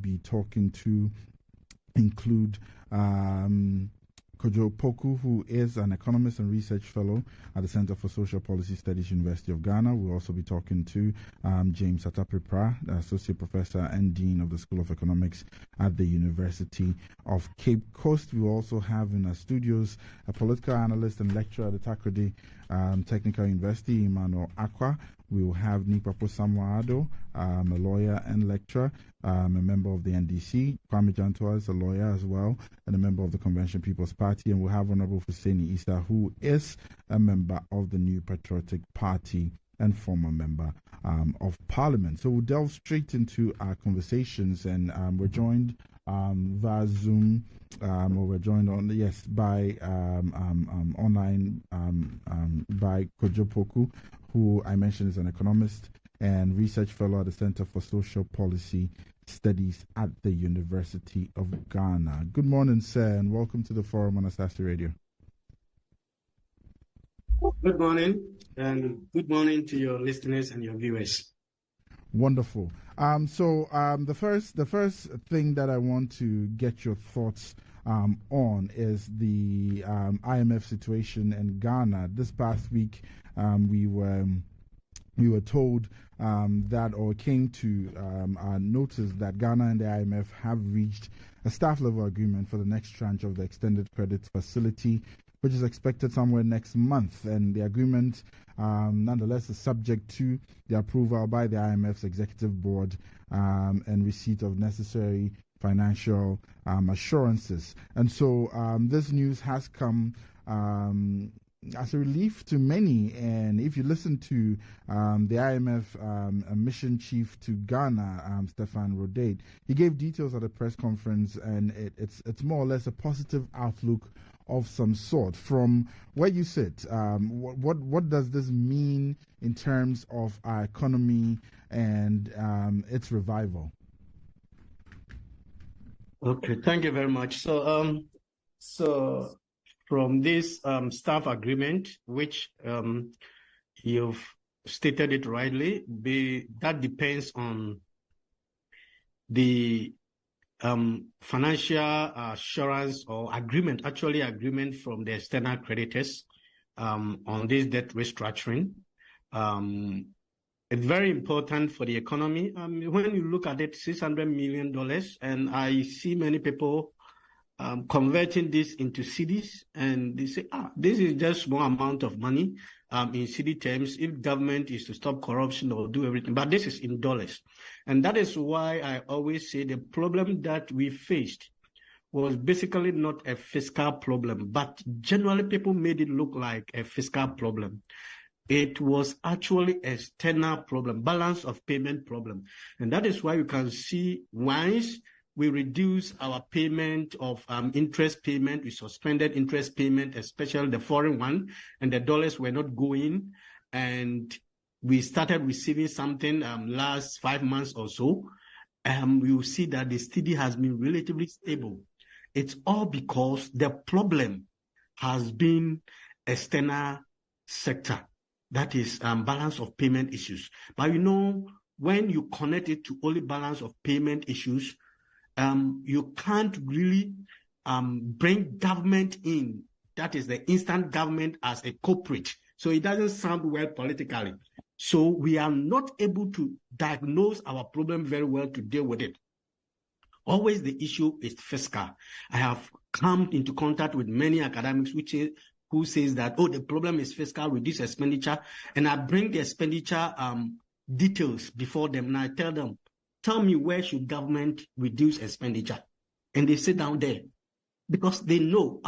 be talking to include Kojo Poku, who is an economist and research fellow at the Center for Social Policy Studies, University of Ghana. We'll also be talking to James Atapripra, associate professor and dean of the School of Economics at the University of Cape Coast. We also have in our studios a political analyst and lecturer at the Takoradi Technical University, Emmanuel Akwa. We will have Nipapo Samuado, a lawyer and lecturer, a member of the NDC. Kwame Jantua is a lawyer as well, and a member of the Convention People's Party. And we'll have Honorable Fuseni Issa, who is a member of the New Patriotic Party and former member of Parliament. So we'll delve straight into our conversations, and we're joined via Zoom, or we're joined by online by Kojo Poku, who I mentioned is an economist and research fellow at the Center for Social Policy Studies at the University of Ghana. Good morning, sir, and welcome to the forum on Asase Radio. Good morning, and good morning to your listeners and your viewers. Wonderful. So the first thing that I want to get your thoughts on is the IMF situation in Ghana. This past week, we were told that, or came to notice that Ghana and the IMF have reached a staff level agreement for the next tranche of the extended credit facility, which is expected somewhere next month. And the agreement, nonetheless, is subject to the approval by the IMF's executive board and receipt of necessary financial assurances. And so this news has come as a relief to many. And if you listen to the IMF mission chief to Ghana, Stefan Rodade, he gave details at a press conference, and it's more or less a positive outlook of some sort. From where you sit, what does this mean in terms of our economy and its revival? Okay, thank you very much. So from this staff agreement, which you've stated it rightly, that depends on the financial assurance or agreement from the external creditors on this debt restructuring. It's very important for the economy. When you look at it, $600 million, and I see many people converting this into cedis, and they say, this is just small amount of money in cedi terms if government is to stop corruption or do everything. But this is in dollars. And that is why I always say the problem that we faced was basically not a fiscal problem, but generally people made it look like a fiscal problem. It was actually an external problem, balance of payment problem. And that is why you can see once we reduce our payment of interest payment, we suspended interest payment, especially the foreign one, and the dollars were not going. And we started receiving something last 5 months or so. We will see that the cedi has been relatively stable. It's all because the problem has been external sector. That is balance of payment issues. But when you connect it to only balance of payment issues, you can't really bring government in. That is the instant government as a culprit. So it doesn't sound well politically. So we are not able to diagnose our problem very well to deal with it. Always the issue is fiscal. I have come into contact with many academics who says that, the problem is fiscal, reduce expenditure. And I bring the expenditure details before them, and I tell them, tell me where should government reduce expenditure? And they sit down there because they know,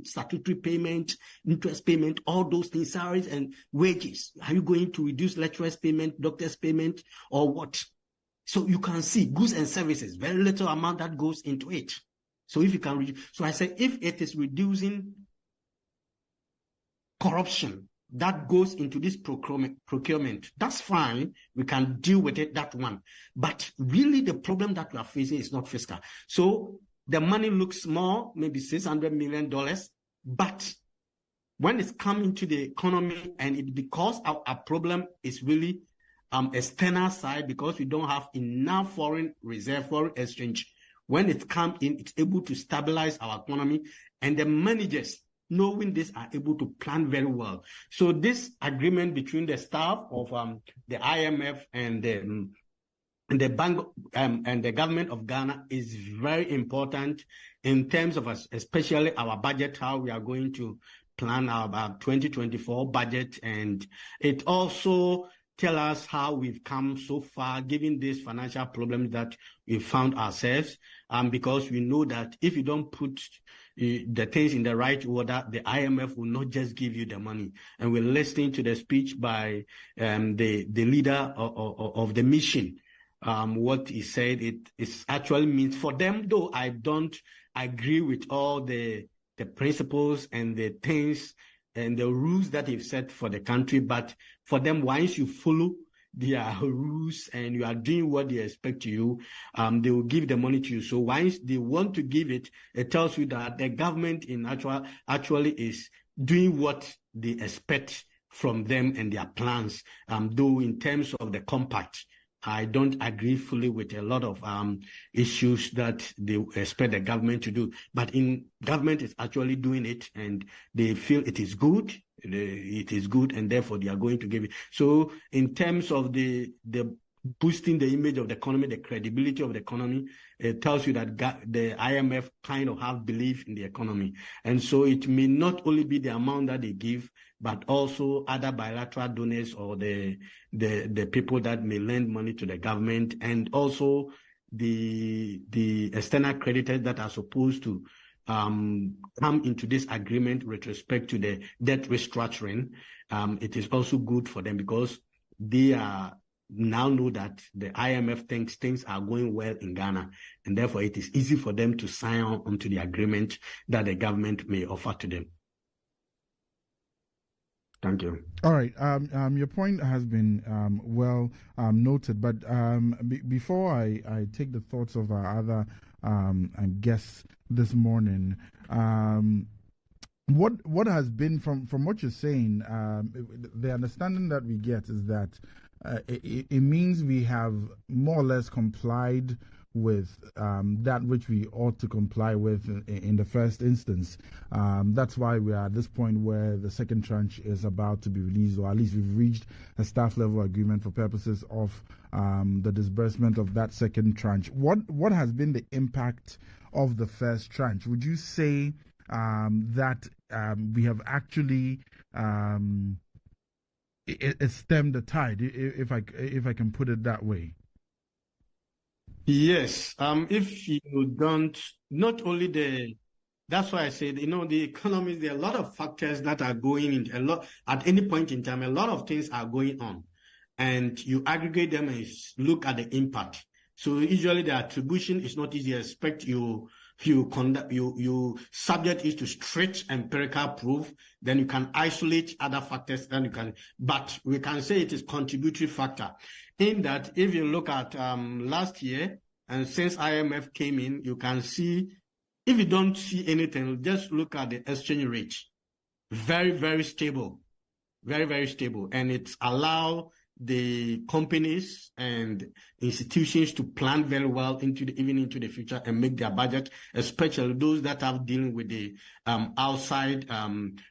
statutory payment, interest payment, all those things, salaries and wages. Are you going to reduce lecturers' payment, doctors' payment, or what? So you can see goods and services, very little amount that goes into it. So if you can, so I say, if it is reducing corruption that goes into this procurement, that's fine. We can deal with it, that one. But really the problem that we are facing is not fiscal. So the money looks small, maybe $600 million, but when it's coming to the economy and it because our problem is really external side, because we don't have enough foreign reserve, foreign exchange. When it comes in, it's able to stabilize our economy, and the managers, knowing this, are able to plan very well. So this agreement between the staff of the IMF and the bank and the government of Ghana is very important in terms of especially our budget, how we are going to plan our 2024 budget, and it also tell us how we've come so far given these financial problems that we found ourselves, because we know that if you don't put the things in the right order, the IMF will not just give you the money. And we're listening to the speech by the leader of the mission. What he said, it actually means for them, though I don't agree with all the principles and the things and the rules that they've set for the country, but for them, once you follow their rules and you are doing what they expect you, they will give the money to you. So once they want to give it, it tells you that the government in actually is doing what they expect from them and their plans. Though in terms of the compact, I don't agree fully with a lot of issues that they expect the government to do. But in government is actually doing it, and they feel it is good. It is good, and therefore they are going to give it. So in terms of the boosting the image of the economy, the credibility of the economy, it tells you that the IMF kind of have belief in the economy. And so it may not only be the amount that they give, but also other bilateral donors or the people that may lend money to the government, and also the external creditors that are supposed to come into this agreement with respect to the debt restructuring. It is also good for them because they are now know that the IMF thinks things are going well in Ghana, and therefore it is easy for them to sign on onto the agreement that the government may offer to them. Thank you. All right. Your point has been well noted, but before I take the thoughts of our other guests this morning, what has been from what you're saying, the understanding that we get is that it means we have more or less complied with that which we ought to comply with in the first instance. That's why we are at this point where the second tranche is about to be released, or at least we've reached a staff level agreement for purposes of the disbursement of that second tranche. What has been the impact of the first tranche? Would you say that we have actually it stemmed the tide, if I can put it that way? Yes. If you don't, not only that's why I said, the economy, there are a lot of factors that are going in at any point in time, a lot of things are going on, and you aggregate them and look at the impact. So usually the attribution is not easy. Expect you subject it to strict empirical proof, then you can isolate other factors, but we can say it is contributory factor. In that, if you look at last year, and since IMF came in, you can see, if you don't see anything, just look at the exchange rate. Very, very stable. Very, very stable. And it's allowed the companies and institutions to plan very well even into the future and make their budget, especially those that are dealing with the outside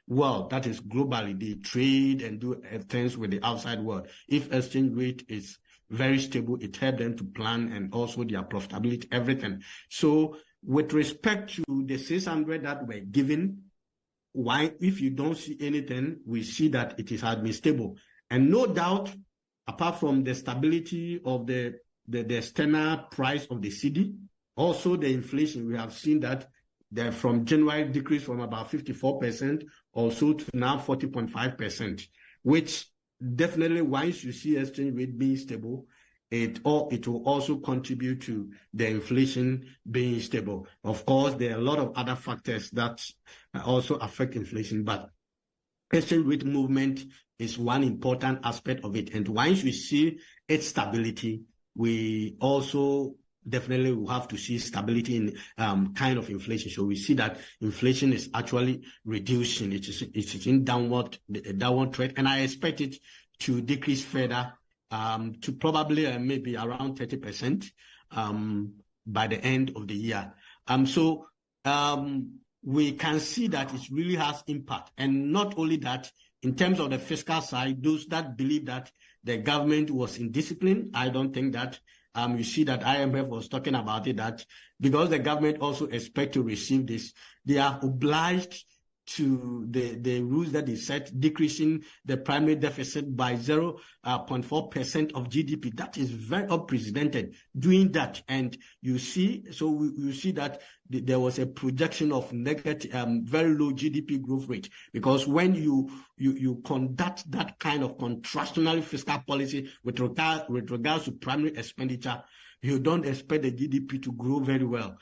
world, that is globally, they trade and do things with the outside world. If exchange rate is very stable, it helps them to plan, and also their profitability, everything. So with respect to the 600 that were given, why, if you don't see anything, we see that it has been stable. And no doubt, apart from the stability of the external price of the cedi, also the inflation, we have seen that from January decreased from about 54% or so to now 40.5%, which definitely, once you see exchange rate being stable, it will also contribute to the inflation being stable. Of course, there are a lot of other factors that also affect inflation, but exchange rate movement is one important aspect of it. And once we see its stability, we also definitely will have to see stability in kind of inflation. So we see that inflation is actually reducing. It's in downward trend, and I expect it to decrease further to probably maybe around 30% by the end of the year. So we can see that it really has impact. And not only that, in terms of the fiscal side, those that believe that the government was indisciplined, I don't think that. You see that IMF was talking about it, that because the government also expect to receive this, they are obliged to the rules that they set, decreasing the primary deficit by 0.4% of GDP. That is very unprecedented, doing that. And you see that there was a projection of negative, very low GDP growth rate, because when you conduct that kind of contractionary fiscal policy with regards to primary expenditure, you don't expect the GDP to grow very well.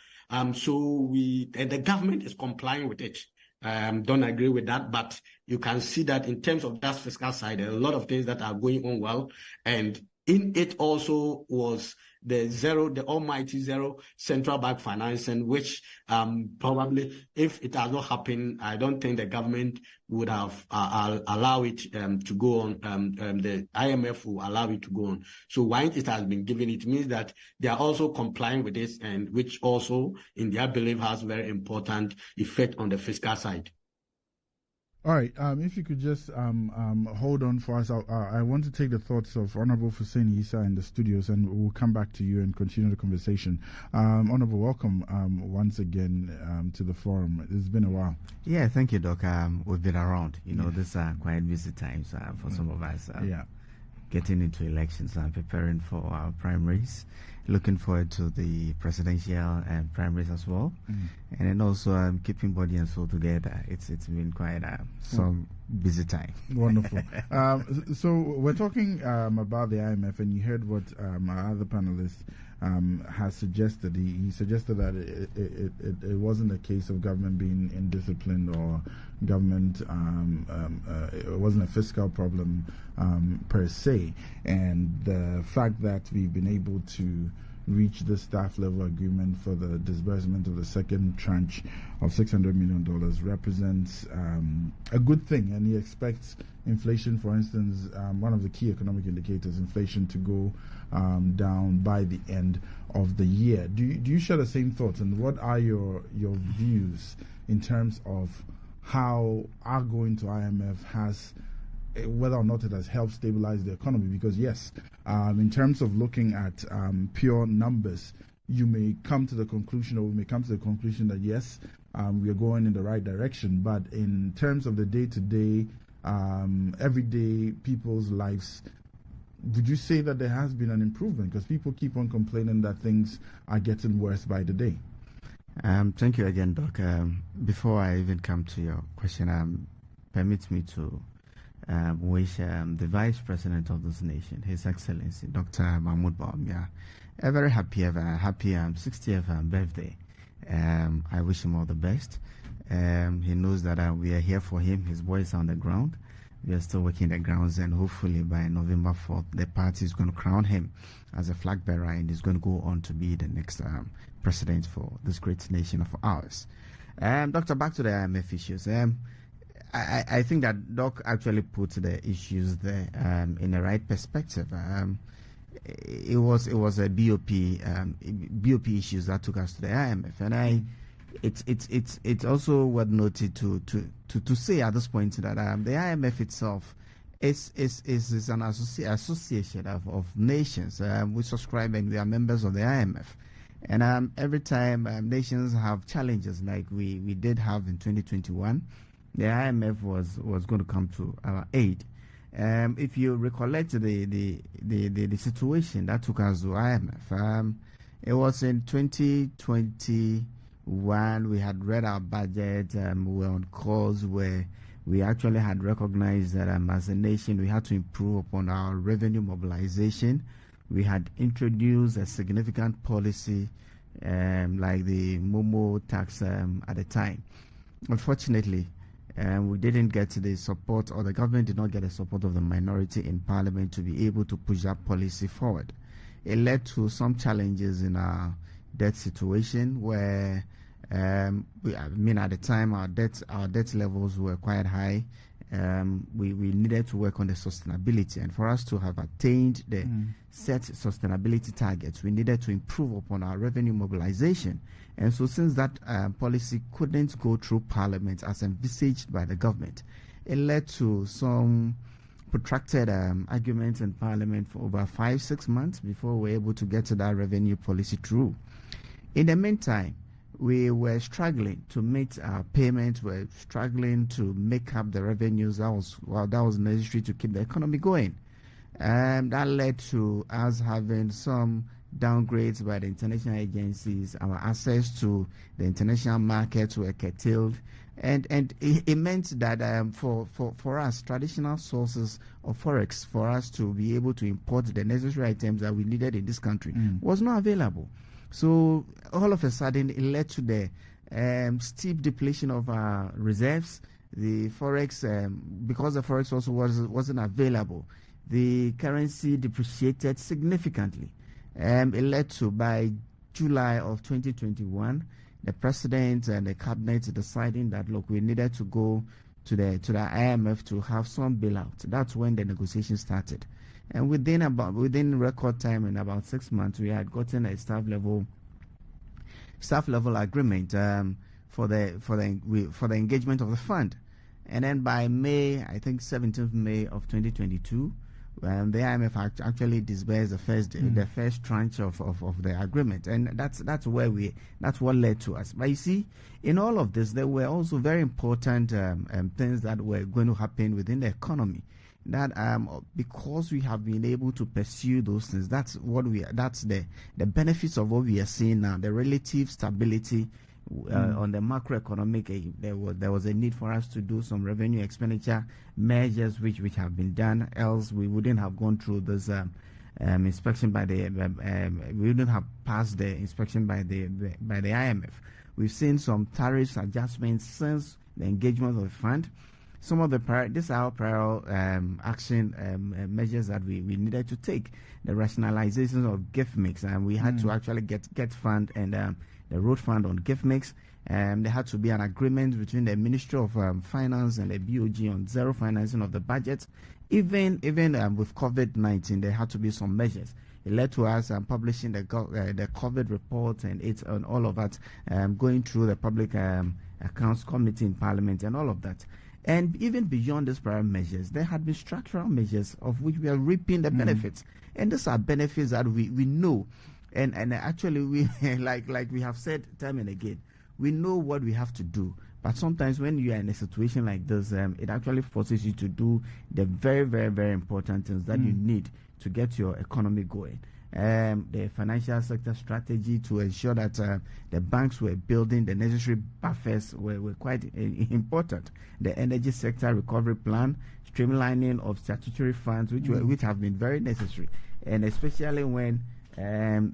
So the government is complying with it. Don't agree with that, but you can see that in terms of that fiscal side, there are a lot of things that are going on well. And in it also was the almighty zero central bank financing, which probably, if it has not happened, I don't think the government would have allow it to go on. The IMF will allow it to go on. So once it has been given, it means that they are also complying with this, and which also, in their belief, has very important effect on the fiscal side. All right. If you could just hold on for us, I want to take the thoughts of Honorable Hussein Issa in the studios, and we'll come back to you and continue the conversation. Honorable, welcome once again to the forum. It's been a while. Yeah, thank you, Doc. We've been around. These are quite busy times for some of us. Getting into elections and preparing for our primaries. Looking forward to the presidential primaries as well, and then also keeping body and soul together. It's been quite some busy time. Wonderful. So we're talking about the IMF, and you heard what our other panelist has suggested. He suggested that it wasn't a case of government being indisciplined or government. It wasn't a fiscal problem per se, and the fact that we've been able to reach the staff level agreement for the disbursement of the second tranche of $600 million represents a good thing, and he expects inflation, for instance, one of the key economic indicators, inflation, to go down by the end of the year. Do you share the same thoughts, and what are your views in terms of how our going to IMF has, whether or not it has helped stabilize the economy? Because yes, in terms of looking at pure numbers, you may come to the conclusion, or we may come to the conclusion that yes, we are going in the right direction. But in terms of the day-to-day, everyday people's lives, would you say that there has been an improvement? Because people keep on complaining that things are getting worse by the day. Thank you again, Doc. Before I even come to your question, permit me to wish the Vice President of this nation, His Excellency Dr. Mahmoud Bawumia, a very happy 60th birthday. I wish him all the best. He knows that we are here for him. His voice on the ground. We are still working the grounds, and hopefully by November 4th, the party is going to crown him as a flag bearer, and he's going to go on to be the next president for this great nation of ours. Doctor, back to the IMF issues. I think that Doc actually put the issues there in the right perspective. It was a BOP issues that took us to the IMF, and it's also worth noted to say at this point that the IMF itself is an association of nations we subscribe, and they are members of the IMF. And every time nations have challenges like we did have in 2021, the IMF was going to come to our aid. If you recollect the situation that took us to IMF, it was in 2021. We had read our budget. We were on course where we actually had recognized that as a nation we had to improve upon our revenue mobilization. We had introduced a significant policy like the Momo tax at the time. Unfortunately, we didn't get the support, or the government did not get the support of the minority in parliament to be able to push that policy forward. It led to some challenges in our debt situation where, at the time, our debt levels were quite high, we needed to work on the sustainability. And for us to have attained the set sustainability targets, we needed to improve upon our revenue mobilization. And so since that policy couldn't go through Parliament as envisaged by the government, it led to some protracted arguments in Parliament for over 5-6 months before we were able to get to that revenue policy through. In the meantime, we were struggling to meet our payments. We were struggling to make up the revenues that was necessary to keep the economy going. And that led to us having some downgrades by the international agencies. Our access to the international markets were curtailed. And it meant that for us, traditional sources of forex for us to be able to import the necessary items that we needed in this country was not available. So all of a sudden, it led to the steep depletion of our reserves. The forex, because the forex also wasn't available, the currency depreciated significantly. It led to, by July of 2021, the president and the cabinet deciding that, look, we needed to go to the IMF to have some bailout. That's when the negotiations started. And within record time, in about 6 months, we had gotten a staff level agreement for the engagement of the fund. And then by May, I think 17th May of 2022, the IMF actually disbursed the first tranche of the agreement, and that's what led to us. But you see, in all of this, there were also very important things that were going to happen within the economy. That because we have been able to pursue those things, that's the benefits of what we are seeing now. The relative stability on the macroeconomic, there was a need for us to do some revenue expenditure measures which have been done. Else we wouldn't have gone through this inspection by the we wouldn't have passed the inspection by the IMF. We've seen some tariff adjustments since the engagement of the fund. Some of these are our prior action measures that we needed to take. The rationalization of gift mix, and we had to actually get fund and the road fund on gift mix. There had to be an agreement between the Ministry of Finance and the BOG on zero financing of the budget. Even with COVID-19, there had to be some measures. It led to us publishing the COVID report and all of that, going through the Public Accounts Committee in Parliament and all of that. And even beyond these prior measures, there had been structural measures of which we are reaping the benefits. And these are benefits that we know. And actually, we like we have said time and again, we know what we have to do. But sometimes when you are in a situation like this, it actually forces you to do the very, very, very important things that you need to get your economy going. The financial sector strategy to ensure that the banks were building the necessary buffers were quite important. The energy sector recovery plan, streamlining of statutory funds, which have been very necessary, and especially when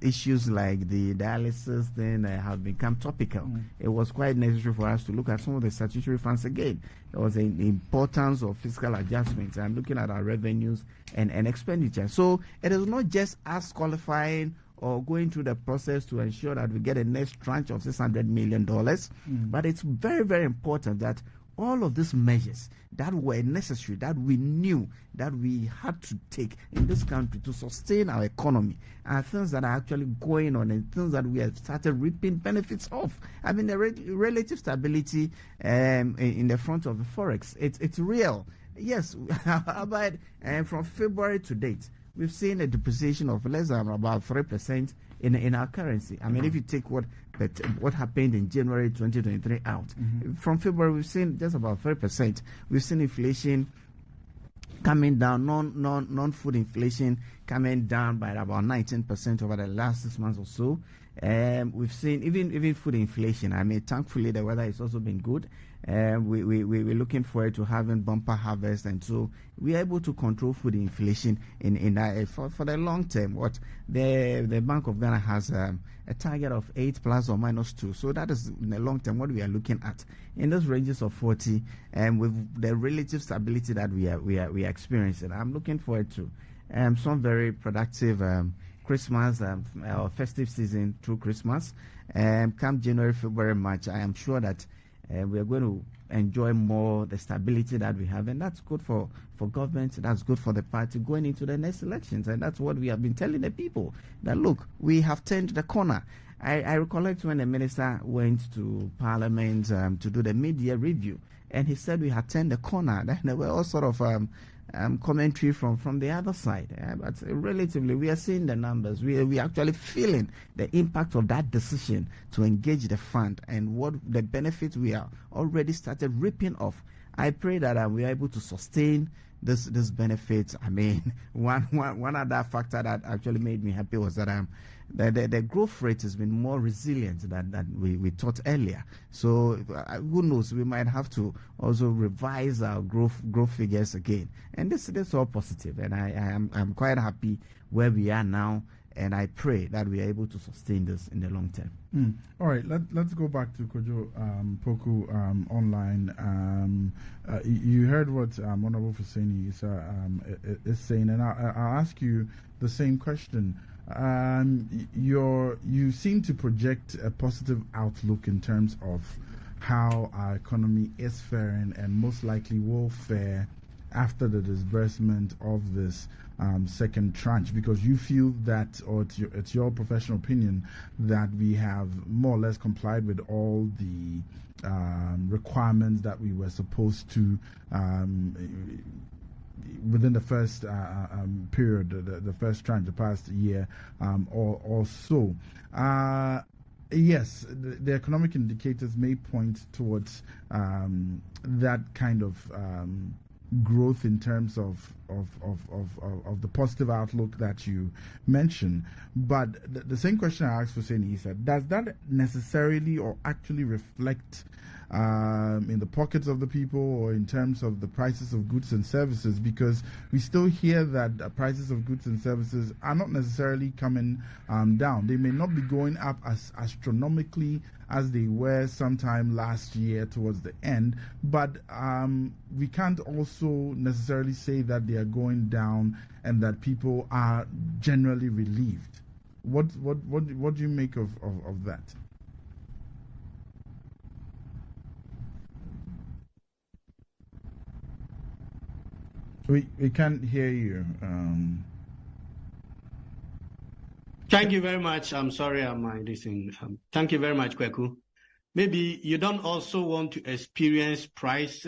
issues like the dialysis thing have become topical. It was quite necessary for us to look at some of the statutory funds again. There was an importance of fiscal adjustments and looking at our revenues and expenditure. So it is not just us qualifying or going through the process to ensure that we get a next tranche of $600 million, but it's very, very important that all of these measures that were necessary, that we knew that we had to take in this country to sustain our economy, are things that are actually going on and things that we have started reaping benefits of. I mean, the relative stability in the front of the forex, it's real. Yes, but from February to date, we've seen a depreciation of less than about 3% in our currency. I mean, if you take what happened in January 2023 out, from February we've seen just about 3%. We've seen inflation coming down, non-food inflation coming down by about 19% over the last 6 months or so. We've seen even food inflation. I mean, thankfully the weather has also been good. We're looking forward to having bumper harvest, and so we are able to control food inflation in that for the long term. What the Bank of Ghana has a target of 8 plus or minus 2. So that is in the long term what we are looking at in those ranges of 40, and with the relative stability that we are experiencing. I'm looking forward to some very productive Christmas or festive season through Christmas. Come January, February, March, I am sure that we are going to enjoy more the stability that we have, and that's good for government, that's good for the party going into the next elections. And that's what we have been telling the people, that look, we have turned the corner. I recollect when the minister went to Parliament to do the media review, and he said we had turned the corner. Then there were all sort of commentary from the other side. But relatively, we are seeing the numbers. We are actually feeling the impact of that decision to engage the fund and what the benefits we are already started reaping off. I pray that we are able to sustain this benefits. I mean, one other factor that actually made me happy was that the growth rate has been more resilient than we thought earlier. So who knows, we might have to also revise our growth figures again. And this is all positive, and I'm quite happy where we are now. And I pray that we are able to sustain this in the long term. All right, let's go back to Kojo Poku online. You heard what Honorable Fuseni is saying, and I'll ask you the same question. You seem to project a positive outlook in terms of how our economy is faring and most likely will fare after the disbursement of this second tranche, because you feel that, or it's your professional opinion, that we have more or less complied with all the requirements that we were supposed to within the first period, the first tranche, the past year or so. Yes, the economic indicators may point towards that kind of growth in terms of the positive outlook that you mentioned. But the same question I asked Hussein is that does that necessarily or actually reflect in the pockets of the people or in terms of the prices of goods and services? Because we still hear that prices of goods and services are not necessarily coming down. They may not be going up as astronomically as they were sometime last year towards the end, but we can't also necessarily say that they are going down and that people are generally relieved. What do you make of that? We can't hear you. Thank you very much. I'm sorry, thank you very much, Kweku. Maybe you don't also want to experience price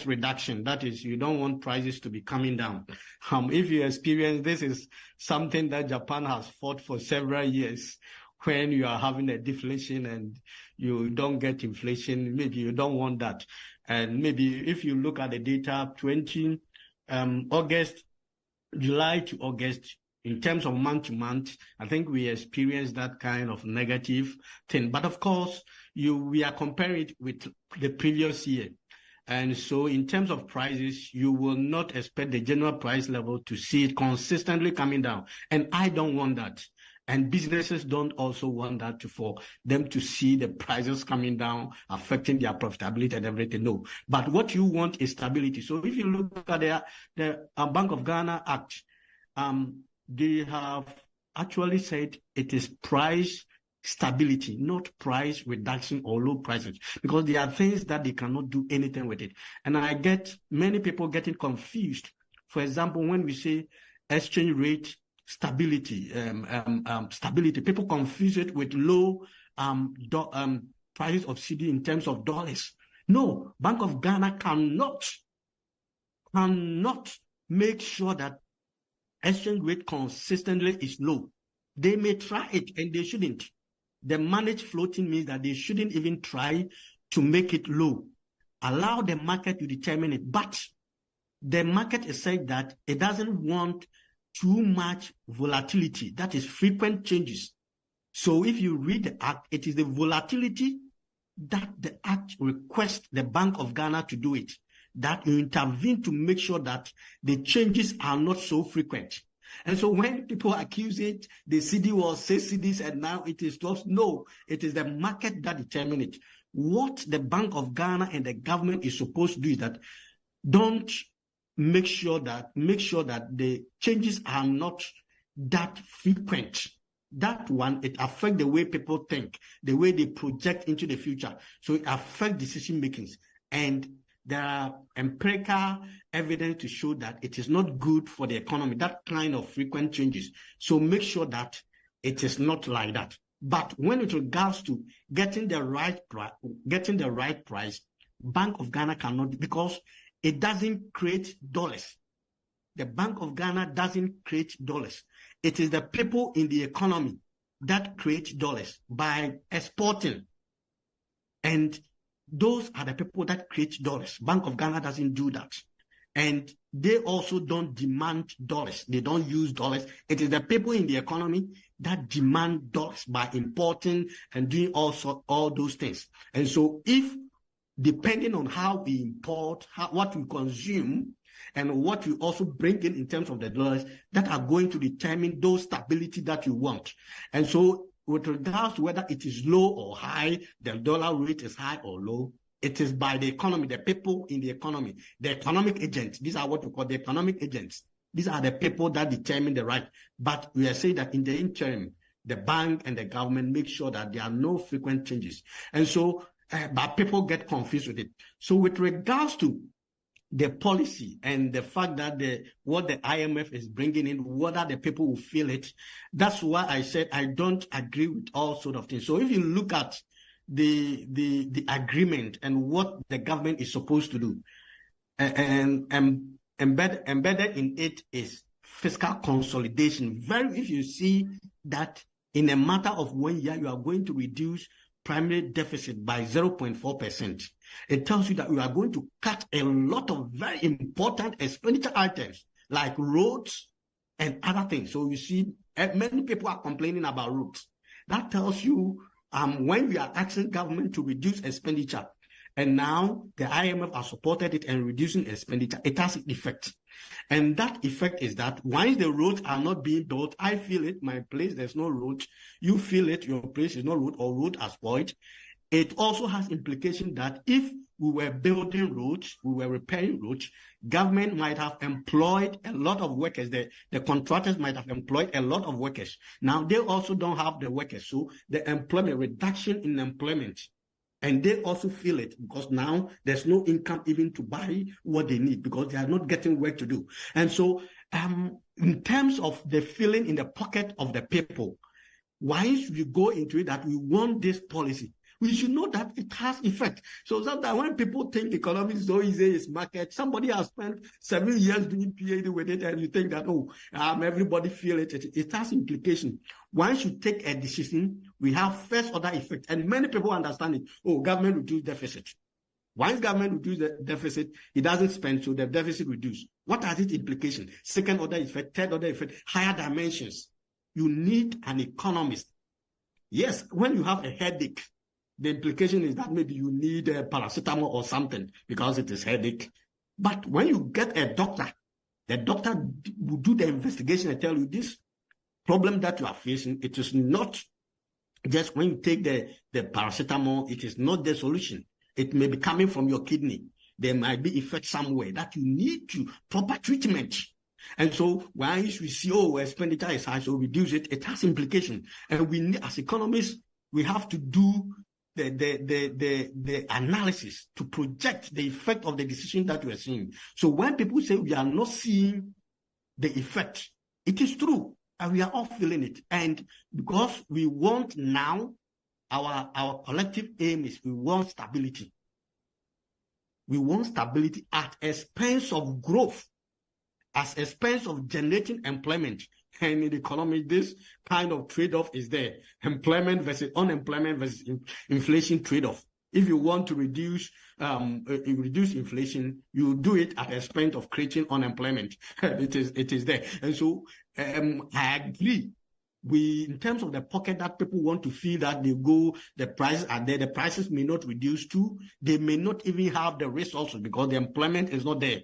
reduction. That is, you don't want prices to be coming down. If you experience, this is something that Japan has fought for several years. When you are having a deflation and you don't get inflation, maybe you don't want that. And maybe if you look at the data, July to August, in terms of month to month, I think we experienced that kind of negative thing. But of course, we are comparing it with the previous year. And so in terms of prices, you will not expect the general price level to see it consistently coming down. And I don't want that. And businesses don't also want that for them to see the prices coming down, affecting their profitability and everything. No. But what you want is stability. So if you look at the Bank of Ghana Act, they have actually said it is price stability, not price reduction or low prices, because there are things that they cannot do anything with it. And I get many people getting confused. For example, when we say exchange rate stability, people confuse it with low prices of cedi in terms of dollars. No, Bank of Ghana cannot make sure that exchange rate consistently is low. They may try it and they shouldn't. The managed floating means that they shouldn't even try to make it low. Allow the market to determine it. But the market is saying that it doesn't want too much volatility, that is frequent changes. So if you read the act, it is the volatility that the act requests the Bank of Ghana to do it, that you intervene to make sure that the changes are not so frequent. And so when people accuse it, the cedi will say cedis and now it is 12. No, it is the market that determines it. What the Bank of Ghana and the government is supposed to do is that make sure that the changes are not that frequent. that one, it affects the way people think, the way they project into the future. So it affects decision makings. And there are empirical evidence to show that it is not good for the economy, that kind of frequent changes. So make sure that it is not like that. But when it regards to getting the right price, Bank of Ghana cannot, because it doesn't create dollars. The Bank of Ghana doesn't create dollars. It is the people in the economy that create dollars by exporting. And those are the people that create dollars. Bank of Ghana doesn't do that. And they also don't demand dollars. They don't use dollars. It is the people in the economy that demand dollars by importing and doing all those things. And so if, depending on how we import, what we consume, and what we also bring in terms of the dollars, that are going to determine those stability that you want. And so with regards to whether it is low or high, the dollar rate is high or low, it is by the economy, the people in the economy, the economic agents. These are what we call the economic agents. These are the people that determine the right. But we are saying that in the interim, the bank and the government make sure that there are no frequent changes. And so, but people get confused with it. So with regards to the policy and the fact that what the IMF is bringing in, whether the people will feel it, that's why I said I don't agree with all sort of things. So if you look at the agreement and what the government is supposed to do, and embedded in it is fiscal consolidation. If you see that in a matter of 1 year, you are going to reduce primary deficit by 0.4%. It tells you that we are going to cut a lot of very important expenditure items like roads and other things. So you see, many people are complaining about roads. That tells you when we are asking government to reduce expenditure, and now the IMF has supported it and reducing expenditure, it has an effect. And that effect is that once the roads are not being built, I feel it, my place, there's no road. You feel it, your place is no road, or road are spoiled. It also has implication that if we were building roads, we were repairing roads, government might have employed a lot of workers. The contractors might have employed a lot of workers. Now, they also don't have the workers. So the employment, reduction in employment, and they also feel it because now there's no income even to buy what they need because they are not getting work to do. And so in terms of the feeling in the pocket of the people, once we go into it that we want this policy, we should know that it has effect. So sometimes when people think economics is so easy, it's market, somebody has spent 7 years doing PhD with it and you think that, everybody feel it. It has implication. Once you take a decision, we have first order effect. And many people understand it. Government reduce deficit. Once government reduce the deficit, it doesn't spend, so the deficit reduce. What has its implication? Second order effect, third order effect, higher dimensions. You need an economist. Yes, when you have a headache, the implication is that maybe you need a paracetamol or something because it is headache. But when you get a doctor, the doctor will do the investigation and tell you this problem that you are facing, it is not just when you take the paracetamol, it is not the solution. It may be coming from your kidney. There might be effect somewhere that you need to proper treatment. And so once we see, expenditure is high, so reduce it, it has implication. And we need, as economists, we have to do the analysis to project the effect of the decision that we are seeing. So when people say we are not seeing the effect, it is true, and we are all feeling it. And because we want now, our collective aim is we want stability. We want stability at expense of growth, at expense of generating employment. And in the economy, this kind of trade-off is there. Employment versus unemployment versus inflation trade-off. If you want to reduce inflation, you do it at the expense of creating unemployment. It is there. And so I agree. In terms of the pocket that people want to feel that the prices are there, the prices may not reduce too. They may not even have the resources because the employment is not there.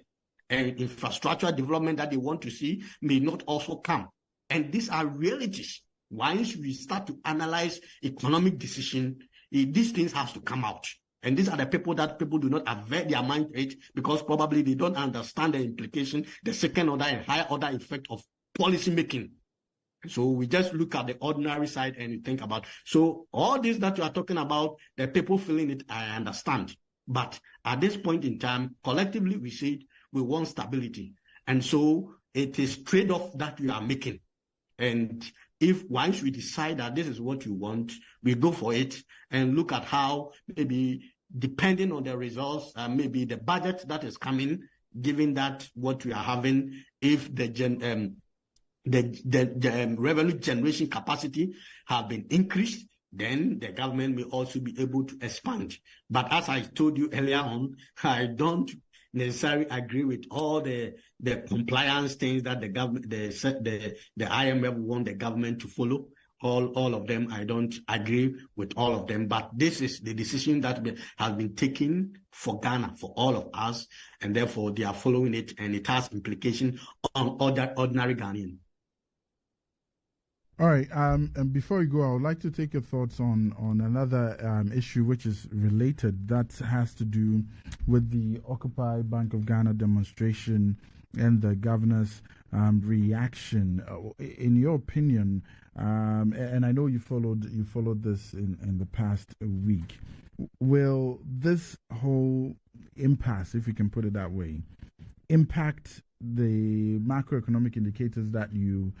And infrastructure development that they want to see may not also come. And these are realities. Once we start to analyze economic decision, these things have to come out. And these are the people that people do not avert their mind to it because probably they don't understand the implication, the second order and higher order effect of policy making. So we just look at the ordinary side and you think about. So all this that you are talking about, the people feeling it, I understand. But at this point in time, collectively, we said we want stability. And so it is trade-off that we are making. And if once we decide that this is what you want, we go for it and look at how maybe depending on the results, maybe the budget that is coming, given that what we are having, if the revenue generation capacity have been increased, then the government may also be able to expand. But as I told you earlier on, I don't necessarily agree with all the compliance things that the government, the IMF want the government to follow. All of them, I don't agree with all of them. But this is the decision that has been taken for Ghana, for all of us, and therefore they are following it, and it has implication on ordinary Ghanaians. All right. And before we go, I would like to take your thoughts on another issue which is related. That has to do with the Occupy Bank of Ghana demonstration and the governor's reaction. In your opinion, and I know you followed this in the past week, will this whole impasse, if you can put it that way, impact the macroeconomic indicators that you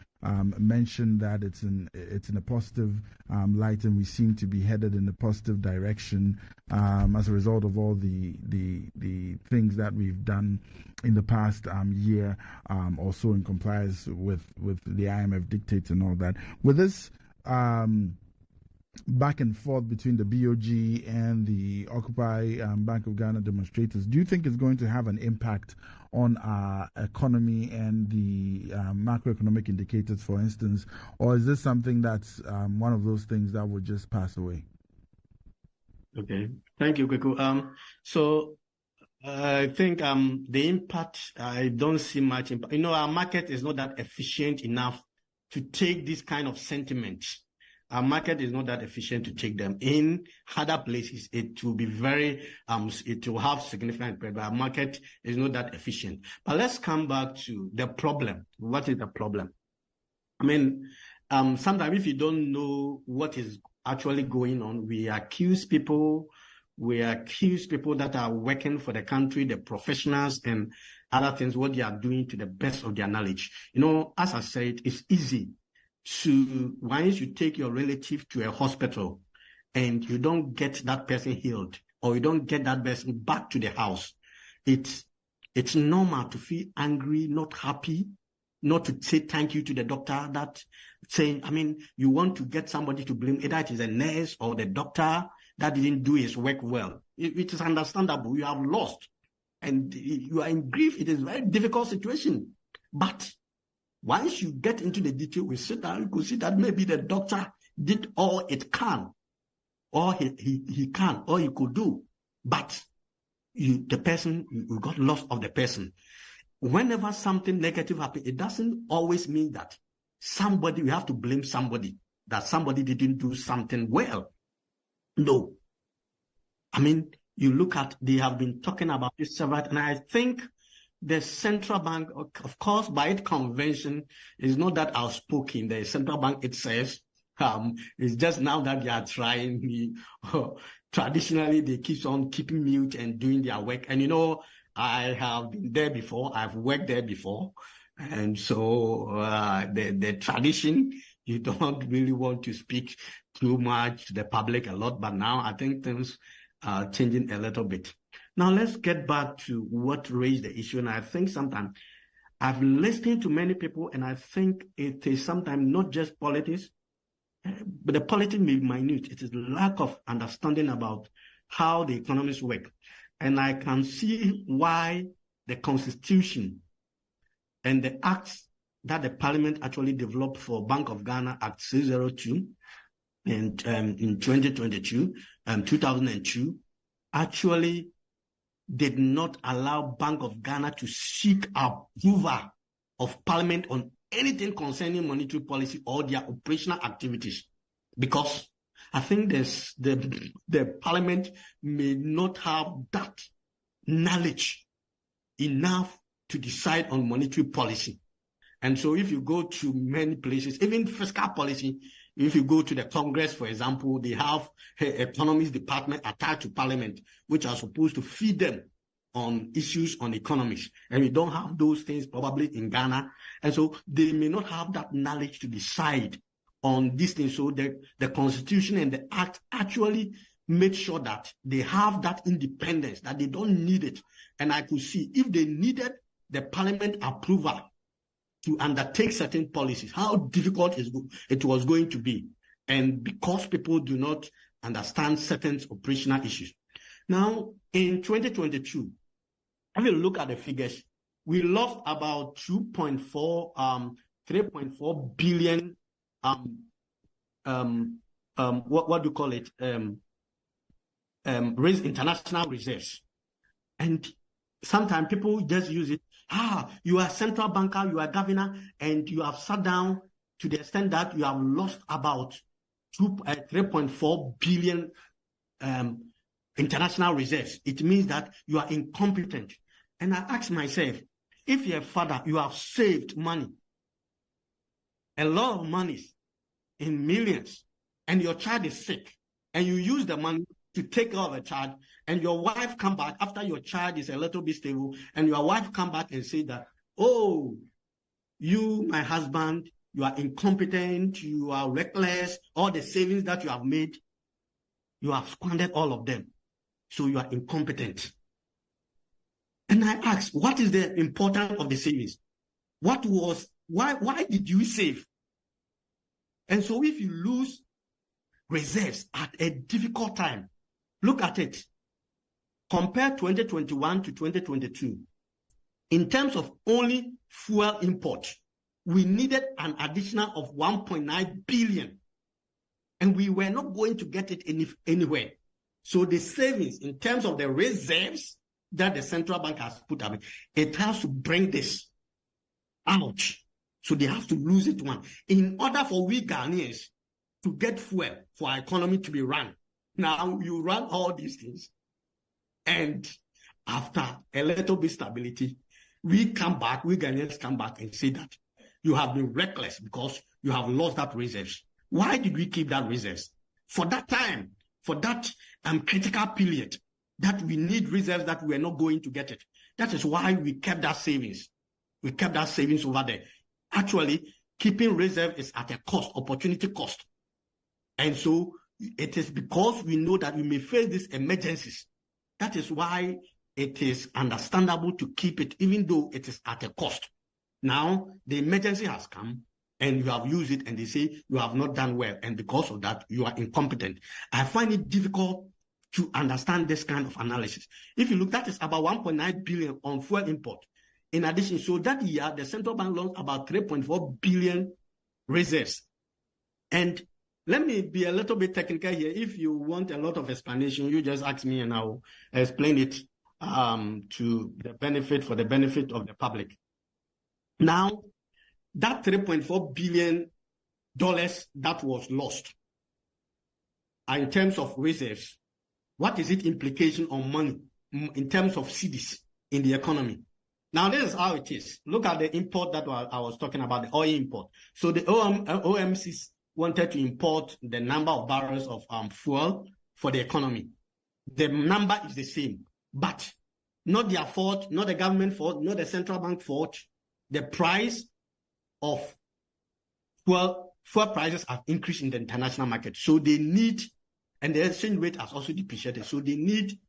mentioned, that it's in a positive light, and we seem to be headed in a positive direction as a result of all the things that we've done in the past year or so in compliance with the IMF dictates and all that? With this back and forth between the BOG and the Occupy Bank of Ghana demonstrators, do you think it's going to have an impact on our economy and the macroeconomic indicators, for instance, or is this something that's one of those things that will just pass away? Okay, thank you, Kweku. So I think the impact, I don't see much impact. Our market is not that efficient enough to take this kind of sentiments. Our market is not that efficient to take them. In other places, it will be very, it will have significant impact, but our market is not that efficient. But let's come back to the problem. What is the problem? Sometimes if you don't know what is actually going on, we accuse people that are working for the country, the professionals and other things, what they are doing to the best of their knowledge. As I said, it's easy to, once you take your relative to a hospital and you don't get that person healed, or you don't get that person back to the house, it's normal to feel angry, not happy, not to say thank you to the doctor, that saying, you want to get somebody to blame, either it is a nurse or the doctor that didn't do his work well. It is understandable. You have lost and you are in grief. It is a very difficult situation. But once you get into the detail, we sit down, you could see that maybe the doctor did all it can, or he can, or he could do. But you got lost of the person. Whenever something negative happens, it doesn't always mean that we have to blame somebody, that somebody didn't do something well. No. You look at, they have been talking about this several, and I think the central bank, of course, by its convention, is not that outspoken. The central bank itself, it's just now that they are trying. Traditionally, they keep on keeping mute and doing their work. And I have been there before. I've worked there before. And so the tradition, you don't really want to speak too much to the public a lot. But now I think things are changing a little bit. Now let's get back to what raised the issue. And I think sometimes I've listened to many people, and I think it is sometimes not just politics, but the politics may be minute. It is lack of understanding about how the economies work. And I can see why the Constitution and the acts that the Parliament actually developed for Bank of Ghana, Act 602, and in 2002, 2002, actually did not allow Bank of Ghana to seek approval of Parliament on anything concerning monetary policy or their operational activities, because I think the Parliament may not have that knowledge enough to decide on monetary policy. And so if you go to many places, even fiscal policy, if you go to the Congress, for example, they have an economics department attached to Parliament, which are supposed to feed them on issues on economics. And we don't have those things probably in Ghana. And so they may not have that knowledge to decide on these things. So the Constitution and the Act actually made sure that they have that independence, that they don't need it. And I could see if they needed the Parliament approval to undertake certain policies, how difficult it was going to be. And because people do not understand certain operational issues. Now, in 2022, if you look at the figures, we lost about 3.4 billion, what do you call it? Raise international reserves. And sometimes people just use it. You are a central banker, you are a governor, and you have sat down to the extent that you have lost about 3.4 billion international reserves. It means that you are incompetent. And I ask myself, if you're a father, you have saved money, a lot of money in millions, and your child is sick, and you use the money to take care of a child, and your wife come back after your child is a little bit stable, and your wife come back and say that, oh, you, my husband, you are incompetent, you are reckless, all the savings that you have made, you have squandered all of them. So you are incompetent. And I asked, what is the importance of the savings? Why did you save? And so if you lose reserves at a difficult time, look at it. Compare 2021 to 2022. In terms of only fuel import, we needed an additional of 1.9 billion. And we were not going to get it anywhere. So the savings in terms of the reserves that the central bank has put up, it has to bring this out. So they have to lose it one. In order for we Ghanaians to get fuel for our economy to be run. Now you run all these things. And after a little bit stability, we Ghanaians come back and say that you have been reckless because you have lost that reserves. Why did we keep that reserves? For that time, for that critical period, that we need reserves that we are not going to get it. That is why we kept that savings. We kept that savings over there. Actually, keeping reserve is at a cost, opportunity cost. And so it is because we know that we may face these emergencies. That is why it is understandable to keep it, even though it is at a cost. Now, the emergency has come, and you have used it, and they say you have not done well, and because of that, you are incompetent. I find it difficult to understand this kind of analysis. If you look, that is about 1.9 billion on fuel import. In addition, so that year, the central bank lost about 3.4 billion reserves. And let me be a little bit technical here. If you want a lot of explanation, you just ask me and I'll explain it for the benefit of the public. Now, that $3.4 billion that was lost in terms of reserves, what is its implication on money in terms of cedis in the economy? Now, this is how it is. Look at the import that I was talking about, the oil import. So the OMCs wanted to import the number of barrels of fuel for the economy. The number is the same, but not their fault, not the government fault, not the central bank fault. The price of fuel prices have increased in the international market. So they need, and the exchange rate has also depreciated. So they need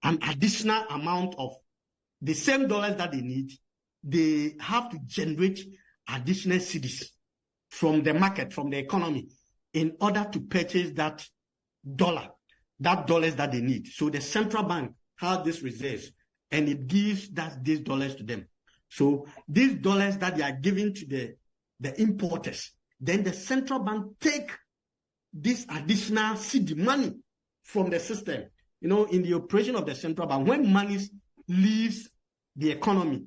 an additional amount of the same dollars that they need. They have to generate additional cedis from the market, from the economy, in order to purchase that dollars that they need. So the central bank has this reserves, and it gives these dollars to them. So these dollars that they are giving to the importers, then the central bank take this additional cedi money from the system. You know, in the operation of the central bank, when money leaves the economy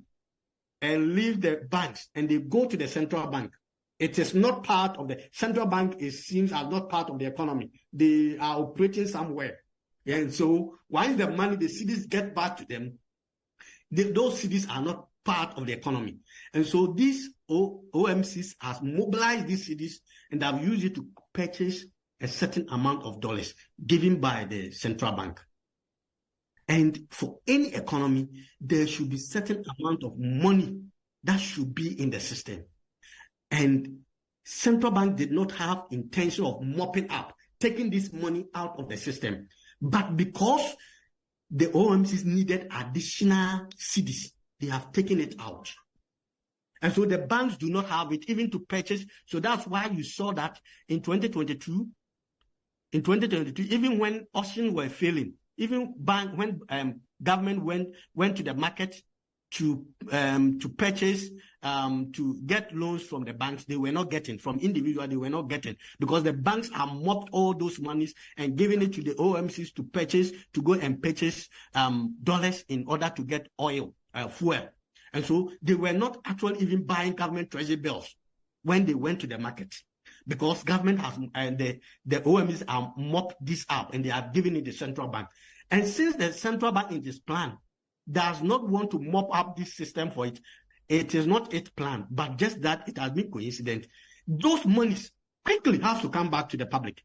and leave the banks and they go to the central bank, it is not part of the central bank. It seems as not part of the economy. They are operating somewhere. And so once the money, the cedis get back to them, those cedis are not part of the economy. And so these OMCs have mobilized these cedis and have used it to purchase a certain amount of dollars given by the central bank. And for any economy, there should be certain amount of money that should be in the system. And central bank did not have intention of mopping up, taking this money out of the system. But because the OMCs needed additional cedis, they have taken it out. And so the banks do not have it even to purchase. So that's why you saw that in 2022, even when auctions were failing, even when government went to the market to purchase, to get loans from the banks, they were not getting. From individuals, they were not getting, because the banks have mopped all those monies and given it to the OMCs to go and purchase dollars in order to get oil, fuel. And so they were not actually even buying government treasury bills when they went to the market, because government has and the OMCs have mopped this up and they are giving it the central bank. And since the central bank in this plan does not want to mop up this system for it, it is not its plan, but just that it has been coincident. Those monies quickly have to come back to the public.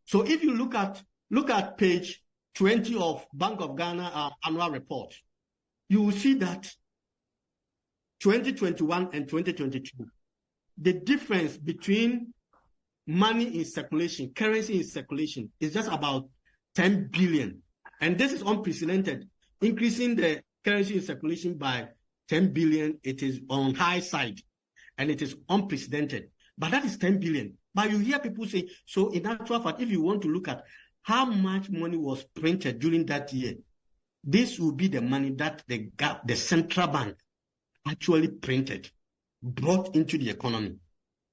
So if you look at page 20 of Bank of Ghana annual report, you will see that 2021 and 2022, the difference between money in circulation, currency in circulation, is just about 10 billion. And this is unprecedented. Increasing the currency in circulation by 10 billion, it is on high side, and it is unprecedented. But that is 10 billion. But you hear people say, so in actual fact, if you want to look at how much money was printed during that year, this will be the money that the central bank actually printed, brought into the economy.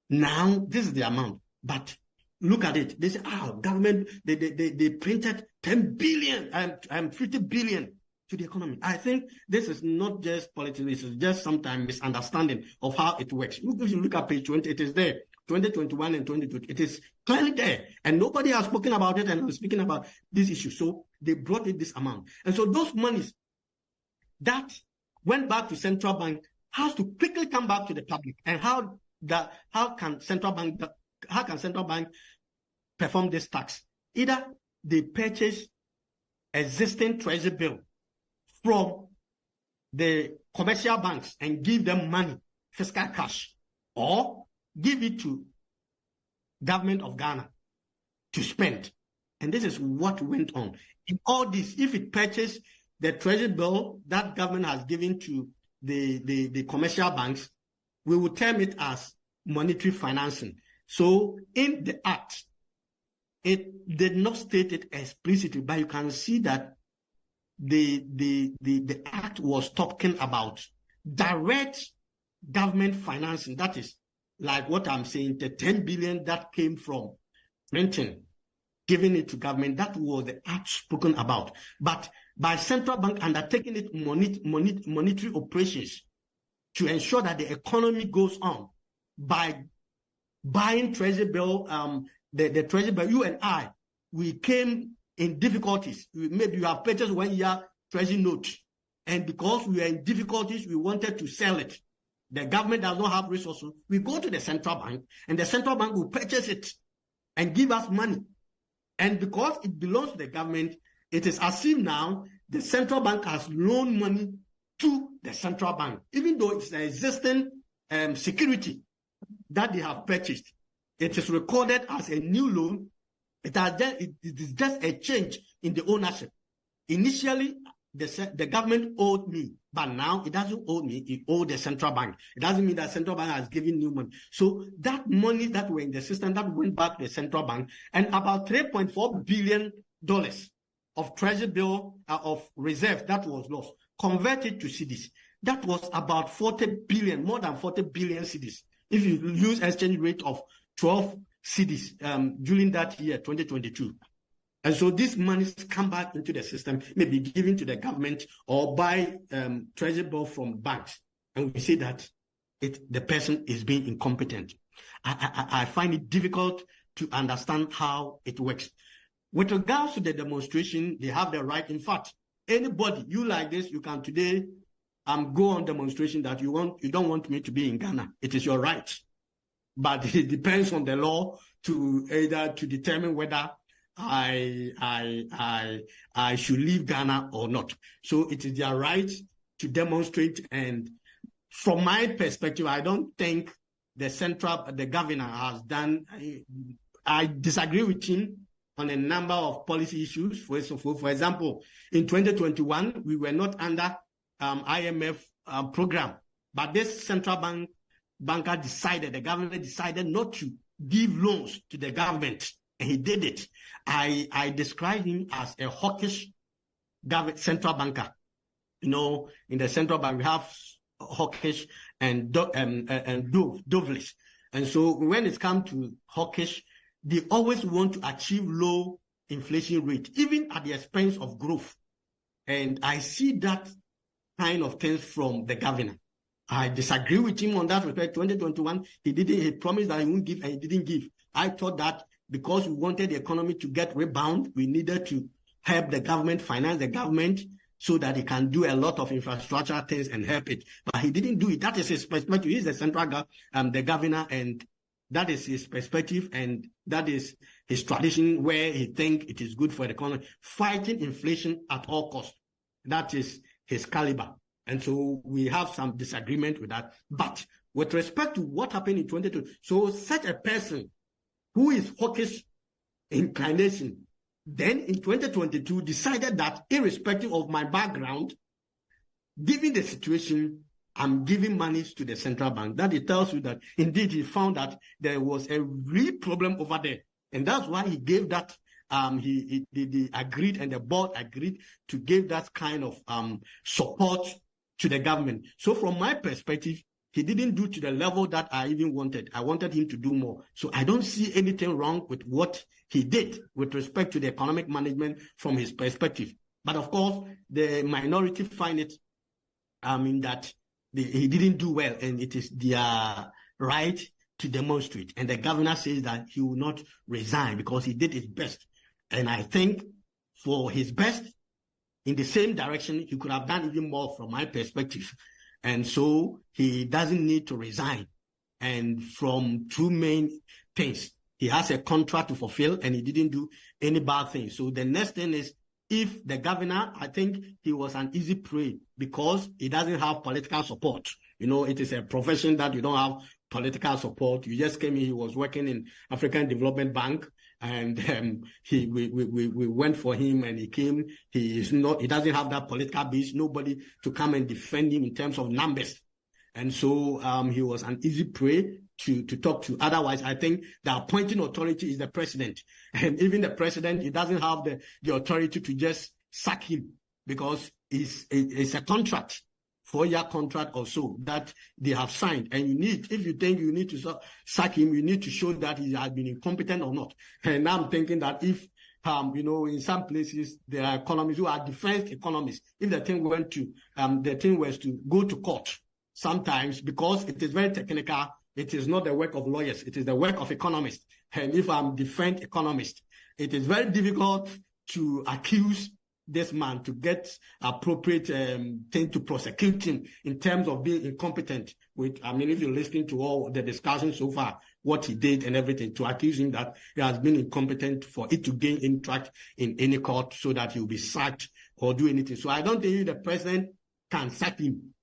Now, this is the amount. But look at it. They say, government, they printed 10 billion and 50 billion to the economy. I think this is not just politics. This is just sometimes misunderstanding of how it works. If you look at page 20, it is there. 2021 and 2022, it is clearly there. And nobody has spoken about it, and I'm speaking about this issue. So they brought in this amount. And so those monies that went back to central bank has to quickly come back to the public. And how can central bank perform this tax? Either they purchase existing treasury bill from the commercial banks and give them money, fiscal cash, or give it to government of Ghana to spend. And this is what went on. In all this, if it purchased the treasury bill that government has given to the commercial banks, we will term it as monetary financing. So in the act, it did not state it explicitly, but you can see that the act was talking about direct government financing. That is like what I'm saying, the 10 billion that came from printing, giving it to government, that was the act spoken about. But by central bank undertaking it monetary operations to ensure that the economy goes on by buying treasury bill, the treasury bill, you and I, we came in difficulties. Maybe you have purchased 1 year treasury note, and because we are in difficulties, we wanted to sell it. The government does not have resources. We go to the central bank, and the central bank will purchase it and give us money. And because it belongs to the government, it is as if now the central bank has loaned money to the central bank, even though it's an existing security that they have purchased. It is recorded as a new loan. It is just a change in the ownership. Initially, the government owed me, but now it doesn't owe me, it owed the central bank. It doesn't mean that central bank has given new money. So that money that were in the system, that went back to the central bank, and about $3.4 billion of treasury bill of reserve that was lost, converted to cedis. That was about 40 billion, more than 40 billion cedis. If you use exchange rate of 12 cedis during that year, 2022. And so these monies come back into the system, maybe given to the government or buy treasury bill from banks. And we say that the person is being incompetent. I find it difficult to understand how it works. With regards to the demonstration, they have the right. In fact, anybody, you like this, you can today go on demonstration that you don't want me to be in Ghana. It is your right. But it depends on the law to determine whether I should leave Ghana or not. So it is their right to demonstrate. And from my perspective, I don't think the governor has done. I disagree with him on a number of policy issues. For example, in 2021, we were not under IMF program, but this central banker the government decided not to give loans to the government, and he did it. I describe him as a hawkish central banker. In the central bank, we have hawkish and dovish. And so when it comes to hawkish, they always want to achieve low inflation rate, even at the expense of growth. And I see that kind of things from the governor. I disagree with him on that respect. 2021, he promised that he wouldn't give, and he didn't give. I thought that because we wanted the economy to get rebound, we needed to help the government, finance the government, so that he can do a lot of infrastructure things and help it. But he didn't do it. That is his perspective. He's the the governor, and that is his perspective, and that is his tradition, where he thinks it is good for the economy. Fighting inflation at all costs. That is his caliber. And so we have some disagreement with that. But with respect to what happened in 2022, so such a person who is hawkish inclination, then in 2022 decided that irrespective of my background, given the situation, I'm giving money to the central bank. That it tells you that indeed he found that there was a real problem over there. And that's why he gave that, he agreed, and the board agreed to give that kind of support to the government. So from my perspective, he didn't do to the level that I even wanted. I wanted him to do more. So I don't see anything wrong with what he did with respect to the economic management from his perspective. But of course, the minority find it, that he didn't do well, and it is their right to demonstrate. And the governor says that he will not resign because he did his best. And I think for his best, in the same direction, he could have done even more from my perspective. And so he doesn't need to resign. And from two main things, he has a contract to fulfill, and he didn't do any bad thing. So the next thing is, if the governor, I think he was an easy prey because he doesn't have political support. It is a profession that you don't have political support. You just came in, he was working in African Development Bank, and we went for him, and he came. He doesn't have that political base, nobody to come and defend him in terms of numbers. And so he was an easy prey to talk to. Otherwise, I think the appointing authority is the president. And even the president, he doesn't have the authority to just sack him, because it's a contract, 4-year contract or so, that they have signed. And if you think you need to sack him, you need to show that he has been incompetent or not. And I'm thinking that if, in some places, there are economists who are defense economists. If the thing was to go to court, sometimes, because it is very technical, it is not the work of lawyers, it is the work of economists. And if I'm defense economist, it is very difficult to accuse this man, to get appropriate thing to prosecute him in terms of being incompetent. If you're listening to all the discussion so far, what he did and everything, to accuse him that he has been incompetent for it to gain any track in any court so that he will be sacked or do anything. So I don't think the president can sack him.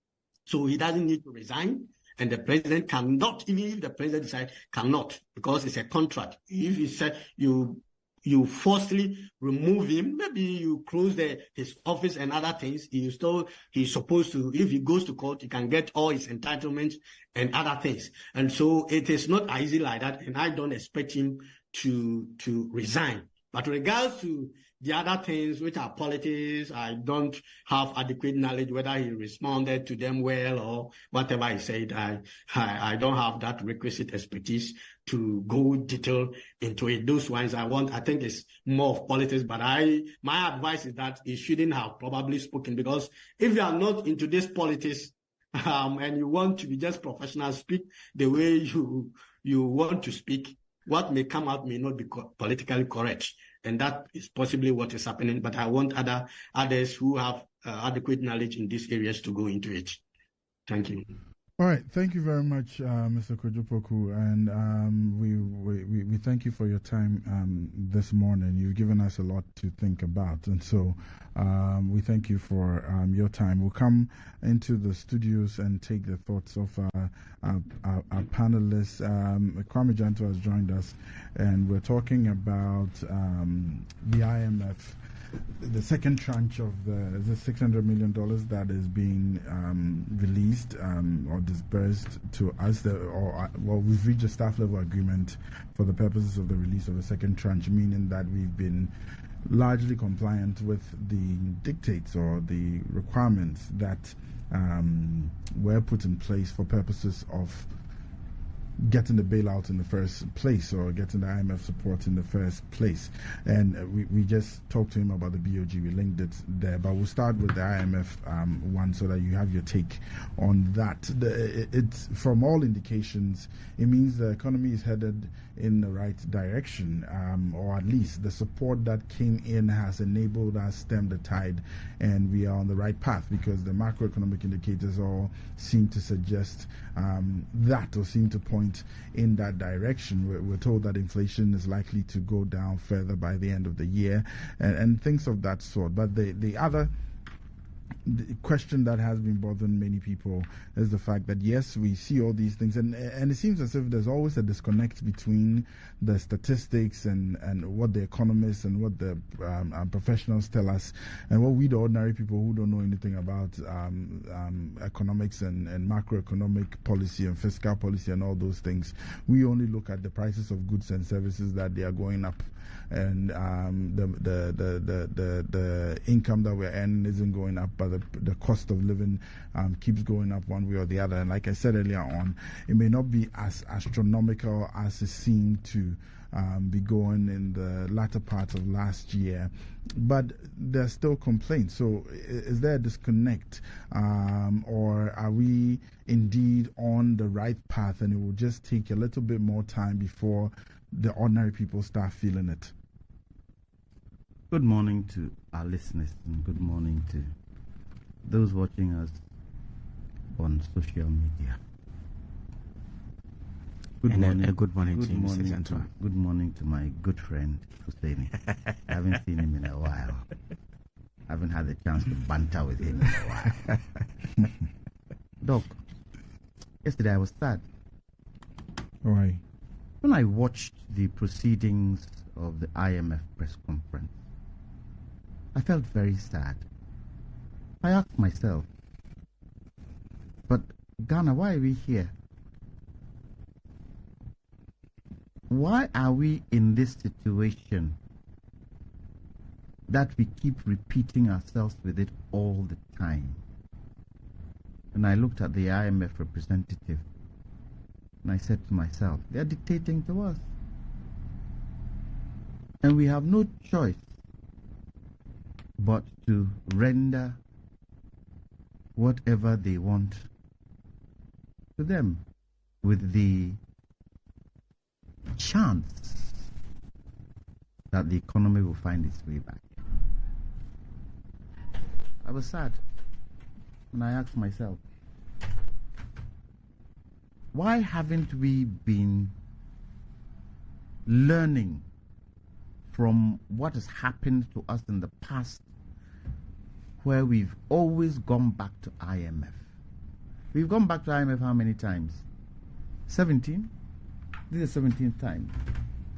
So he doesn't need to resign. And the president cannot, even if the president decides, cannot, because it's a contract. If he said you forcibly remove him, maybe you close his office and other things, he's supposed to, if he goes to court, he can get all his entitlements and other things. And so it is not easy like that, and I don't expect him to resign. But regards to the other things, which are politics, I don't have adequate knowledge whether he responded to them well or whatever he said. I don't have that requisite expertise to go detail into it. Those ones I think it's more of politics, but my advice is that he shouldn't have probably spoken, because if you are not into this politics, and you want to be just professional, speak the way you want to speak, what may come out may not be politically correct. And that is possibly what is happening. But I want others who have adequate knowledge in these areas to go into it. Thank you. All right, thank you very much, Mr. Kojo-Poku, and we thank you for your time this morning. You've given us a lot to think about, and so we thank you for your time. We'll come into the studios and take the thoughts of our panelists. Kwame Janto has joined us, and we're talking about the IMF. The second tranche of the $600 million that is being released or disbursed to us, we've reached a staff level agreement for the purposes of the release of the second tranche, meaning that we've been largely compliant with the dictates or the requirements that were put in place for purposes of getting the bailout in the first place, or getting the IMF support in the first place. And we just talked to him about the BOG. We linked it there, but we'll start with the IMF one so that you have your take on that. It's from all indications, it means the economy is headed in the right direction, or at least the support that came in has enabled us stem the tide, and we are on the right path because the macroeconomic indicators all seem to suggest that, or seem to point in that direction. We're told that inflation is likely to go down further by the end of the year, and things of that sort. But the other question that has been bothering many people is the fact that, yes, we see all these things, and it seems as if there's always a disconnect between the statistics and what the economists and what the professionals tell us, and what we, the ordinary people who don't know anything about economics and macroeconomic policy and fiscal policy and all those things. We only look at the prices of goods and services, that they are going up, and the income that we're earning isn't going up, but the cost of living keeps going up one way or the other. And like I said earlier on, it may not be as astronomical as it seemed to be going in the latter part of last year, but there's still complaints. So is there a disconnect, or are we indeed on the right path, and it will just take a little bit more time before the ordinary people start feeling it? Good morning to our listeners, and good morning to those watching us on social media. Good morning. Good morning to you, Mr. Janto. Good morning to my good friend Husseini. I haven't seen him in a while. I haven't had the chance to banter with him in a while. Doc, yesterday I was sad. Right. When I watched the proceedings of the IMF press conference, I felt very sad. I asked myself, but Ghana, why are we here? Why are we in this situation that we keep repeating ourselves with it all the time? And I looked at the IMF representative and I said to myself, they're dictating to us. And we have no choice but to render whatever they want to them, with the chance that the economy will find its way back. I was sad, and I asked myself, why haven't we been learning from what has happened to us in the past, where we've always gone back to IMF? We've gone back to IMF how many times? 17? This is the 17th time.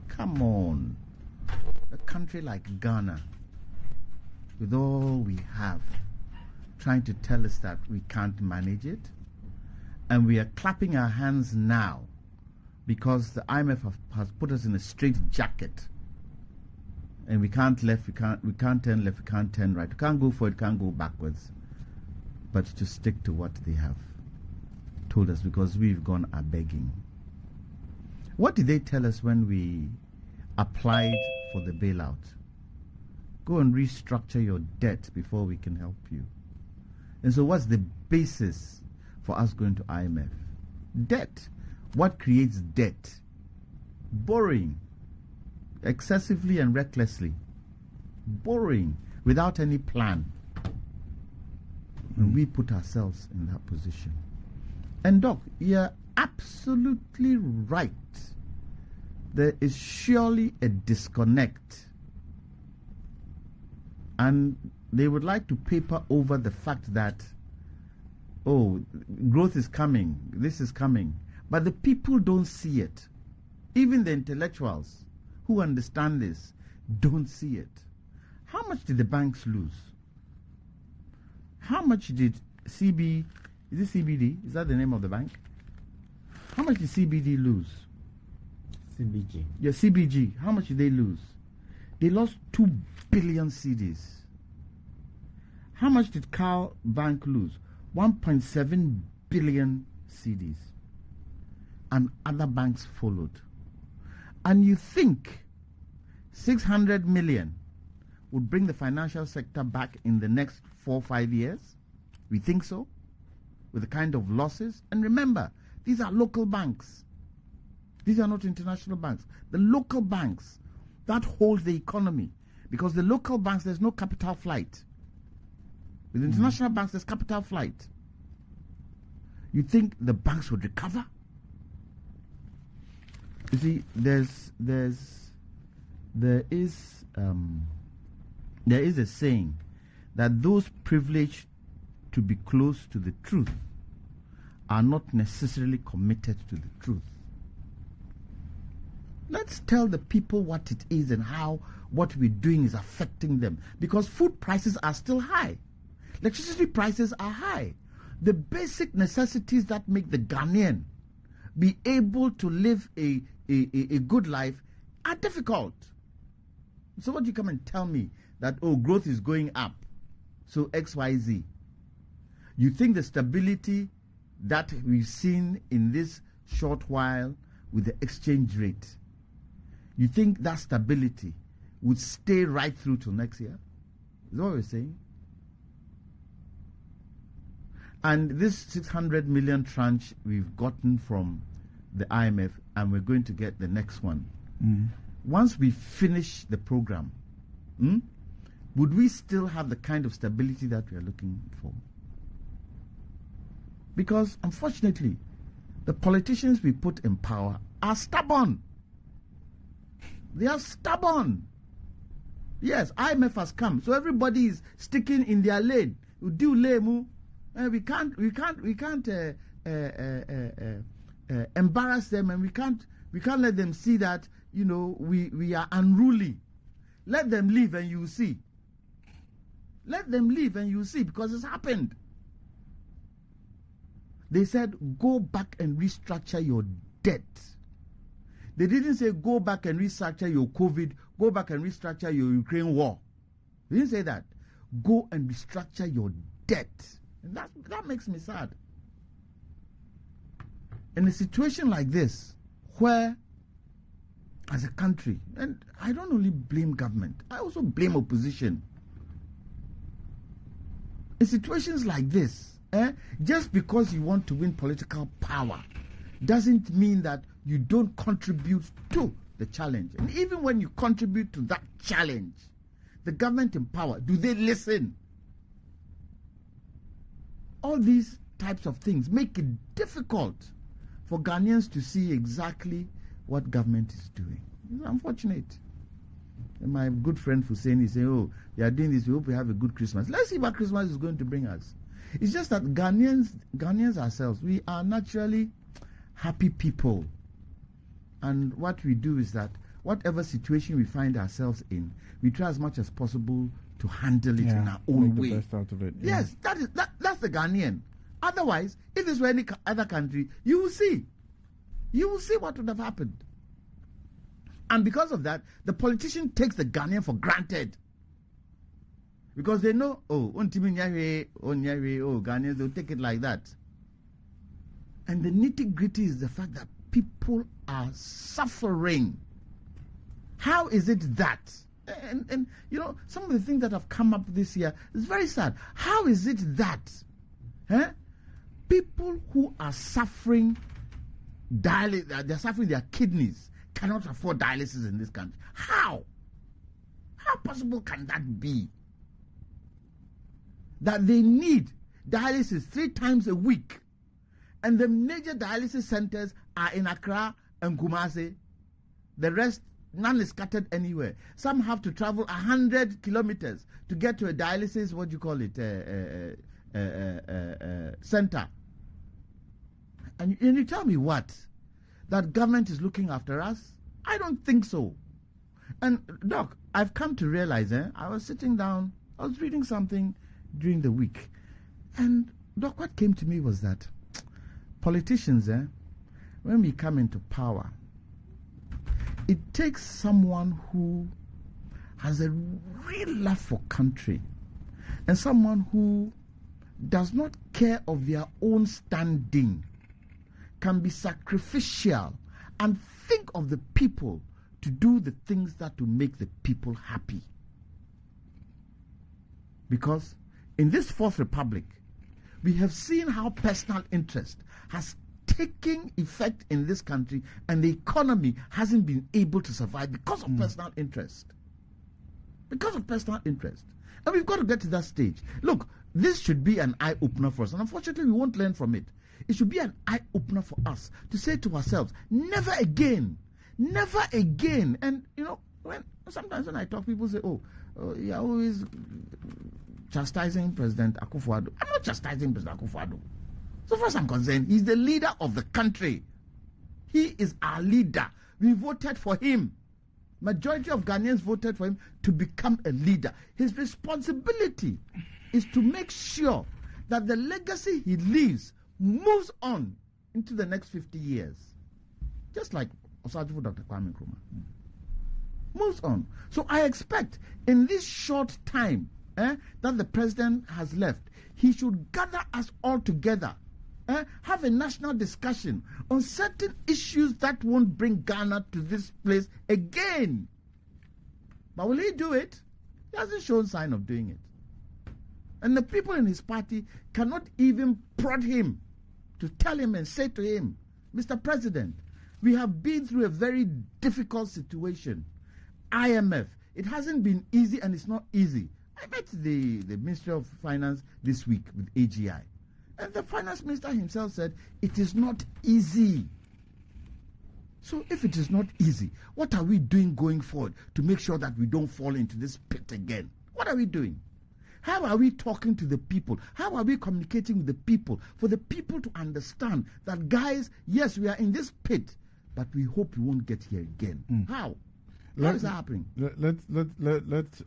Come on. A country like Ghana, with all we have, trying to tell us that we can't manage it, and we are clapping our hands now because the IMF has put us in a straitjacket, and we can't turn left, we can't turn right, we can't go forward, can't go backwards, but to stick to what they have told us, because we've gone a begging. What did they tell us when we applied for the bailout? Go and restructure your debt before we can help you. And so what's the basis for us going to IMF? Debt. What creates debt? Borrowing. excessively and recklessly, borrowing without any plan. And we put ourselves in that position. And Doc, you're absolutely right. There is surely a disconnect. And they would like to paper over the fact that, oh, growth is coming, this is coming. But the people don't see it. Even the intellectuals who understand this don't see it. How much did the banks lose? How much did is it CBD? Is that the name of the bank? How much did CBD lose? CBG. Yeah, CBG. How much did they lose? They lost 2 billion cedis. How much did Carl Bank lose? 1.7 billion cedis. And other banks followed. And you think 600 million would bring the financial sector back in the next 4 or 5 years? We think so? With the kind of losses? And remember, these are local banks. These are not international banks. The local banks that hold the economy. Because the local banks, there's no capital flight. With international banks, there's capital flight. You think the banks would recover? You see, there is a saying that those privileged to be close to the truth are not necessarily committed to the truth. Let's tell the people what it is and how what we're doing is affecting them. Because food prices are still high. Electricity prices are high. The basic necessities that make the Ghanaian be able to live a good life are difficult. So what do you come and tell me that, oh, growth is going up, so XYZ? You think the stability that we've seen in this short while with the exchange rate, you think that stability would stay right through till next year? Is that what we're saying? And this 600 million tranche we've gotten from the IMF, and we're going to get the next one. Once we finish the program, would we still have the kind of stability that we are looking for? Because, unfortunately, the politicians we put in power are stubborn. They are stubborn. Yes, IMF has come, so everybody is sticking in their lane. We can't embarrass them, and we can't let them see that, you know, we are unruly. Let them leave and you see. Let them leave and you see, because it's happened. They said, go back and restructure your debt. They didn't say, go back and restructure your COVID, go back and restructure your Ukraine war. They didn't say that. Go and restructure your debt. And that makes me sad. In a situation like this, where as a country, and I don't only blame government, I also blame opposition. In situations like this, just because you want to win political power doesn't mean that you don't contribute to the challenge. And even when you contribute to that challenge, the government in power, do they listen? All these types of things make it difficult for Ghanaians to see exactly what government is doing. It's unfortunate. And my good friend Hussein is saying, oh, we are doing this, we hope we have a good Christmas. Let's see what Christmas is going to bring us. It's just that Ghanaians ourselves, we are naturally happy people. And what we do is that whatever situation we find ourselves in, we try as much as possible to handle it in our own way. Make the best out of it. Yes, that's the Ghanaian. Otherwise, if this were any other country, you will see. You will see what would have happened. And because of that, the politician takes the Ghanaian for granted. Because they know, Ghanaians, they'll take it like that. And the nitty-gritty is the fact that people are suffering. How is it that? And you know, some of the things that have come up this year is very sad. How is it that people who are suffering, they're suffering their kidneys, cannot afford dialysis in this country. How? How possible can that be? That they need dialysis 3 times a week, and the major dialysis centers are in Accra and Kumasi. The rest, none is scattered anywhere. Some have to travel 100 kilometers to get to a dialysis, what do you call it, center. And you tell me what? That government is looking after us? I don't think so. And Doc, I've come to realize, I was sitting down, I was reading something during the week, and Doc, what came to me was that politicians, when we come into power, it takes someone who has a real love for country and someone who does not care of their own standing, can be sacrificial and think of the people to do the things that will make the people happy. Because in this Fourth Republic, we have seen how personal interest has taken effect in this country, and the economy hasn't been able to survive because of personal interest. Because of personal interest. And we've got to get to that stage. Look, this should be an eye-opener for us, and unfortunately we won't learn from it. It should be an eye-opener for us to say to ourselves, never again, never again. And, sometimes when I talk, people say, you're always chastising President Akufo-Addo. I'm not chastising President Akufo-Addo. So far as I'm concerned, he's the leader of the country. He is our leader. We voted for him. Majority of Ghanaians voted for him to become a leader. His responsibility is to make sure that the legacy he leaves moves on into the next 50 years. Just like Osagyefo Dr. Kwame Nkrumah. Moves on. So I expect in this short time that the president has left, he should gather us all together, have a national discussion on certain issues that won't bring Ghana to this place again. But will he do it? He hasn't shown sign of doing it. And the people in his party cannot even prod him to tell him and say to him, Mr. President, we have been through a very difficult situation. IMF, it hasn't been easy, and it's not easy. I met the Ministry of Finance this week with AGI. And the finance minister himself said, it is not easy. So if it is not easy, what are we doing going forward to make sure that we don't fall into this pit again? What are we doing? How are we talking to the people? How are we communicating with the people for the people to understand that, guys, yes, we are in this pit, but we hope we won't get here again? How? How is that happening? Let's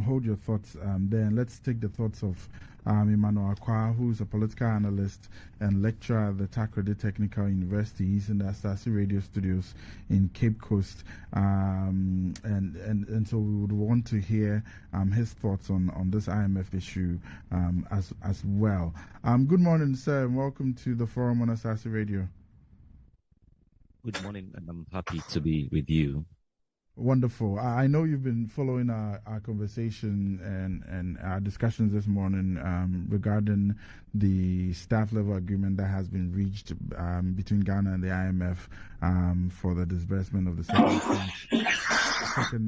hold your thoughts there, and let's take the thoughts of Emmanuel Akwa, who's a political analyst and lecturer at the Takoradi Technical University. He's in the Asase Radio Studios in Cape Coast, and so we would want to hear his thoughts on this IMF issue as well. Good morning, sir, and welcome to the forum on Asase Radio. Good morning, and I'm happy to be with you. Wonderful. I know you've been following our conversation and our discussions this morning regarding the staff level agreement that has been reached between Ghana and the IMF for the disbursement of the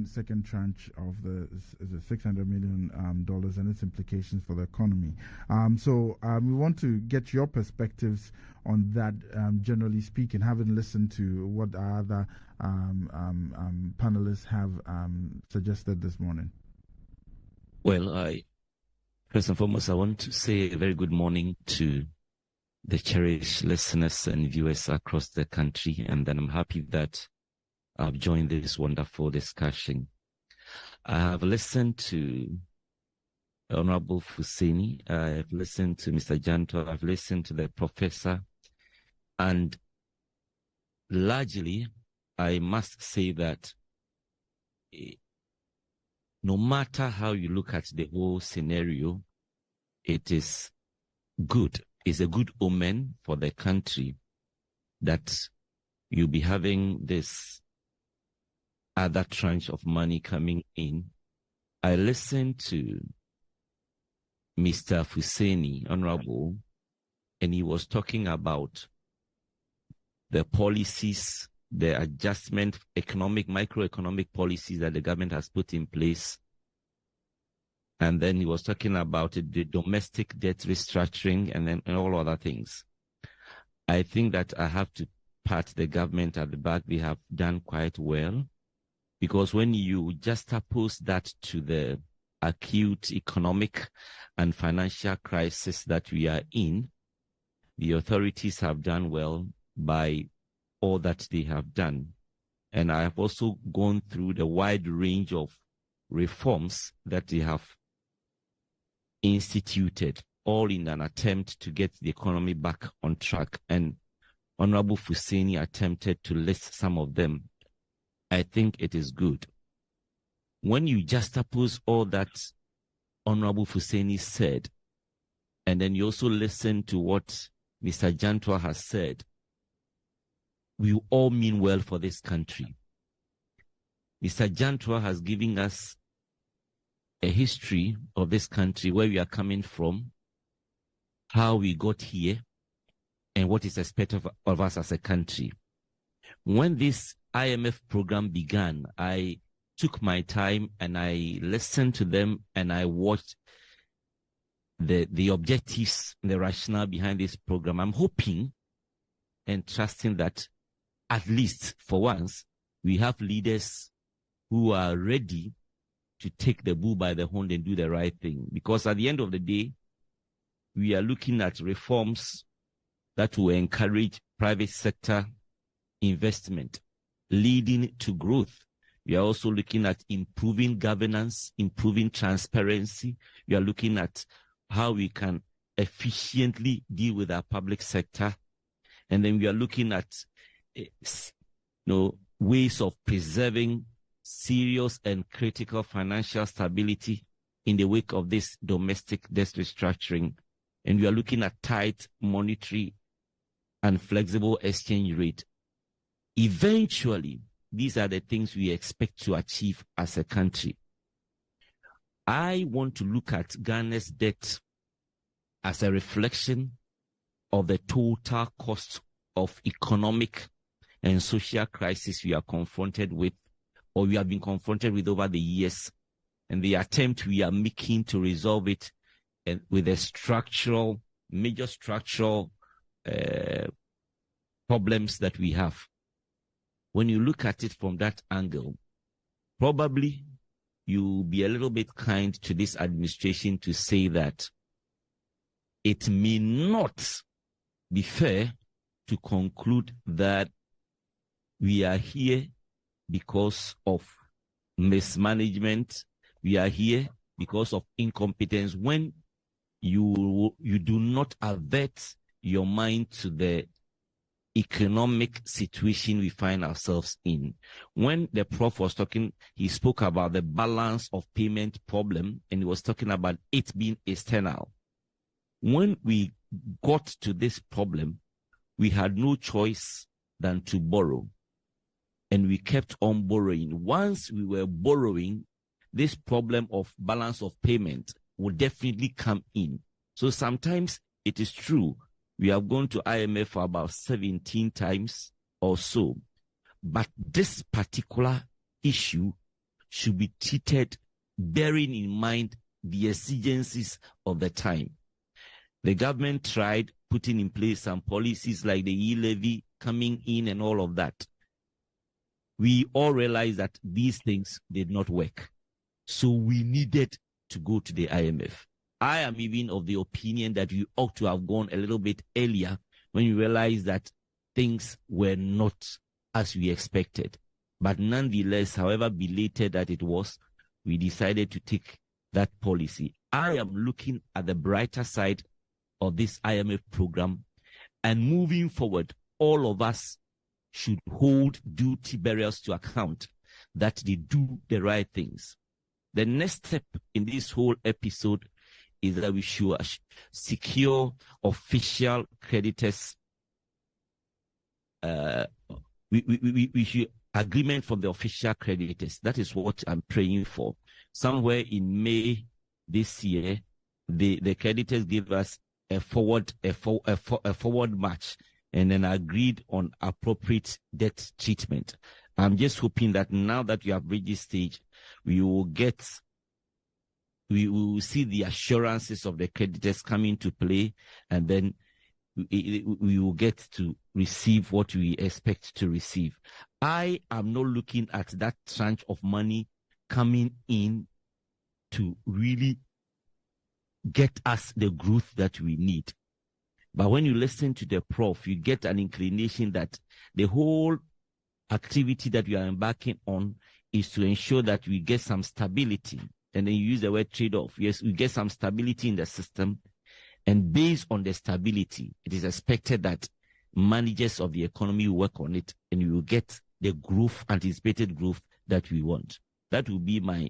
second tranche of the $600 million and its implications for the economy. So we want to get your perspectives on that, generally speaking, having listened to what our other panelists have suggested this morning. Well, first and foremost, I want to say a very good morning to the cherished listeners and viewers across the country, and then I'm happy that I've joined this wonderful discussion. I have listened to Honorable Fuseni, I've listened to Mr. Janto, I've listened to the professor, and largely, I must say that no matter how you look at the whole scenario, it is good. It's a good omen for the country that you'll be having this other tranche of money coming in. I listened to Mr. Fuseni, Honorable, and he was talking about the policies the adjustment, microeconomic policies that the government has put in place. And then he was talking about the domestic debt restructuring and all other things. I think that I have to pat the government at the back. They have done quite well, because when you juxtapose that to the acute economic and financial crisis that we are in, the authorities have done well by all that they have done. And I have also gone through the wide range of reforms that they have instituted, all in an attempt to get the economy back on track. And Honorable Fuseni attempted to list some of them. I think it is good. When you juxtapose all that Honorable Fuseni said, and then you also listen to what Mr. Jantua has said, we all mean well for this country. Mr. Jantua has given us a history of this country, where we are coming from, how we got here, and what is expected of us as a country. When this IMF program began, I took my time and I listened to them, and I watched the objectives and the rationale behind this program. I'm hoping and trusting that at least for once, we have leaders who are ready to take the bull by the horn and do the right thing. Because at the end of the day, we are looking at reforms that will encourage private sector investment, leading to growth. We are also looking at improving governance, improving transparency. We are looking at how we can efficiently deal with our public sector. And then we are looking at ways of preserving serious and critical financial stability in the wake of this domestic debt restructuring. And we are looking at tight monetary and flexible exchange rate. Eventually, these are the things we expect to achieve as a country. I want to look at Ghana's debt as a reflection of the total cost of economic and social crisis we are confronted with, or we have been confronted with over the years, and the attempt we are making to resolve it with a major structural problems that we have. When you look at it from that angle, probably you'll be a little bit kind to this administration to say that it may not be fair to conclude that we are here because of mismanagement, we are here because of incompetence, when you do not avert your mind to the economic situation we find ourselves in. When the prof was talking, he spoke about the balance of payment problem, and he was talking about it being external. When we got to this problem, we had no choice than to borrow. And we kept on borrowing. Once we were borrowing, this problem of balance of payment will definitely come in. So sometimes it is true, we have gone to IMF for about 17 times or so. But this particular issue should be treated bearing in mind the exigencies of the time. The government tried putting in place some policies like the e-levy coming in and all of that. We all realized that these things did not work. So we needed to go to the IMF. I am even of the opinion that we ought to have gone a little bit earlier when we realized that things were not as we expected. But nonetheless, however belated that it was, we decided to take that policy. I am looking at the brighter side of this IMF program, and moving forward, all of us should hold duty bearers to account that they do the right things. The next step in this whole episode is that we should secure official creditors. We should agreement from the official creditors. That is what I'm praying for. Somewhere in May this year, the creditors give us a forward march, and then agreed on appropriate debt treatment. I'm just hoping that now that we have reached this stage, we will see the assurances of the creditors come into play, and then we will get to receive what we expect to receive. I am not looking at that tranche of money coming in to really get us the growth that we need. But when you listen to the prof, you get an inclination that the whole activity that we are embarking on is to ensure that we get some stability. And then you use the word trade-off. Yes, we get some stability in the system. And based on the stability, it is expected that managers of the economy will work on it, and we will get the growth, anticipated growth that we want. That will be my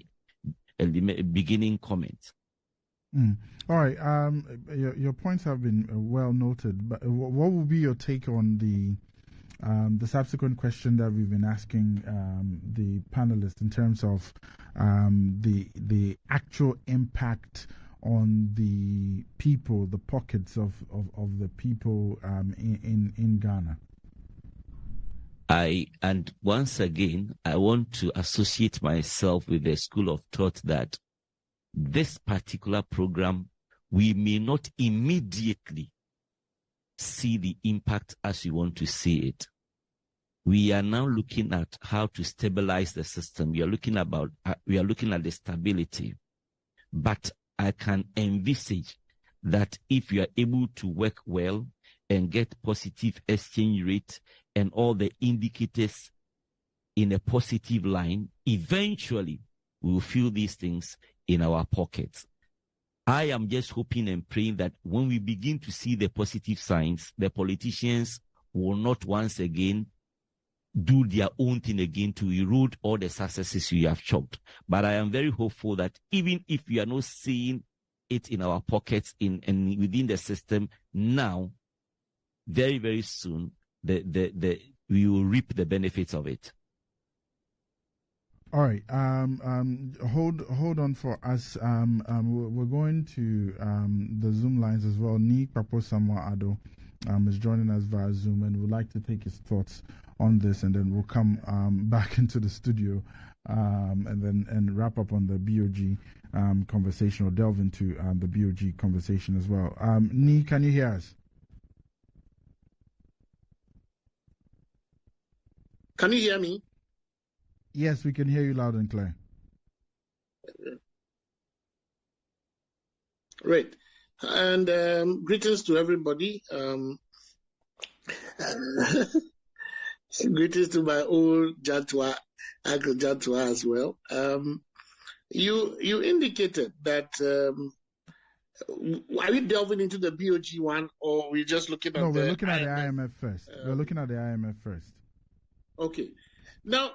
beginning comment. All right. Your points have been well noted. But what will be your take on the subsequent question that we've been asking the panelists in terms of the actual impact on the people, the pockets of the people in Ghana? And once again, I want to associate myself with the school of thought that this particular program, we may not immediately see the impact as we want to see it. We are now looking at how to stabilize the system. We are looking at the stability. But I can envisage that if you are able to work well and get positive exchange rate and all the indicators in a positive line, eventually we will feel these things in our pockets. I am just hoping and praying that when we begin to see the positive signs, the politicians will not once again do their own thing again to erode all the successes we have chalked. But I am very hopeful that even if we are not seeing it in our pockets and within the system now, very, very soon, we will reap the benefits of it. All right. Hold on for us. We're going to the Zoom lines as well. Ni Papo Samoa Ado is joining us via Zoom, and would like to take his thoughts on this, and then we'll come back into the studio and wrap up on the BOG conversation, or delve into the BOG conversation as well. Ni, can you hear us? Can you hear me? Yes, we can hear you loud and clear. Great. And greetings to everybody. Greetings to my old Jatua, Uncle Jatua as well. You indicated that are we delving into the BOG one, or we're just looking at we're looking at the IMF first. We're looking at the IMF first. Okay. Now,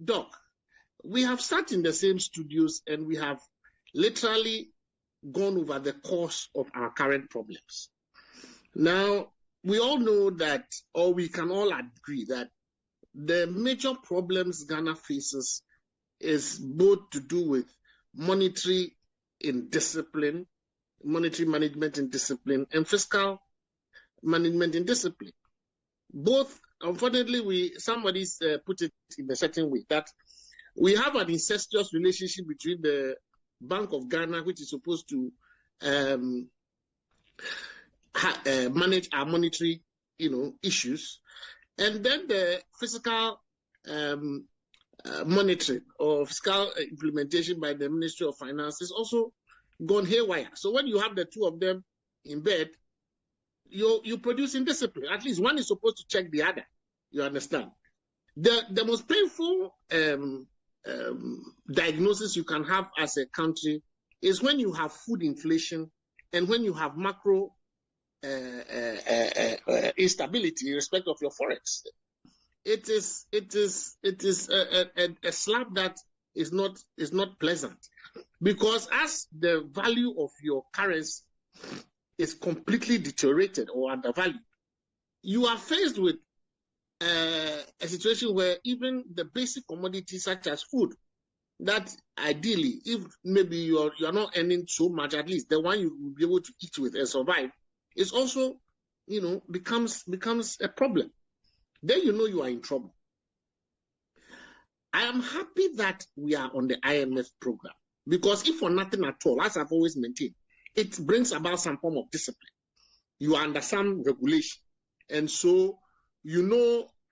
Doc, we have sat in the same studios and we have literally gone over the course of our current problems. Now, we all know that, or we can all agree that the major problems Ghana faces is both to do with monetary indiscipline, monetary management indiscipline, and fiscal management indiscipline. Both, unfortunately, somebody's put it in a certain way that we have an incestuous relationship between the Bank of Ghana, which is supposed to manage our monetary, issues, and then the fiscal monitoring or fiscal implementation by the Ministry of Finance is also gone haywire. So when you have the two of them in bed, you produce indiscipline. At least one is supposed to check the other. You understand? The most painful diagnosis you can have as a country is when you have food inflation and when you have macro instability in respect of your forex. It is a slap that is not pleasant, because as the value of your currency is completely deteriorated or undervalued, you are faced with a situation where even the basic commodities such as food, that ideally, if maybe you are not earning so much, at least the one you will be able to eat with and survive, is also becomes a problem. Then you are in trouble. I am happy that we are on the IMF program, because if for nothing at all, as I've always maintained, it brings about some form of discipline. You are under some regulation. And so,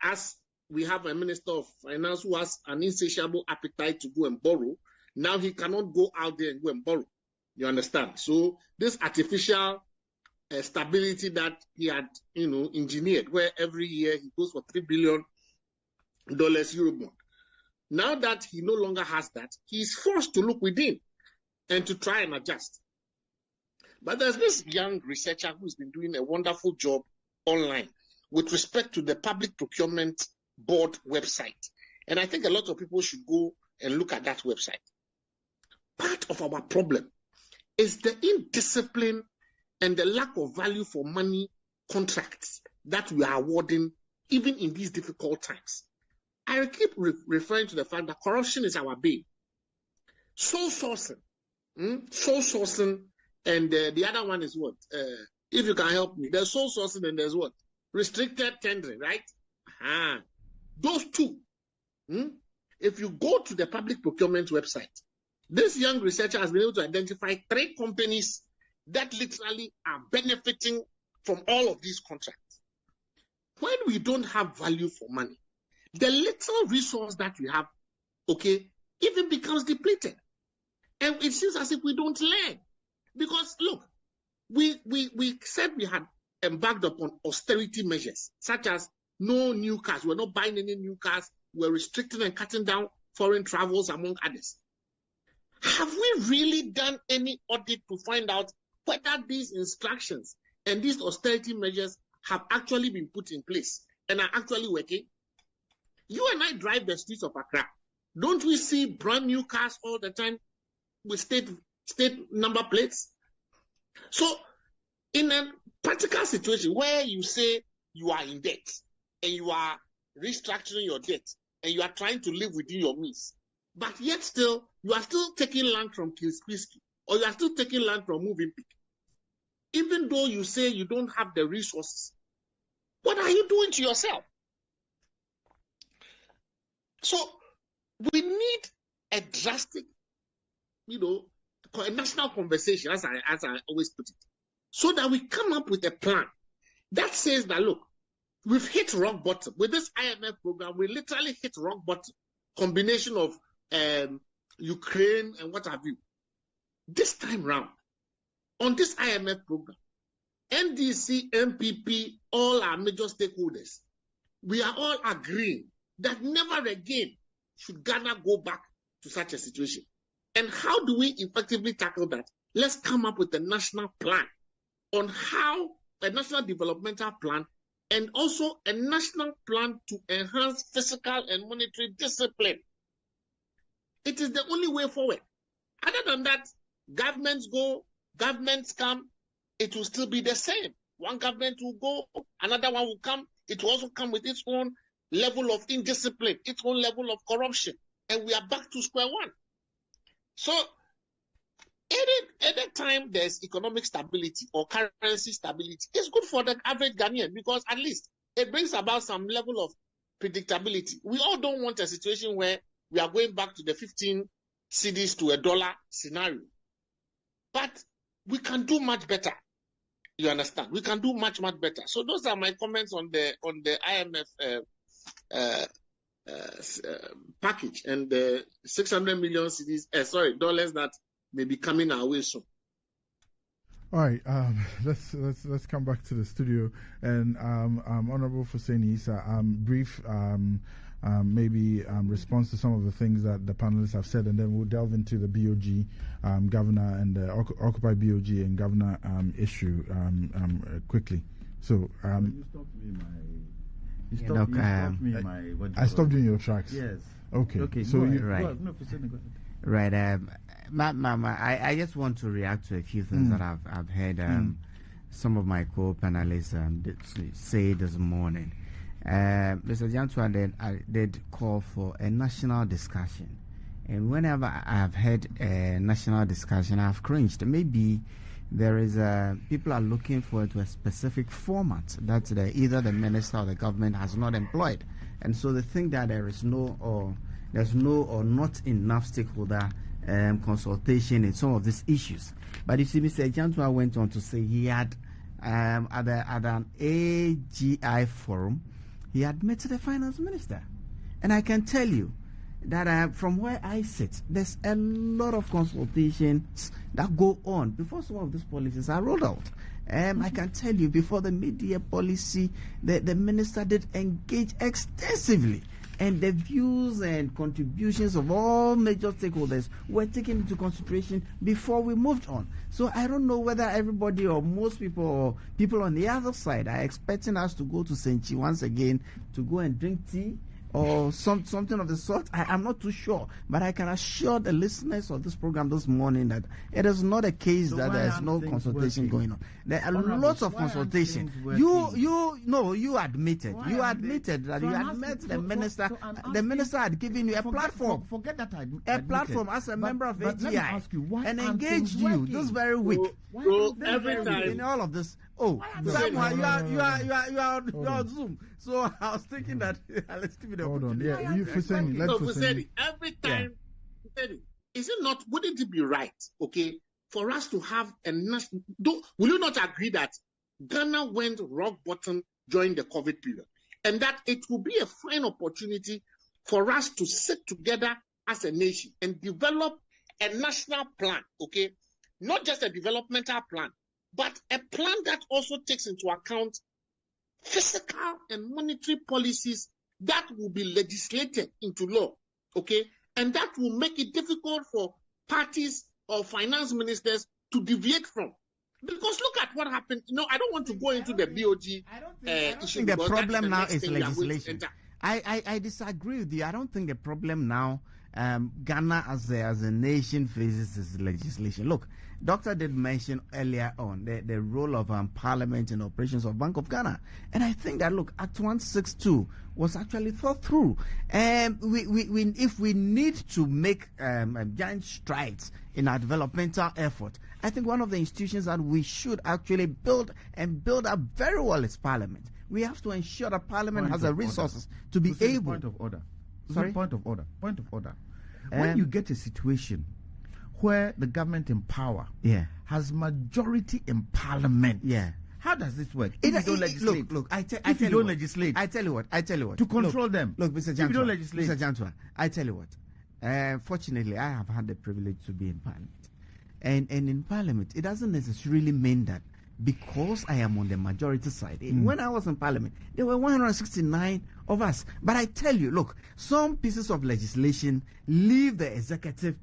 as we have a minister of finance who has an insatiable appetite to go and borrow, now he cannot go out there and go and borrow. You understand? So this artificial stability that he had, engineered, where every year he goes for $3 billion Eurobond. Now that he no longer has that, he is forced to look within and to try and adjust. But there's this young researcher who's been doing a wonderful job online with respect to the Public Procurement Board website. And I think a lot of people should go and look at that website. Part of our problem is the indiscipline and the lack of value for money contracts that we are awarding even in these difficult times. I keep referring to the fact that corruption is our bane. Sole sourcing, and the other one is what? If you can help me, there's sole sourcing and there's what? Restricted tendering, right? Those two. If you go to the Public Procurement website, this young researcher has been able to identify 3 companies that literally are benefiting from all of these contracts. When we don't have value for money, the little resource that we have, even becomes depleted. And it seems as if we don't learn. Because look, we said we had embarked upon austerity measures, such as no new cars. We're not buying any new cars. We're restricting and cutting down foreign travels, among others. Have we really done any audit to find out whether these instructions and these austerity measures have actually been put in place and are actually working? You and I drive the streets of Accra. Don't we see brand new cars all the time with state number plates? So in a practical situation where you say you are in debt and you are restructuring your debt and you are trying to live within your means, but yet still you are still taking land from Kilspisky, or you are still taking land from Movenpick, even though you say you don't have the resources, what are you doing to yourself? So we need a drastic, a national conversation, as I always put it, so that we come up with a plan that says that, look, we've hit rock bottom. With this IMF program, we literally hit rock bottom. Combination of Ukraine and what have you. This time round, on this IMF program, NDC, MPP, all our major stakeholders, we are all agreeing that never again should Ghana go back to such a situation. And how do we effectively tackle that? Let's come up with a national plan on how, a national developmental plan, and also a national plan to enhance fiscal and monetary discipline. It is the only way forward. Other than that, governments go, governments come, it will still be the same. One government will go, another one will come. It will also come with its own level of indiscipline, its own level of corruption, and we are back to square one. So, any time there's economic stability or currency stability, it's good for the average Ghanaian, because at least it brings about some level of predictability. We all don't want a situation where we are going back to the 15 cedis to $1 scenario. But we can do much better. You understand? We can do much, much better. So those are my comments on the IMF package and the 600 million dollars that may be coming our way soon. All right, let's come back to the studio, and Honorable Hussaini Issa, brief response to some of the things that the panelists have said, and then we'll delve into the BOG governor and the Occupy BOG and governor issue quickly. So you stopped me. I stopped doing your tracks. Yes. Okay. So right. Go ahead. Right. I just want to react to a few things that I've heard some of my co-panelists say this morning. Mr. Jantua did call for a national discussion. And whenever I've had a national discussion, I've cringed. Maybe there is people are looking forward to a specific format that either the minister or the government has not employed, and so they think that there's no or not enough stakeholder consultation in some of these issues. But you see, Mr. Jantua went on to say he had at an AGI forum, he had met the finance minister, and I can tell you that from where I sit, there's a lot of consultations that go on before some of these policies are rolled out. I can tell you, before the mid-year policy, the minister did engage extensively, and the views and contributions of all major stakeholders were taken into consideration before we moved on. So I don't know whether everybody or most people or people on the other side are expecting us to go to Senchi once again to go and drink tea or something of the sort. I'm not too sure, but I can assure the listeners of this program this morning that it is not a case that there is no consultation going on. There are lots of consultation. You admitted that you had met the minister. The minister had given you a platform. Forget that a platform as a member of AGI and engaged you this very week. Every time in all of this. Oh, someone you are on Zoom. So I was thinking that let's give it a hold on. Yeah, every time. Is it not? Wouldn't it be right? Okay, for us to have a national. Will you not agree that Ghana went rock bottom during the COVID period, and that it will be a fine opportunity for us to sit together as a nation and develop a national plan? Okay, not just a developmental plan, but a plan that also takes into account fiscal and monetary policies that will be legislated into law, okay? And that will make it difficult for parties or finance ministers to deviate from. Because look at what happened. I don't want to go into the BOG issue. The problem now is legislation. I disagree with you. I don't think the problem now Ghana as a nation faces is legislation. Look, Doctor did mention earlier on the role of Parliament in operations of Bank of Ghana. And I think that, look, Act 162 was actually thought through. If we need to make giant strides in our developmental effort, I think one of the institutions that we should actually build up very well is Parliament. We have to ensure that Parliament has the resources to be able. Point of order. Sorry? Point of order. When you get a situation where the government in power has majority in Parliament, how does this work? If you don't legislate, I tell you what. To control them. Look, Mr. Jantua, if you don't legislate, Mr. Jantua, I tell you what. Fortunately, I have had the privilege to be in Parliament, and in Parliament, it doesn't necessarily mean that because I am on the majority side. When I was in Parliament, there were 169 of us. But I tell you, look, some pieces of legislation leave the executive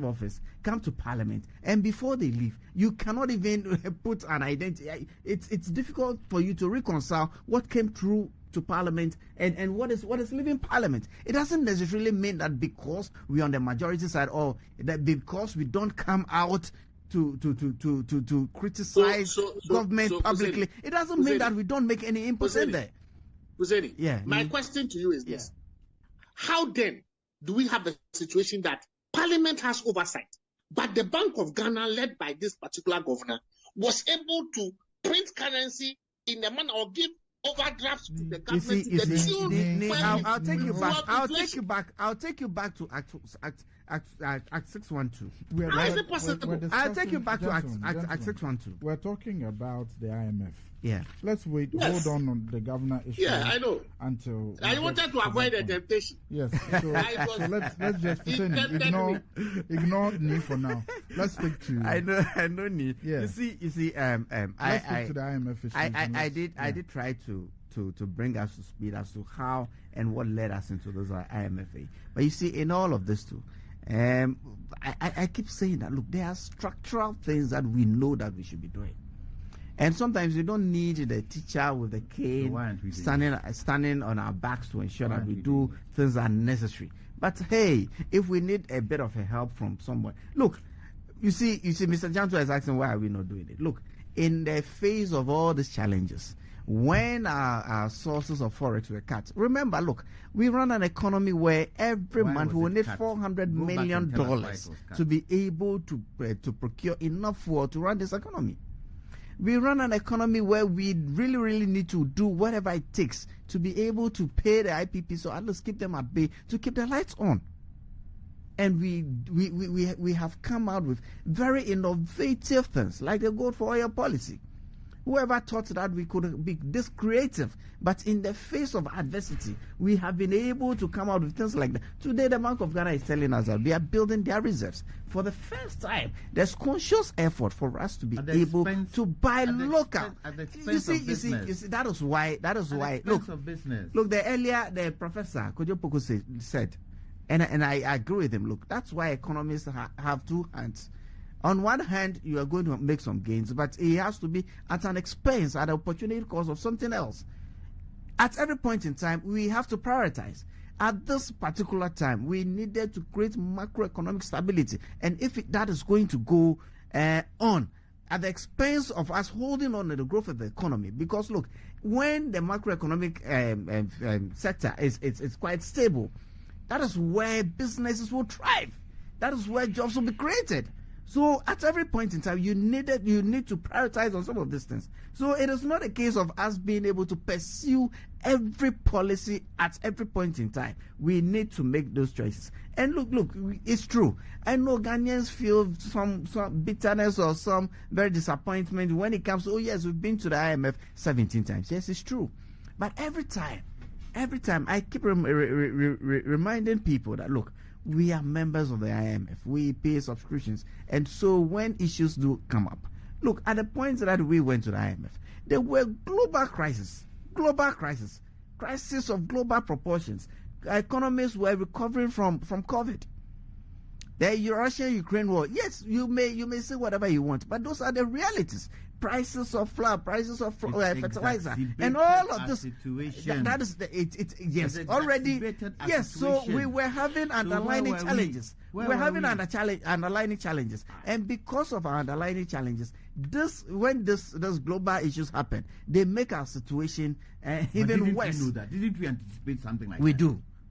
office, come to Parliament, and before they leave, you cannot even put an identity. It's difficult for you to reconcile what came through to Parliament and what is leaving Parliament. It doesn't necessarily mean that because we're on the majority side or that because we don't come out to criticize government publicly, it doesn't mean that we don't make any input in there. Hussaini, my question to you is this. How then do we have a situation that Parliament has oversight, but the Bank of Ghana, led by this particular governor, was able to print currency in a manner or give overdrafts to the government? I'll take you back to Act 612. How is it possible? I'll take you back to Act 612. We're talking about the IMF. Yeah. Let's wait. Hold on the governor issue. Yeah, I know. Until I wanted to avoid the temptation. Yes. So let's just ignore me for now. Let's stick to. I know me. Yeah. You see. Let's stick to the IMF issue. I did try to bring us to speed as to how and what led us into those IMFA. But you see, in all of this too, I keep saying that, look, there are structural things that we know that we should be doing. And sometimes you don't need the teacher with the cane standing on our backs to ensure that we do things that are necessary. But hey, if we need a bit of a help from someone, look, you see, Mr. Jantua is asking why are we not doing it. Look, in the face of all these challenges, when our sources of forex were cut. Remember, look, we run an economy where every month we need $400 million to be able to procure enough fuel to run this economy. We run an economy where we really, really need to do whatever it takes to be able to pay the IPP, so at least keep them at bay, to keep the lights on. And we have come out with very innovative things, like the gold for oil policy. Whoever thought that we could be this creative, but in the face of adversity, we have been able to come out with things like that. Today, the Bank of Ghana is telling us that we are building their reserves. For the first time, there's conscious effort for us to be able to buy local. You see, that is why. Look, earlier the professor Kojo Poku said, and I agree with him. Look, that's why economists have two hands. On one hand, you are going to make some gains, but it has to be at an expense, at an opportunity cost of something else. At every point in time, we have to prioritize. At this particular time, we needed to create macroeconomic stability. And if that is going to go on at the expense of us holding on to the growth of the economy, because look, when the macroeconomic sector is quite stable, that is where businesses will thrive. That is where jobs will be created. So at every point in time, you need to prioritize on some of these things. So it is not a case of us being able to pursue every policy at every point in time. We need to make those choices. And look, it's true. I know Ghanaians feel some bitterness or some very disappointment when it comes to, oh yes, we've been to the IMF 17 times. Yes, it's true. But every time, I keep reminding people that, look, we are members of the IMF. We pay subscriptions. And so when issues do come up, look, at the point that we went to the IMF, there were global crises of global proportions. Economies were recovering from COVID. The Russia-Ukraine war, yes, you may say whatever you want, but those are the realities. Prices of flour, prices of fertilizer, and all of this. That is yes, already. Yes, so we were having underlying challenges. We're having underlying challenges, and because of our underlying challenges, when this global issues happen, they make our situation even worse. Didn't we anticipate something like that?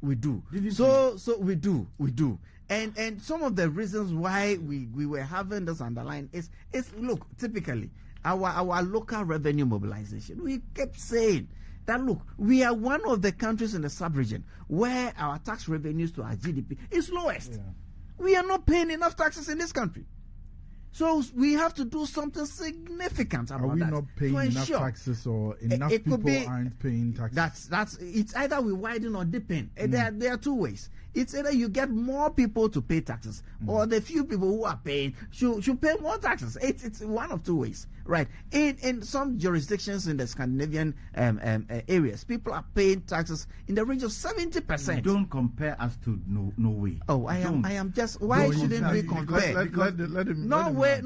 We do. So we do. And some of the reasons why we were having this underlying is look, typically our local revenue mobilization. We kept saying that, look, we are one of the countries in the sub-region where our tax revenues to our GDP is lowest. Yeah. We are not paying enough taxes in this country. So we have to do something significant about that. Are we not paying enough taxes, or enough people aren't paying taxes? That's it's either we widen or deepen. There are two ways. It's either you get more people to pay taxes, or the few people who are paying should pay more taxes. It's one of two ways, right? In some jurisdictions in the Scandinavian areas, people are paying taxes in the range of 70%. Don't compare us to Norway. Oh, I am just. Why shouldn't we compare? Norway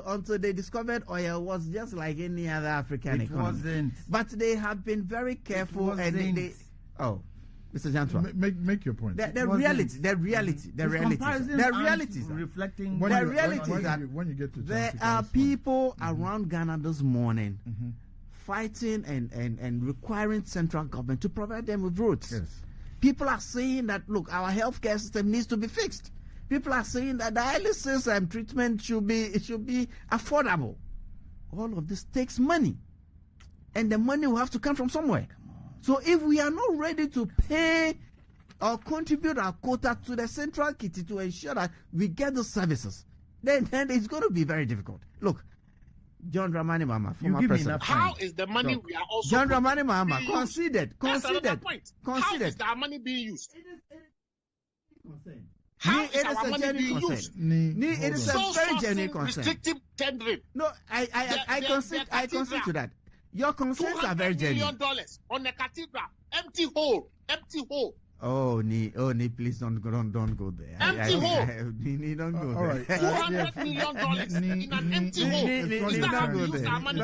until they discovered oil was just like any other African economy. Wasn't. But they have been very careful, and they Mr. Jantua, make your point. The reality is that when you get to there are people around Ghana this morning fighting and requiring central government to provide them with roads. Yes. People are saying that, look, our healthcare system needs to be fixed. People are saying that dialysis treatment should be affordable. All of this takes money, and the money will have to come from somewhere. So if we are not ready to pay or contribute our quota to the central kitty to ensure that we get the services, then it's going to be very difficult. Look, John Dramani Mahama, former president. How is the money we are also John Dramani Mahama considered. That's another point. How is our money being used? How is our money being used? It is a very genuine concern. Restrictive tendering. No, I concede to that. Your concerns are very genuine. $200 million on a cathedral, empty hole. Oh, please don't go there. Empty hole. Don't go all right. $200 million in an empty hole. Is that how we use our money?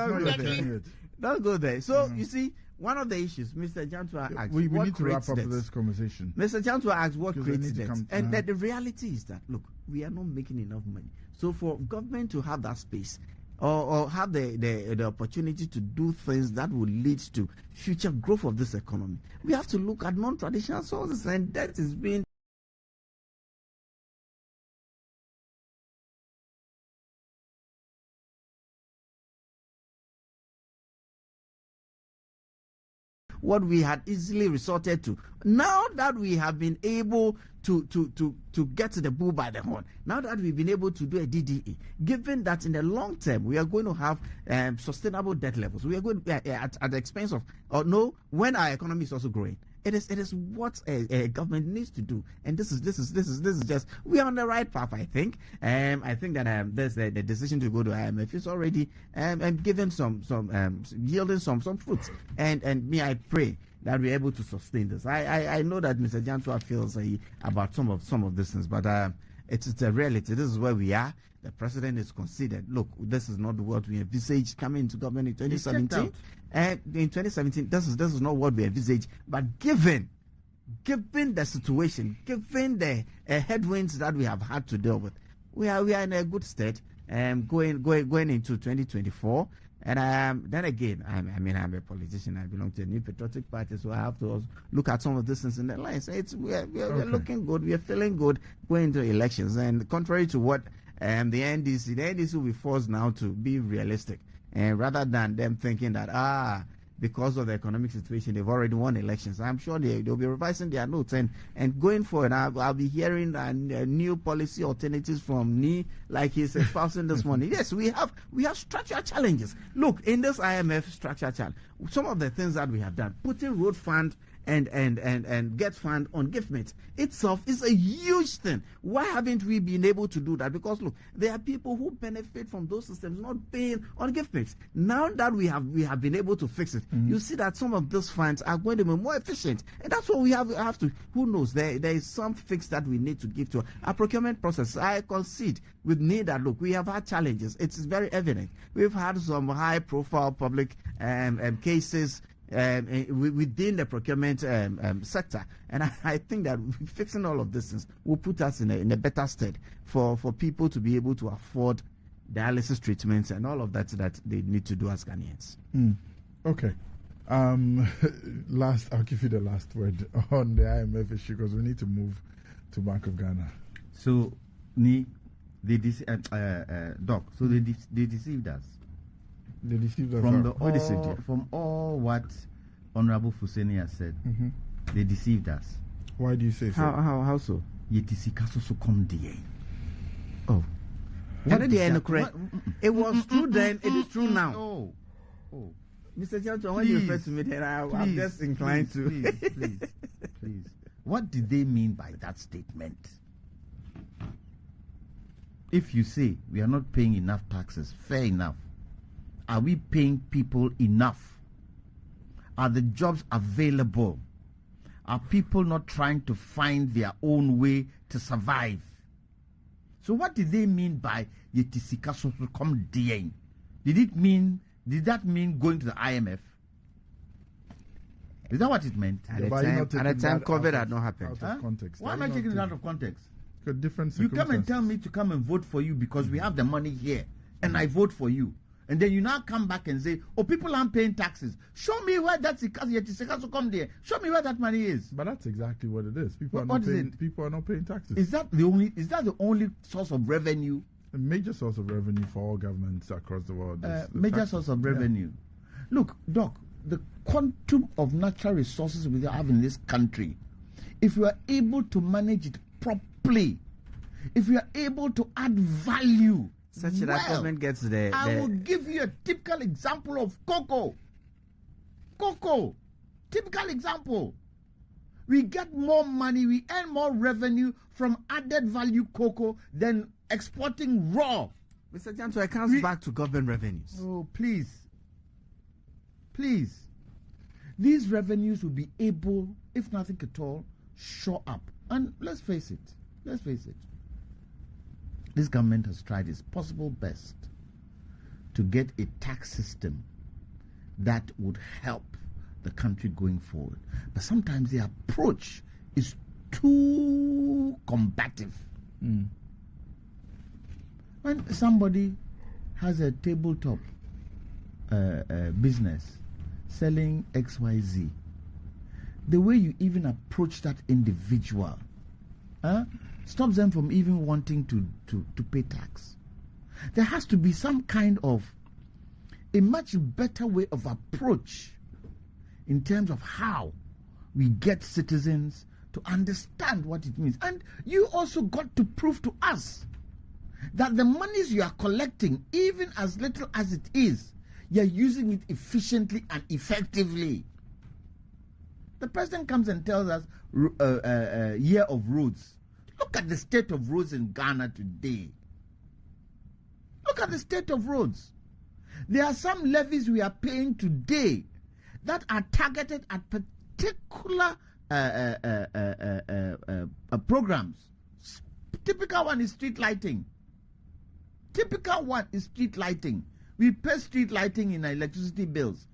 Don't go there. So you see, one of the issues, Mr. Jantua asked, we need to wrap up this conversation. Mr. Jantua asked, what creates debt? And that the reality is that, look, we are not making enough money. So for government to have that space, or have the opportunity to do things that will lead to future growth of this economy, we have to look at non-traditional sources, and that is being what we had easily resorted to. Now that we have been able to get the bull by the horn, now that we've been able to do a DDE, given that in the long term we are going to have sustainable debt levels, we are going at the expense of, when our economy is also growing. It is what a government needs to do, and this is just, we are on the right path. I think that there's the decision to go to IMF is already given some yielding some fruits, and me, I pray that we're able to sustain this. I know that Mr. Jantua feels about some of these things, but it's a reality. This is where we are. The president is considered. Look, this is not what we envisaged coming into government in 2017. And in 2017, this is not what we envisaged. But given the situation, given the headwinds that we have had to deal with, we are in a good state. Going into 2024. And then again, I'm a politician. I belong to a New Patriotic Party, so I have to also look at some of these things in the lines. We're looking good. We're feeling good going into elections. And contrary to what the NDC will be forced now to be realistic, and rather than them thinking that because of the economic situation they've already won elections. I'm sure they'll be revising their notes and going forward. I'll be hearing new policy alternatives from NI, like he's espousing this morning. Yes, we have structural challenges. Look, in this IMF structural challenge, some of the things that we have done, putting road fund and get fund on GIFTMate itself is a huge thing. Why haven't we been able to do that? Because look, there are people who benefit from those systems not paying on GIFTMate. Now that we have been able to fix it, you see that some of those funds are going to be more efficient, and that's what we have to. Who knows? There is some fix that we need to give to our procurement process. I concede with me that look, we have had challenges. It's very evident. We've had some high-profile public cases within the procurement sector, and I think that fixing all of these things will put us in a better stead for people to be able to afford dialysis treatments and all of that they need to do as Ghanaians. Okay. I'll give you the last word on the IMF issue because we need to move to Bank of Ghana. So, Doc, so they deceived us. They deceived us from all what Honorable Fuseni has said. They deceived us. Why do you say so? How so? Oh. It was true then, it is true now. Oh. Mr. Johnson, when you refer to me, then I'm just inclined to. Please. What did they mean by that statement? If you say we are not paying enough taxes, fair enough. Are we paying people enough? Are the jobs available? Are people not trying to find their own way to survive? So what did they mean by yetisika sokom dien? Did that mean going to the IMF? Is that what it meant? At the time COVID had not happened. Out of context. Why am I taking it out of context? Different you come and tell me to come and vote for you because we have the money here and I vote for you. And then you now come back and say, oh, people aren't paying taxes. Show me where that's the come there. Show me where that money is. But that's exactly what it is. People are not paying taxes. Is that the only source of revenue? A major source of revenue for all governments across the world. Major source of revenue. Yeah. Look, Doc, the quantum of natural resources we have in this country, if we are able to manage it properly, if we are able to add value, such that government gets I will give you a typical example of cocoa. Typical example. We get more money, we earn more revenue from added value cocoa than exporting raw. Mr. Janto, it comes back to government revenues. Oh, please. These revenues will be able, if nothing at all, show up. And let's face it. This government has tried its possible best to get a tax system that would help the country going forward. But sometimes the approach is too combative. When somebody has a tabletop business selling XYZ, the way you even approach that individual stops them from even wanting to pay tax. There has to be some kind of a much better way of approach in terms of how we get citizens to understand what it means. And you also got to prove to us that the monies you are collecting, even as little as it is, you're using it efficiently and effectively. The president comes and tells us year of roads. Look at the state of roads in Ghana today. Look at the state of roads. There are some levies we are paying today that are targeted at particular programs. Typical one is street lighting. Typical one is street lighting. We pay street lighting in our electricity bills.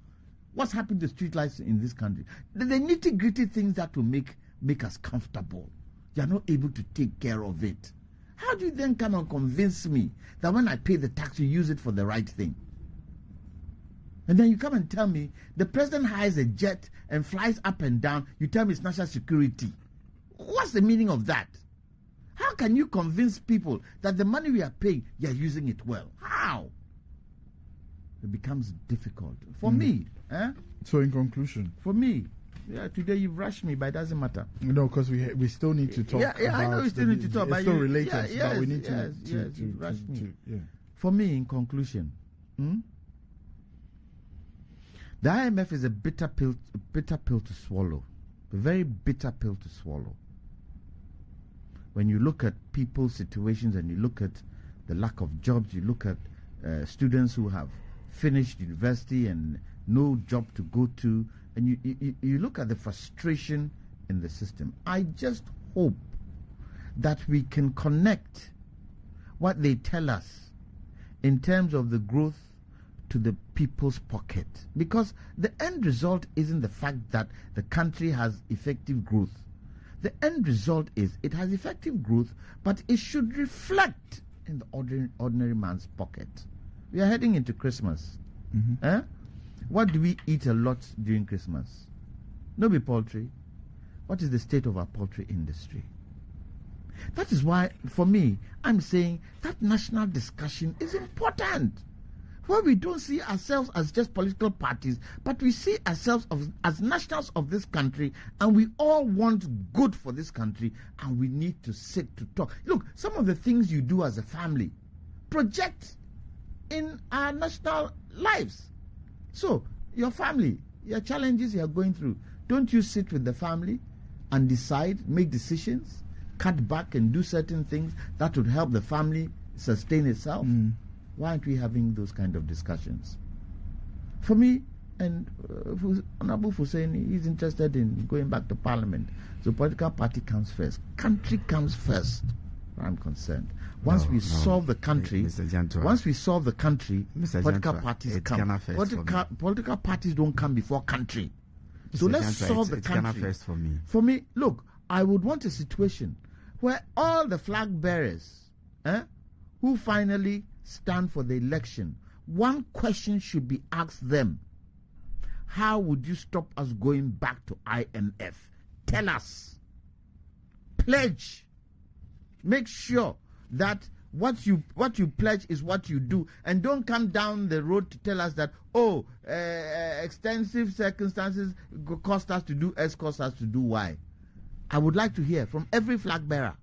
What's happened to street lights in this country? The nitty-gritty things that will make us comfortable. You are not able to take care of it. How do you then come and convince me that when I pay the tax, you use it for the right thing? And then you come and tell me the president hires a jet and flies up and down. You tell me it's national security. What's the meaning of that? How can you convince people that the money we are paying, you are using it well? How? It becomes difficult. For me. So in conclusion. For me. Yeah, today you've rushed me, but it doesn't matter. No, because we still need to talk. Yeah, I know we still need to talk. It's still related, but we need to rush me. For me, in conclusion, the IMF is a bitter pill to swallow, a very bitter pill to swallow. When you look at people's situations and you look at the lack of jobs, you look at students who have finished university and no job to go to, and you look at the frustration in the system. I just hope that we can connect what they tell us in terms of the growth to the people's pocket, because the end result isn't the fact that the country has effective growth. The end result is it has effective growth, but it should reflect in the ordinary man's pocket. We are heading into Christmas. What do we eat a lot during Christmas? No be poultry. What is the state of our poultry industry? That is why, for me, I'm saying that national discussion is important. Where we don't see ourselves as just political parties, but we see ourselves as nationals of this country, and we all want good for this country, and we need to sit to talk. Look, some of the things you do as a family project in our national lives. So, your family, your challenges you are going through, don't you sit with the family and decide, make decisions, cut back and do certain things that would help the family sustain itself? Why aren't we having those kind of discussions? For me, and Honorable Hussein is interested in going back to Parliament. So political party comes first. Country comes first, where I'm concerned. Once we solve the country, political parties come. Political parties don't come before country. So let's solve the country. First for me. For me, look, I would want a situation where all the flag bearers who finally stand for the election, one question should be asked them: how would you stop us going back to IMF? Tell us. Pledge. Make sure that what you pledge is what you do, and don't come down the road to tell us that extensive circumstances cost us to do X, cost us to do Y. I would like to hear from every flag bearer,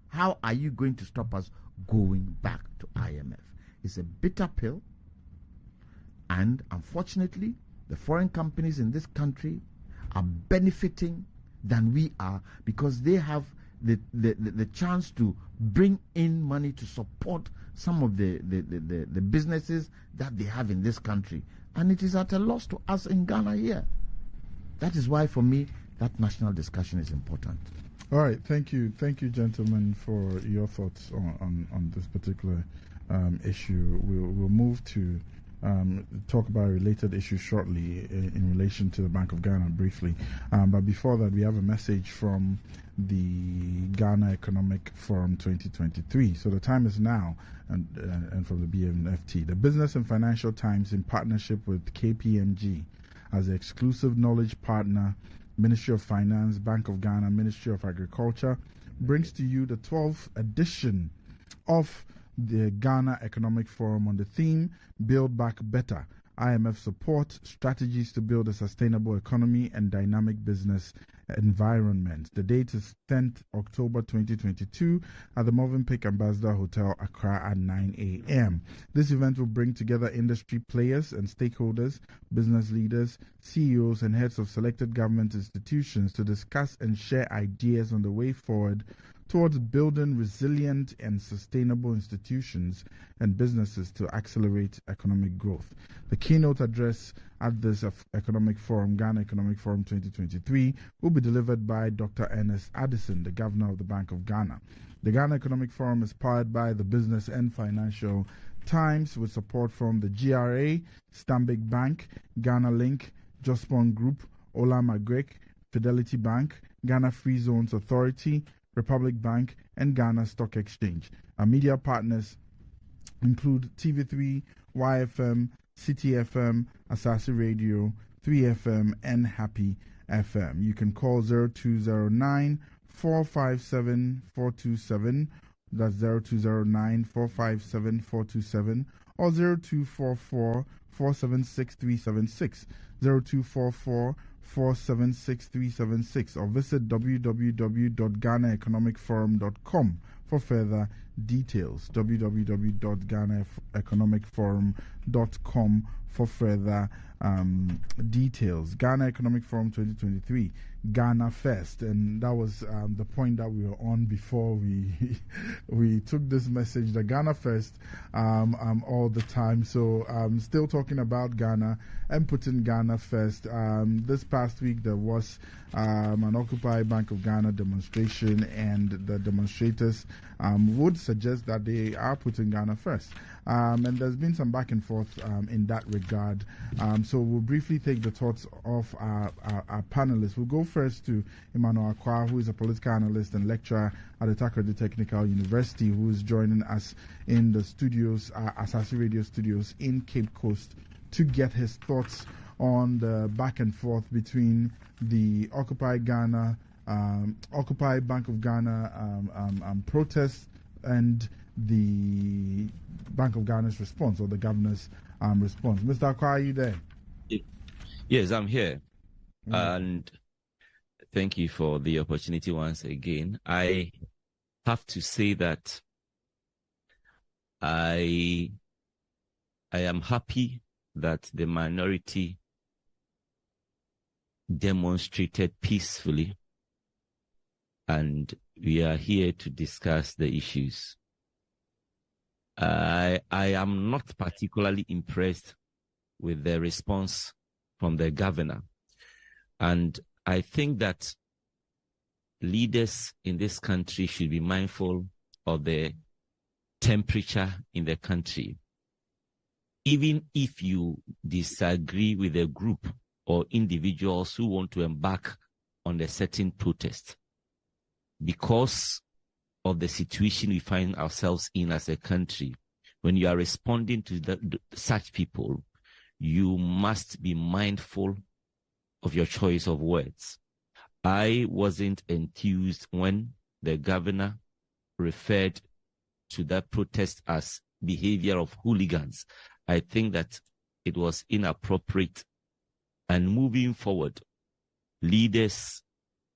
how are you going to stop us going back to IMF? It's a bitter pill, and unfortunately, the foreign companies in this country are benefiting than we are, because they have the chance to bring in money to support some of the businesses that they have in this country, and it is at a loss to us in Ghana here. That is why, for me, that national discussion is important. All right, thank you, gentlemen, for your thoughts on this particular issue. We'll move to talk about a related issue shortly in relation to the Bank of Ghana briefly. But before that, we have a message from the Ghana Economic Forum 2023. So the time is now, and from the BMFT. The Business and Financial Times, in partnership with KPMG, as the exclusive knowledge partner, Ministry of Finance, Bank of Ghana, Ministry of Agriculture, brings to you the 12th edition of the Ghana Economic Forum on the theme Build Back Better, IMF Support, Strategies to Build a Sustainable Economy and Dynamic Business Environment. The date is 10th October 2022 at the Movenpick Ambassador Hotel, Accra at 9 a.m. This event will bring together industry players and stakeholders, business leaders, CEOs and heads of selected government institutions to discuss and share ideas on the way forward towards building resilient and sustainable institutions and businesses to accelerate economic growth. The keynote address at this Economic Forum, Ghana Economic Forum 2023, will be delivered by Dr. Ernest Addison, the Governor of the Bank of Ghana. The Ghana Economic Forum is powered by the Business and Financial Times with support from the GRA, Stanbic Bank, Ghana Link, Jospon Group, Ola Magrek, Fidelity Bank, Ghana Free Zones Authority, Republic Bank, and Ghana Stock Exchange. Our media partners include TV3, YFM, City FM, Asasi Radio, 3FM, and Happy FM. You can call 0209 457 427. That's 0209 457 427 or 0244 476 376. 0244 476 376 or visit www.ghanaeconomicforum.com for further details. www.ghanaeconomicforum.com for further details. Ghana Economic Forum 2023, Ghana First, and that was the point that we were on before we took this message, the Ghana First, all the time. So still talking about Ghana and putting Ghana first. This past week there was an Occupy Bank of Ghana demonstration, and the demonstrators would suggest that they are putting Ghana first. And there's been some back and forth in that regard. So we'll briefly take the thoughts of our panelists. We'll go first to Emmanuel Akwa, who is a political analyst and lecturer at the Takoradi Technical University, who is joining us in the studios, Asasi Radio studios in Cape Coast, to get his thoughts on the back and forth between the Occupy Ghana, Occupy Bank of Ghana protests and the Bank of Ghana's response, or the governor's response. Mr. Akwa, are you there? Yes, I'm here. And thank you for the opportunity once again. I have to say that I am happy that the minority demonstrated peacefully, and we are here to discuss the issues. I am not particularly impressed with the response from the governor, and I think that leaders in this country should be mindful of the temperature in the country. Even if you disagree with a group or individuals who want to embark on a certain protest, because of the situation we find ourselves in as a country, when you are responding to such people, you must be mindful of your choice of words. I wasn't enthused when the governor referred to that protest as behavior of hooligans. I think that it was inappropriate. And moving forward, leaders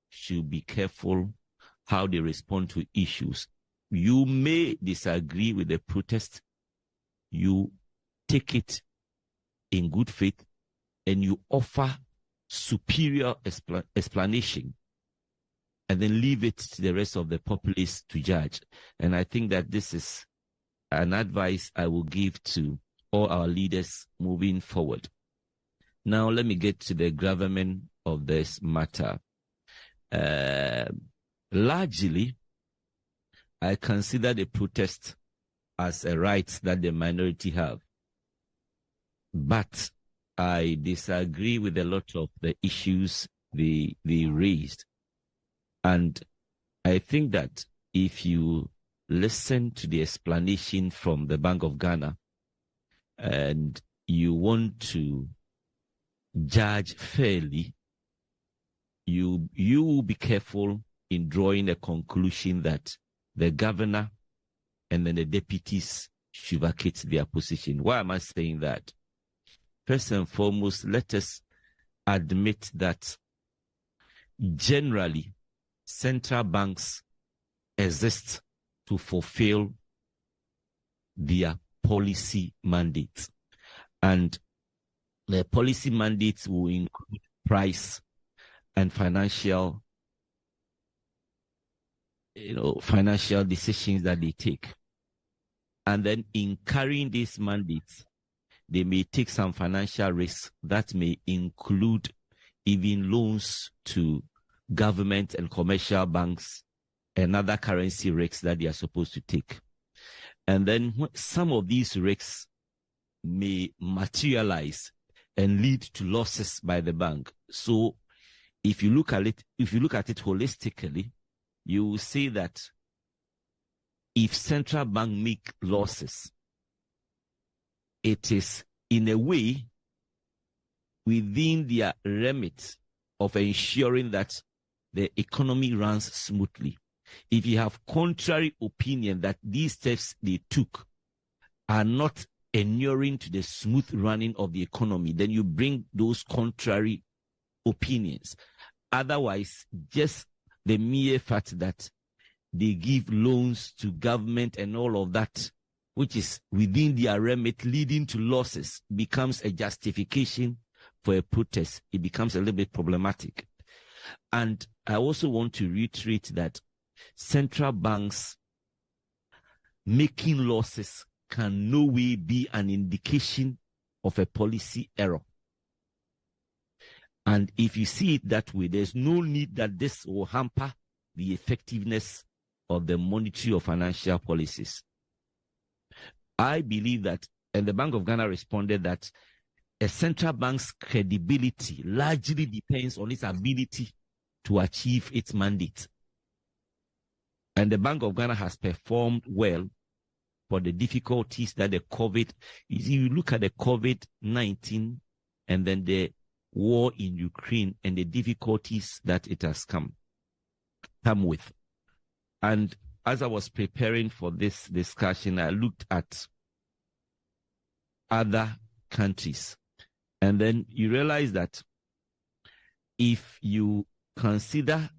should be careful how they respond to issues. You may disagree with the protest. You take it in good faith and you offer superior explanation, and then leave it to the rest of the populace to judge. And I think that this is an advice I will give to all our leaders moving forward. Now, let me get to the gravamen of this matter. Largely, I consider the protest as a right that the minority have. but I disagree with a lot of the issues they raised. And I think that if you listen to the explanation from the Bank of Ghana and you want to judge fairly, you will be careful in drawing a conclusion that the governor and then the deputies should vacate their position. Why am I saying that? First and foremost, let us admit that generally central banks exist to fulfill their policy mandates. And the policy mandates will include price and financial decisions that they take. And then in carrying these mandates, they may take some financial risks that may include even loans to government and commercial banks and other currency risks that they are supposed to take. And then some of these risks may materialize and lead to losses by the bank. So if you look at it holistically, you will see that if central bank make losses, it is in a way within their remit of ensuring that the economy runs smoothly. If you have contrary opinion that these steps they took are not inuring to the smooth running of the economy, then you bring those contrary opinions. Otherwise, just the mere fact that they give loans to government and all of that, which is within their remit, leading to losses, becomes a justification for a protest. It becomes a little bit problematic. And I also want to reiterate that central banks making losses can no way be an indication of a policy error. And if you see it that way, there's no need that this will hamper the effectiveness of the monetary or financial policies. I believe that, and the Bank of Ghana responded that a central bank's credibility largely depends on its ability to achieve its mandate. And the Bank of Ghana has performed well for the difficulties that the COVID, you look at the COVID-19 and then the war in Ukraine and the difficulties that it has come with. And as I was preparing for this discussion, I looked at other countries. And then you realize that if you consider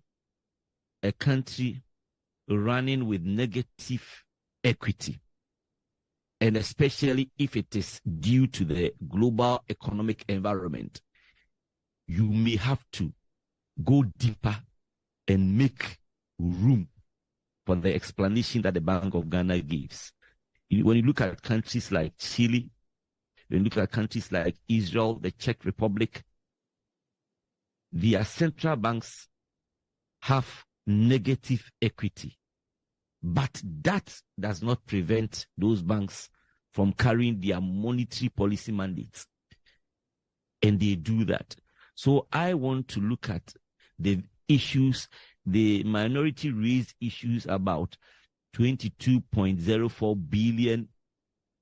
a country running with negative equity, and especially if it is due to the global economic environment, you may have to go deeper and make room for the explanation that the Bank of Ghana gives. When you look at countries like Chile, when you look at countries like Israel, the Czech Republic, their central banks have negative equity. But that does not prevent those banks from carrying their monetary policy mandates. And they do that. So I want to look at the issues, the minority raised issues about 22.04 billion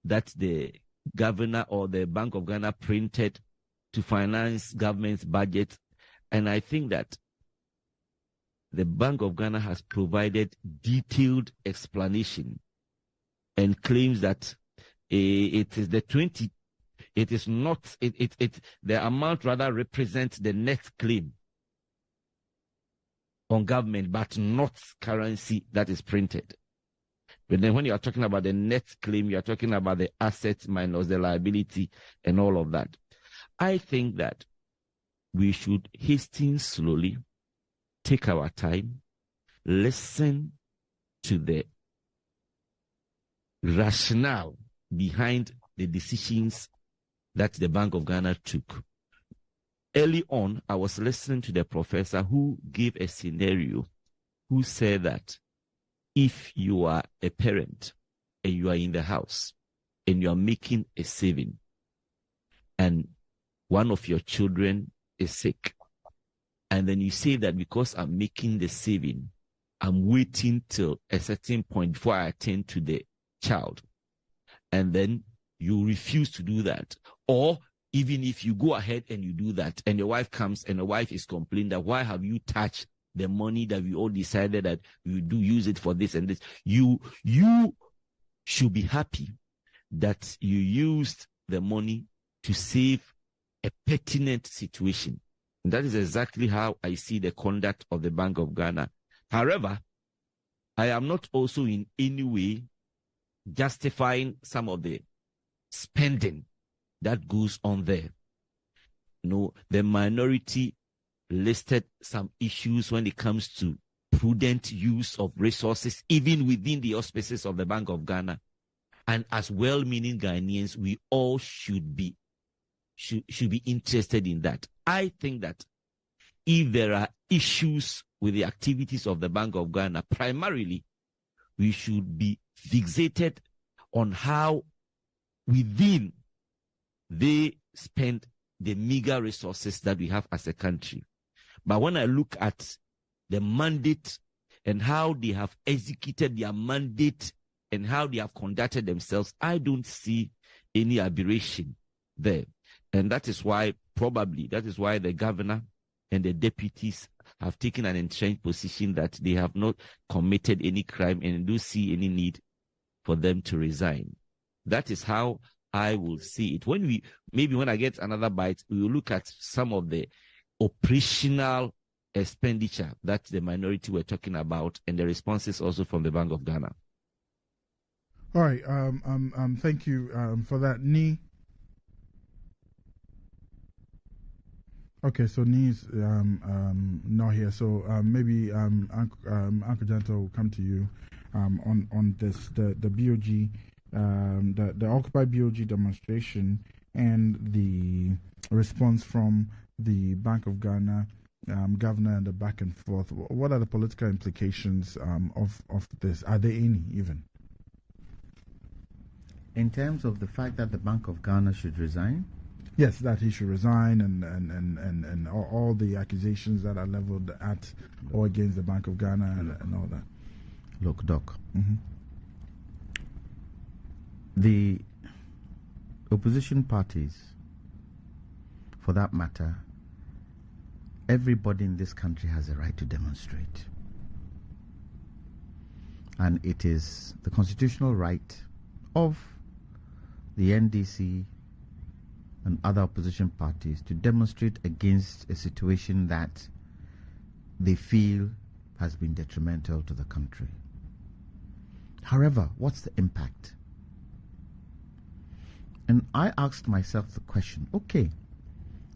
that the governor or the Bank of Ghana printed to finance government's budget. And I think that the Bank of Ghana has provided detailed explanation and claims that it is the amount rather represents the net claim on government, but not currency that is printed. But then when you are talking about the net claim, you are talking about the assets minus the liability and all of that. I think that we should hasten slowly, take our time, listen to the rationale behind the decisions that the Bank of Ghana took. Early on, I was listening to the professor who gave a scenario, who said that if you are a parent and you are in the house and you are making a saving, and one of your children is sick, and then you say that because I'm making the saving, I'm waiting till a certain point before I attend to the child, and then you refuse to do that, or even if you go ahead and you do that, and your wife comes and your wife is complaining that why have you touched the money that we all decided that we do use it for this and this, you should be happy that you used the money to save a pertinent situation. And that is exactly how I see the conduct of the Bank of Ghana. However, I am not also in any way justifying some of the spending that goes on there. No, the minority listed some issues when it comes to prudent use of resources, even within the auspices of the Bank of Ghana. And as well-meaning Ghanaians, we all should be interested in that. I think that if there are issues with the activities of the Bank of Ghana, primarily, we should be fixated on how within they spend the meager resources that we have as a country. But when I look at the mandate and how they have executed their mandate and how they have conducted themselves, I don't see any aberration there. And that is why the governor and the deputies have taken an entrenched position that they have not committed any crime and do see any need for them to resign. That is how I will see it. When I get another bite, we will look at some of the operational expenditure that the minority were talking about and the responses also from the Bank of Ghana. All right. Thank you for that, Ni. Okay, so Ni's not here, so maybe Uncle Janto will come to you on this the BOG. The Occupy BOG demonstration and the response from the Bank of Ghana governor and the back and forth. What are the political implications of this? Are there any even? In terms of the fact that the Bank of Ghana should resign? Yes, that he should resign and all the accusations that are leveled at or against the Bank of Ghana and all that. Look, Doc. Mm-hmm. The opposition parties, for that matter, everybody in this country has a right to demonstrate. And it is the constitutional right of the NDC and other opposition parties to demonstrate against a situation that they feel has been detrimental to the country. However, what's the impact? And I asked myself the question, okay,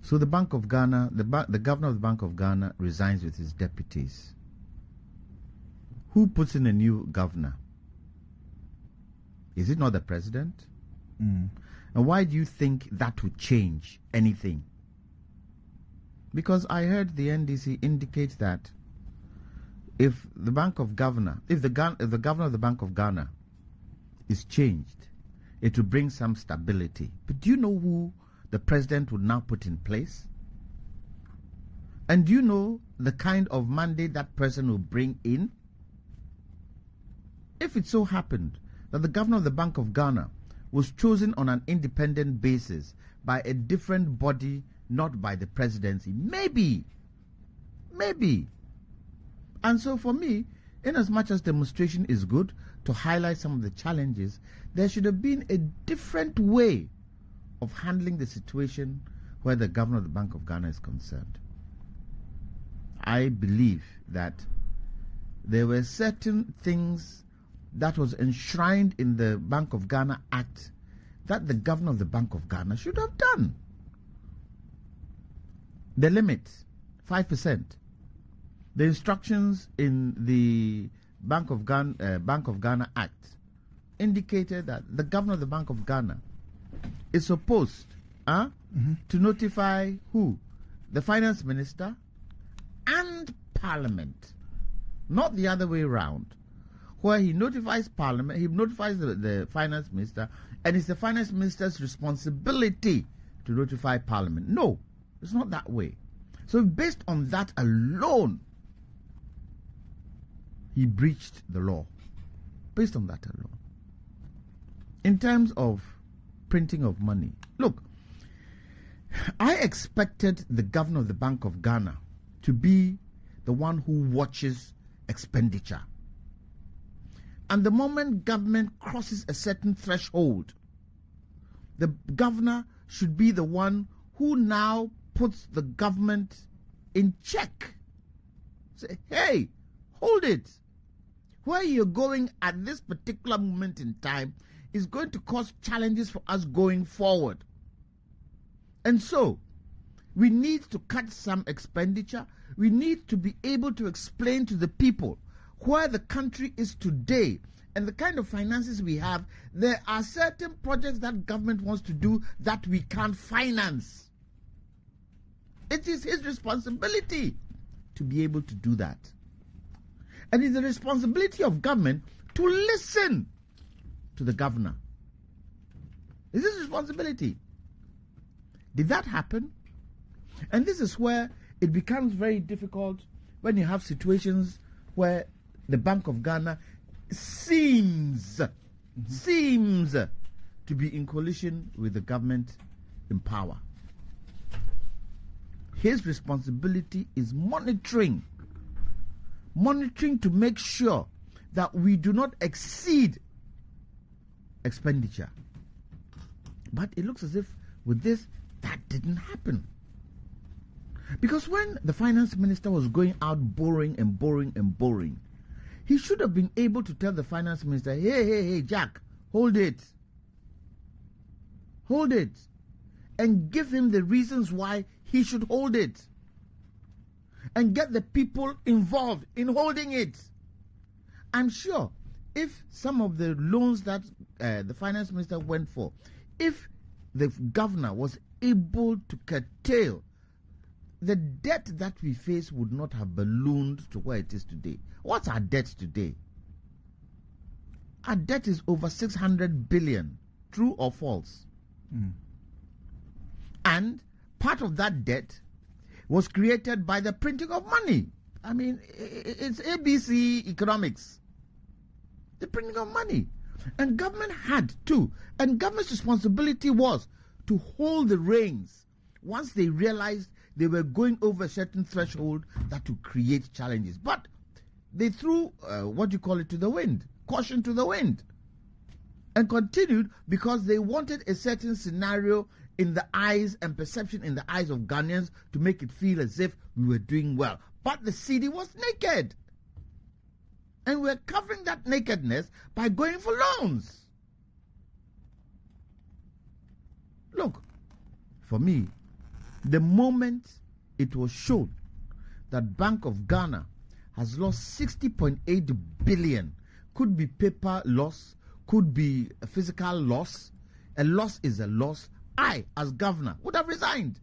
so the Bank of Ghana, the governor of the Bank of Ghana resigns with his deputies. Who puts in a new governor? Is it not the president? Mm. And why do you think that would change anything? Because I heard the NDC indicate that if the governor of the Bank of Ghana is changed, it will bring some stability. But do you know who the president would now put in place? And do you know the kind of mandate that person will bring in? If it so happened that the governor of the Bank of Ghana was chosen on an independent basis by a different body, not by the presidency, maybe. And so for me, in as much as demonstration is good to highlight some of the challenges, there should have been a different way of handling the situation where the governor of the Bank of Ghana is concerned. I believe that there were certain things that was enshrined in the Bank of Ghana Act that the governor of the Bank of Ghana should have done. The limit, 5%. The instructions in the Bank of Ghana Act indicated that the governor of the Bank of Ghana is supposed to notify who? The finance minister and Parliament, not the other way around, where he notifies Parliament, he notifies the finance minister, and it's the finance minister's responsibility to notify Parliament. No, it's not that way. So based on that alone, he breached the law. Based on that alone. In terms of printing of money, look, I expected the governor of the Bank of Ghana to be the one who watches expenditure. And the moment government crosses a certain threshold, the governor should be the one who now puts the government in check. Say, hey, hold it. Where you're going at this particular moment in time is going to cause challenges for us going forward. And so, we need to cut some expenditure. We need to be able to explain to the people where the country is today and the kind of finances we have. There are certain projects that government wants to do that we can't finance. It is his responsibility to be able to do that. And it's the responsibility of government to listen to the governor. It's his responsibility. Did that happen? And this is where it becomes very difficult when you have situations where the Bank of Ghana seems to be in coalition with the government in power. His responsibility is monitoring to make sure that we do not exceed expenditure. But it looks as if with this, that didn't happen. Because when the finance minister was going out borrowing, he should have been able to tell the finance minister, hey, Jack, hold it. Hold it. And give him the reasons why he should hold it. And get the people involved in holding it. I'm sure if some of the loans that the finance minister went for, if the governor was able to curtail, the debt that we face would not have ballooned to where it is today. What's our debt today? Our debt is over 600 billion. True or false? And part of that debt was created by the printing of money. I mean, it's ABC economics. The printing of money. And government had to. And government's responsibility was to hold the reins once they realized they were going over a certain threshold that would create challenges. But they threw, to the wind, caution to the wind, and continued because they wanted a certain scenario in the eyes and perception in the eyes of Ghanaians to make it feel as if we were doing well. But the city was naked. And we're covering that nakedness by going for loans. Look, for me, the moment it was shown that Bank of Ghana has lost 60.8 billion, could be paper loss, could be a physical loss. A loss is a loss. I, as governor, would have resigned.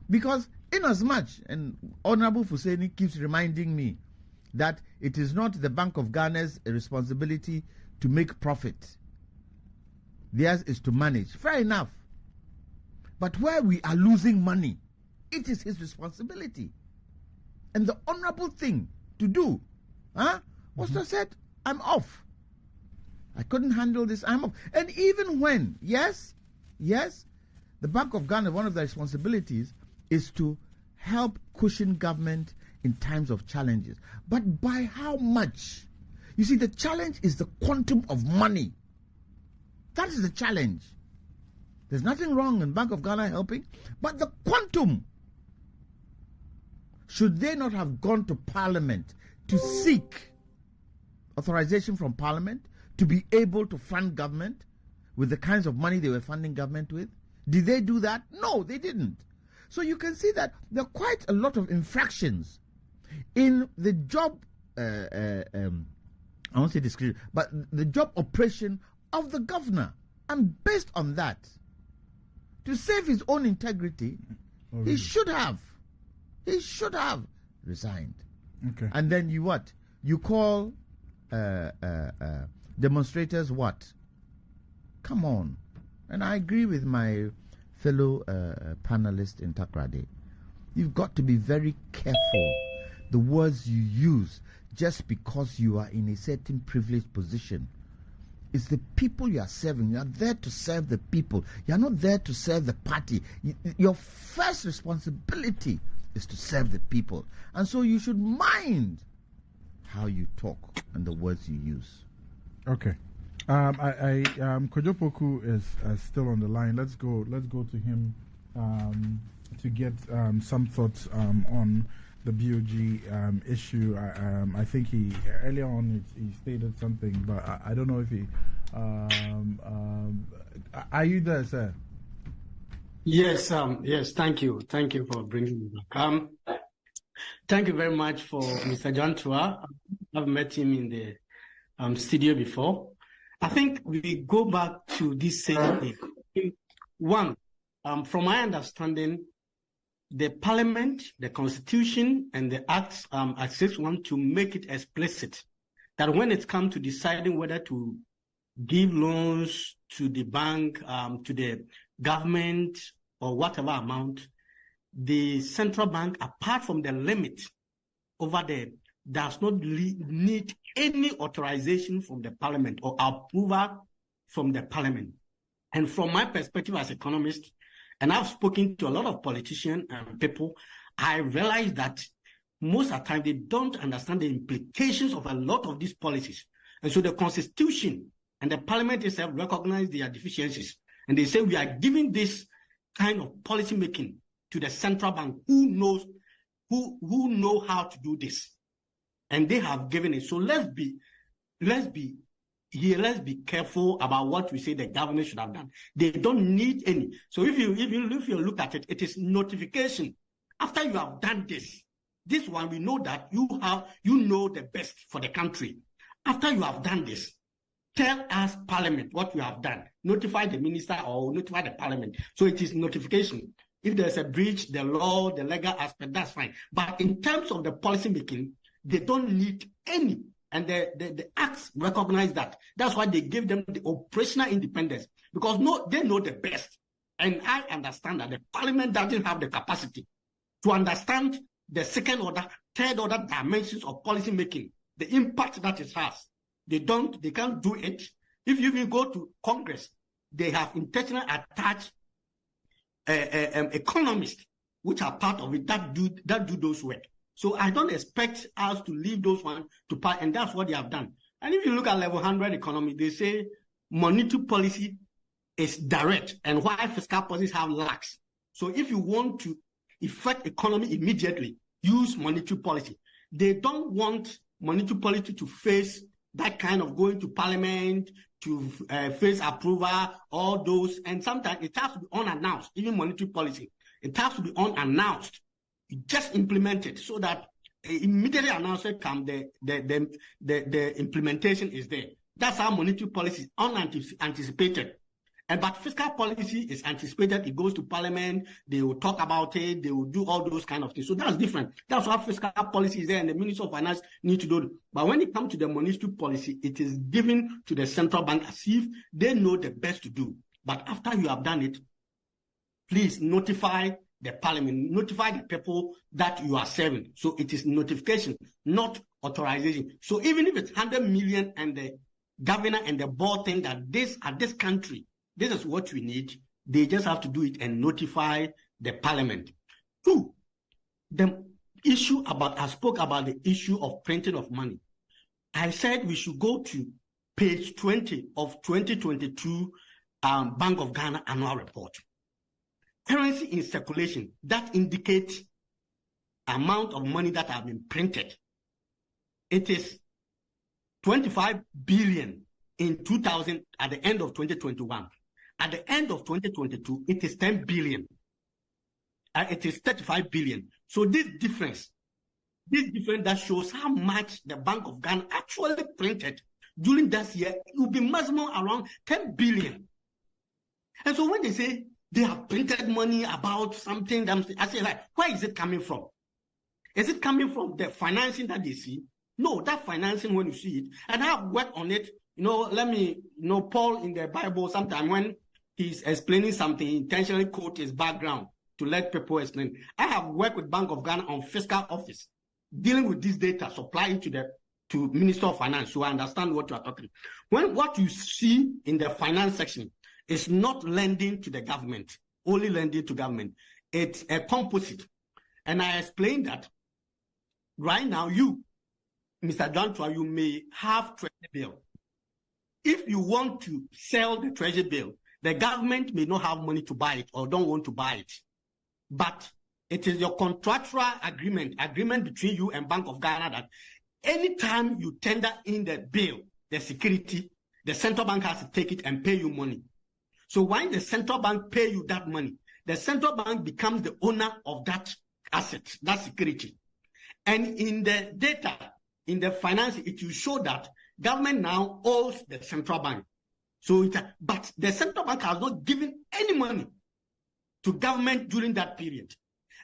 Because inasmuch, and Honorable Fuseni keeps reminding me that it is not the Bank of Ghana's responsibility to make profit. Theirs is to manage. Fair enough. But where we are losing money, it is his responsibility. And the honorable thing to do was to say, I'm off. I couldn't handle this, I'm off. And even when, yes, the Bank of Ghana, one of their responsibilities is to help cushion government in times of challenges. But by how much? You see, the challenge is the quantum of money. That is the challenge. There's nothing wrong in Bank of Ghana helping, but the quantum. Should they not have gone to Parliament to seek authorization from Parliament to be able to fund government with the kinds of money they were funding government with? Did they do that? No, they didn't. So you can see that there are quite a lot of infractions in the job, I won't say description, but the job operation of the governor. And based on that, to save his own integrity, he should have resigned. Okay. And then you what? You call Demonstrators what? Come on. And I agree with my fellow panelist in Takoradi. You've got to be very careful the words you use just because you are in a certain privileged position. It's the people you are serving. You are there to serve the people. You are not there to serve the party. Your first responsibility is to serve the people. And so you should mind how you talk and the words you use. Okay. Kojo Poku is still on the line. Let's go to him to get some thoughts on the BOG issue. I think he earlier on he stated something, but I don't know if he. Are you there, sir? Yes. Yes. Thank you for bringing me back. Thank you very much for Mr. John Tua. I've met him in the studio before. I think we go back to this same thing. One, from my understanding, the Parliament, the Constitution, and the Acts want to make it explicit that when it comes to deciding whether to give loans to the bank, to the government, or whatever amount, the central bank, apart from the limit over there, does not need any authorization from the Parliament or approval from the Parliament. And from my perspective as economist, and I've spoken to a lot of politicians and people, I realize that most of the time they don't understand the implications of a lot of these policies. And so the Constitution and the Parliament itself recognize their deficiencies. And they say we are giving this kind of policy making to the central bank who know how to do this. And they have given it. So let's be careful about what we say the government should have done. They don't need any. So if you look at it, it is notification. After you have done this one, we know that you know the best for the country. After you have done this, tell us, Parliament, what you have done. Notify the minister or notify the Parliament. So it is notification. If there's a breach, the law, the legal aspect, that's fine. But in terms of the policy making, they don't need any. And the acts recognize that. That's why they give them the operational independence, because they know the best. And I understand that the Parliament doesn't have the capacity to understand the second order, third order dimensions of policy making, the impact that it has. They can't do it. If you go to Congress, they have intentionally attached economists, which are part of it, that do those work. So I don't expect us to leave those ones to part, and that's what they have done. And if you look at level 100 economy, they say monetary policy is direct, and why fiscal policies have lags. So if you want to affect economy immediately, use monetary policy. They don't want monetary policy to face that kind of going to Parliament, to face approval, all those, and sometimes it has to be unannounced, even monetary policy. It has to be unannounced. You just implement it so that immediately announcement comes, the implementation is there. That's how monetary policy is unanticipated. But fiscal policy is anticipated. It goes to Parliament. They will talk about it. They will do all those kind of things. So that's different. That's why fiscal policy is there, and the Minister of Finance need to do it. But when it comes to the monetary policy, it is given to the central bank as if they know the best to do. But after you have done it, please notify the Parliament, notify the people that you are serving. So it is notification, not authorization. So even if it's 100 million and the governor and the board think that this country, this is what we need, they just have to do it and notify the Parliament. Two, the issue I spoke about the issue of printing of money. I said we should go to page 20 of 2022 Bank of Ghana annual report. Currency in circulation, that indicates amount of money that have been printed. It is 25 billion in 2000 at the end of 2021. At the end of 2022, it is 10 billion. It is 35 billion. So this difference that shows how much the Bank of Ghana actually printed during that year, it will be maximum around 10 billion. And so when they say they have printed money about something, I say, like, where is it coming from? Is it coming from the financing that they see? No, that financing, when you see it, and I have worked on it Paul in the Bible, sometimes when he's explaining something, he intentionally quote his background to let people explain. I have worked with Bank of Ghana on fiscal office, dealing with this data, supplying to Minister of Finance, so I understand what you are talking. When what you see in the finance section is not lending to the government, only lending to government, it's a composite. And I explained that right now you, Mr. Dantua, you may have treasury bill. If you want to sell the treasury bill, the government may not have money to buy it or don't want to buy it. But it is your contractual agreement between you and Bank of Ghana that anytime you tender in the bill, the security, the central bank has to take it and pay you money. So when the central bank pay you that money, the central bank becomes the owner of that asset, that security. And in the data, in the finance, it will show that government now owes the central bank. But the central bank has not given any money to government during that period.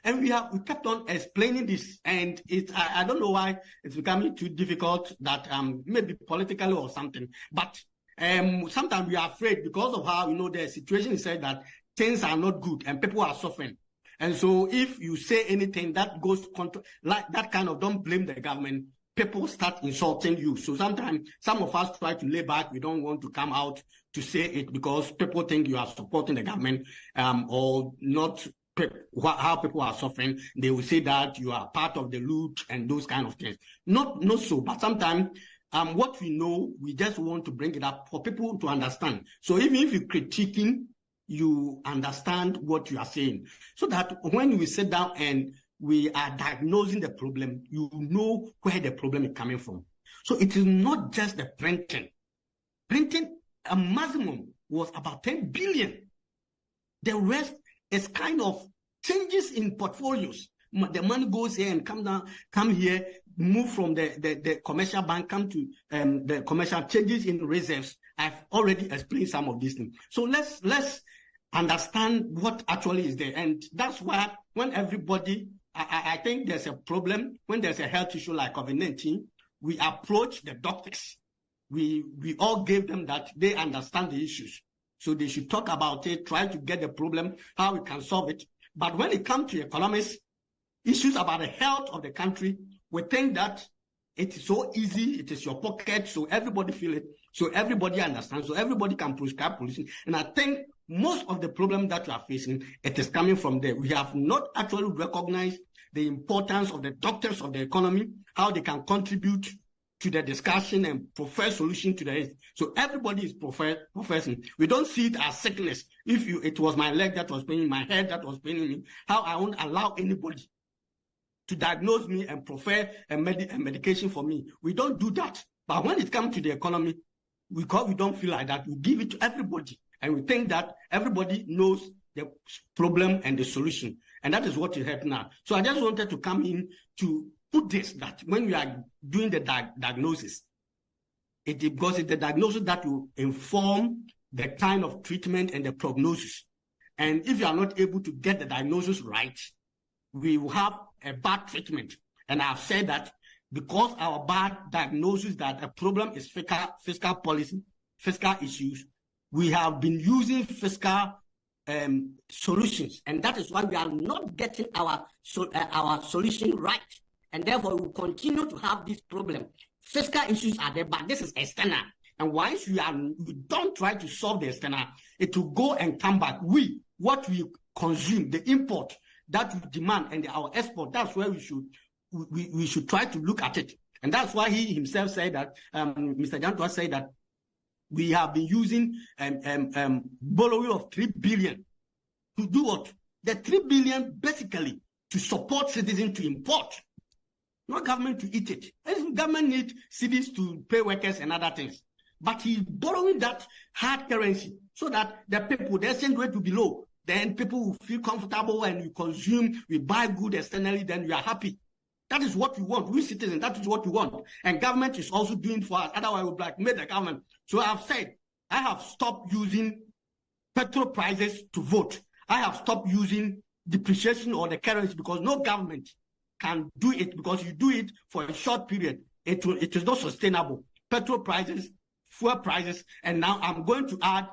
And we kept on explaining this, and I don't know why it's becoming too difficult, that maybe politically or something. But sometimes we are afraid because of how the situation is said that things are not good and people are suffering. And so if you say anything that goes contra, like that kind of, don't blame the government, people start insulting you. So sometimes some of us try to lay back. We don't want to come out to say it because people think you are supporting the government or not. How people are suffering, they will say that you are part of the loot and those kind of things. Not so, but sometimes what we know, we just want to bring it up for people to understand. So even if you're critiquing, you understand what you are saying, so that when we sit down and we are diagnosing the problem, you know where the problem is coming from. So it is not just the printing. Printing, a maximum was about 10 billion. The rest is kind of changes in portfolios. The money goes here and come here, move from the commercial bank, come to the commercial, changes in reserves. I've already explained some of these things. So let's understand what actually is there. And that's why when everybody, I think there's a problem, when there's a health issue like COVID-19, we approach the doctors. We all gave them that they understand the issues. So they should talk about it, try to get the problem, how we can solve it. But when it comes to economics, issues about the health of the country, we think that it is so easy, it is your pocket, so everybody feel it, so everybody understands, so everybody can prescribe policy. And I think most of the problem that we are facing, it is coming from there. We have not actually recognized the importance of the doctors of the economy, how they can contribute to the discussion and prefer solution to the health. So everybody is professing. We don't see it as sickness. If it was my leg that was paining, my head that was paining me, how I won't allow anybody to diagnose me and prefer a medication for me. We don't do that. But when it comes to the economy, because we don't feel like that, we give it to everybody. And we think that everybody knows the problem and the solution. And that is what is happening now. So I just wanted to come in to put this, that when we are doing the diagnosis, because it's the diagnosis that will inform the kind of treatment and the prognosis. And if you are not able to get the diagnosis right, we will have a bad treatment. And I've said that because our bad diagnosis that a problem is fiscal policy, fiscal issues, we have been using fiscal solutions. And that is why we are not getting our solution right. And therefore, we will continue to have this problem. Fiscal issues are there, but this is external. And once we don't try to solve the external, it will go and come back. What we consume, the import that we demand, and our export, that's where we should try to look at it. And that's why he himself said that, Mr. Dantua said that we have been using borrowing of 3 billion to do what? The 3 billion basically to support citizens to import. Not government to eat it. Government needs cities to pay workers and other things. But he's borrowing that hard currency so that the people, the exchange rate will be low. Then people will feel comfortable and you consume, we buy good externally, then we are happy. That is what we want. We citizens, that is what we want. And government is also doing for us. Otherwise, we blackmail the government. So I have said, I have stopped using petrol prices to vote. I have stopped using depreciation or the currency because no government can do it, because you do it for a short period. It is not sustainable. Petrol prices fuel prices, and now I'm going to add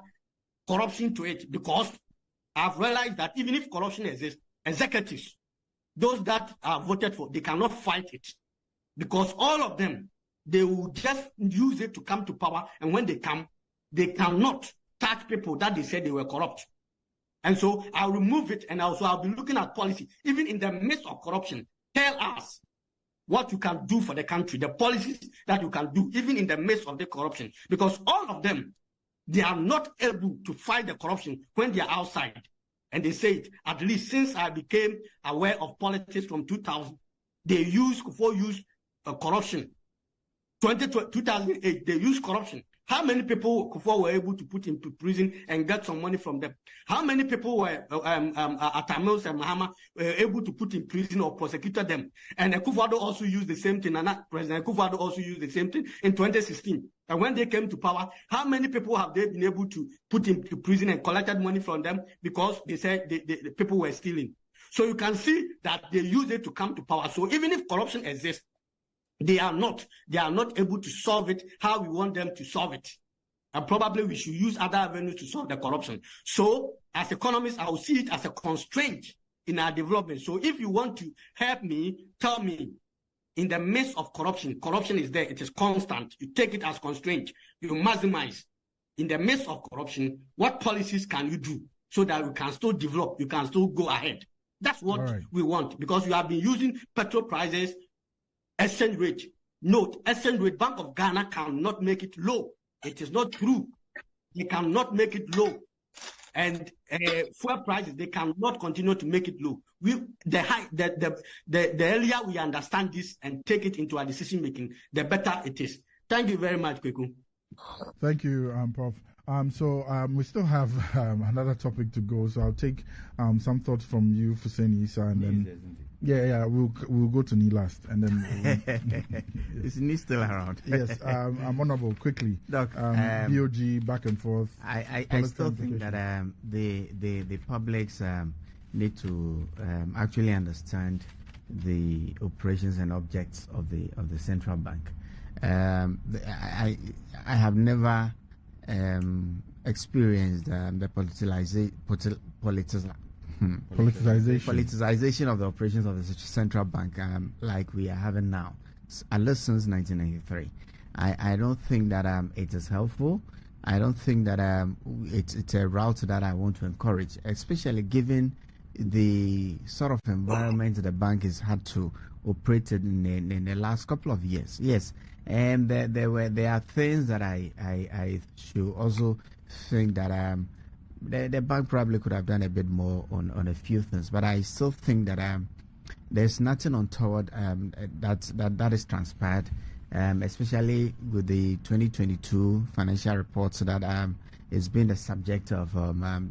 corruption to it, because I've realized that even if corruption exists, executives, those that are voted for, they cannot fight it, because all of them, they will just use it to come to power, and when they come, they cannot touch people that they said they were corrupt. And so I'll remove it, and also I'll be looking at policy, even in the midst of corruption. Tell us what you can do for the country, the policies that you can do, even in the midst of the corruption, because all of them, they are not able to fight the corruption when they are outside. And they say it, at least since I became aware of politics from 2000, they used corruption. 2008, they used corruption. How many people Kufuor were able to put into prison and get some money from them? How many people were Atamils and Mahama were able to put in prison or prosecuted them? And Akufo-Addo also used the same thing, and President Akufo-Addo also used the same thing in 2016. And when they came to power, how many people have they been able to put into prison and collected money from them because they said the people were stealing? So you can see that they use it to come to power. So even if corruption exists, they are not able to solve it how we want them to solve it. And probably we should use other avenues to solve the corruption. So as economists, I will see it as a constraint in our development. So if you want to help me, tell me, in the midst of corruption, corruption is there, it is constant. You take it as constraint, you maximize. In the midst of corruption, what policies can you do so that we can still develop, you can still go ahead? That's what we want, because you have been using petrol prices, exchange rate. Note, exchange rate, Bank of Ghana cannot make it low. It is not true. They cannot make it low. And fuel prices, they cannot continue to make it low. The earlier we understand this and take it into our decision making, the better it is. Thank you very much, Kweku. Thank you, Prof. So we still have another topic to go. So I'll take some thoughts from you, Hussein Issa, and then we'll go to Ni last, and then is Ni still around? Yes, I'm honorable. Quickly, Doc, BOG back and forth. I still think that the publics need to actually understand the operations and objects of the central bank. I have never experienced the politicization of the operations of the central bank like we are having now, at least since 1993. I don't think that it is helpful. I don't think that it's a route that I want to encourage, especially given the sort of environment the bank has had to operate in the last couple of years. Yes, and there are things that I should also think that the bank probably could have done a bit more on a few things, but I still think that there's nothing untoward that is transpired, especially with the 2022 financial reports that is being the subject of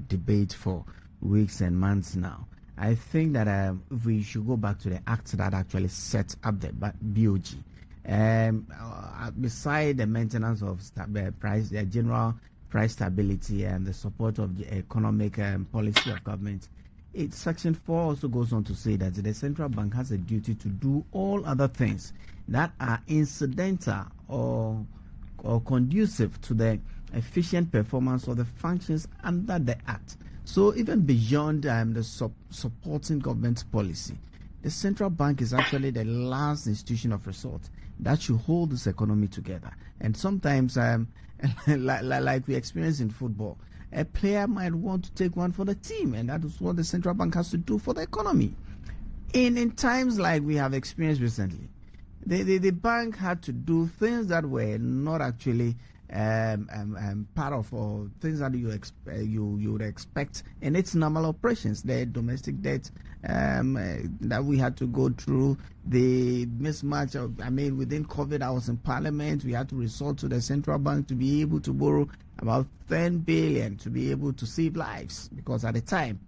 debate for weeks and months now. I think that we should go back to the act that actually set up the BOG. Beside the maintenance of the general price stability and the support of the economic policy of government, Section 4 also goes on to say that the central bank has a duty to do all other things that are incidental or conducive to the efficient performance of the functions under the Act. So even beyond the supporting government policy, the central bank is actually the last institution of resort that should hold this economy together. And sometimes, like we experience in football, a player might want to take one for the team, and that is what the central bank has to do for the economy. In times like we have experienced recently, the bank had to do things that were not actually part of or things that you would expect in its normal operations. The domestic debt that we had to go through, the mismatch of, within COVID, I was in Parliament. We had to resort to the central bank to be able to borrow about 10 billion to be able to save lives, because at the time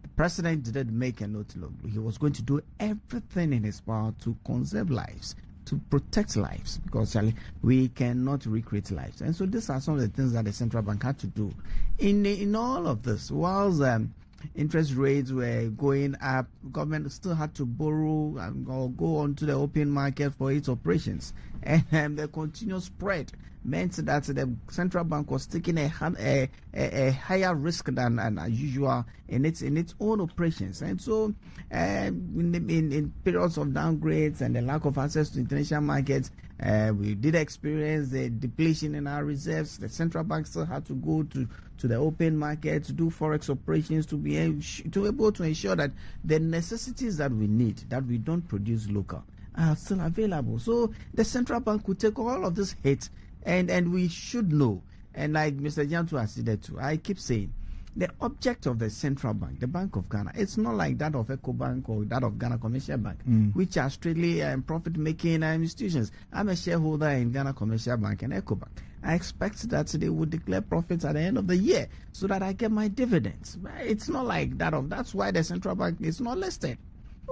the president didn't make a note. Look, he was going to do everything in his power to conserve lives, to protect lives, because we cannot recreate lives. And so these are some of the things that the central bank had to do in all of this, whilst interest rates were going up, government still had to borrow or go onto the open market for its operations. And the continuous spread meant that the central bank was taking a higher risk than usual in its own operations. And so in periods of downgrades and the lack of access to international markets, we did experience the depletion in our reserves. The central bank still had to go to the open market to do forex operations to be able to ensure that the necessities that we need, that we don't produce local, are still available. So the central bank could take all of this hit, and we should know. And like Mr. Jantu has said too, I keep saying, the object of the central bank, the Bank of Ghana, it's not like that of EcoBank or that of Ghana Commercial Bank, which are strictly profit-making institutions. I'm a shareholder in Ghana Commercial Bank and EcoBank. I expect that they would declare profits at the end of the year so that I get my dividends. It's not like that of. That's why the central bank is not listed.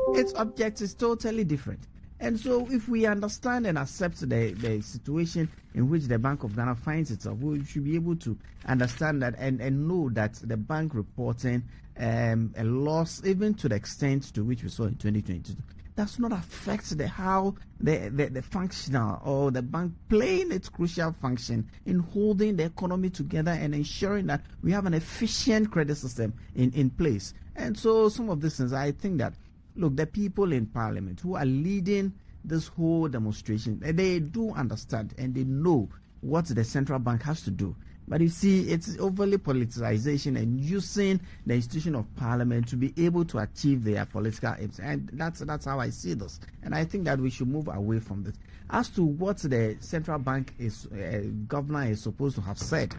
Its object is totally different. And so if we understand and accept the situation in which the Bank of Ghana finds itself, we should be able to understand that and know that the bank reporting a loss, even to the extent to which we saw in 2022, does not affect how the functional or the bank playing its crucial function in holding the economy together and ensuring that we have an efficient credit system in place. And so some of these things, I think that, look, the people in parliament who are leading this whole demonstration, they do understand and they know what the central bank has to do. But you see, it's overly politicization and using the institution of parliament to be able to achieve their political aims. And that's how I see this. And I think that we should move away from this. As to what the central bank governor is supposed to have said,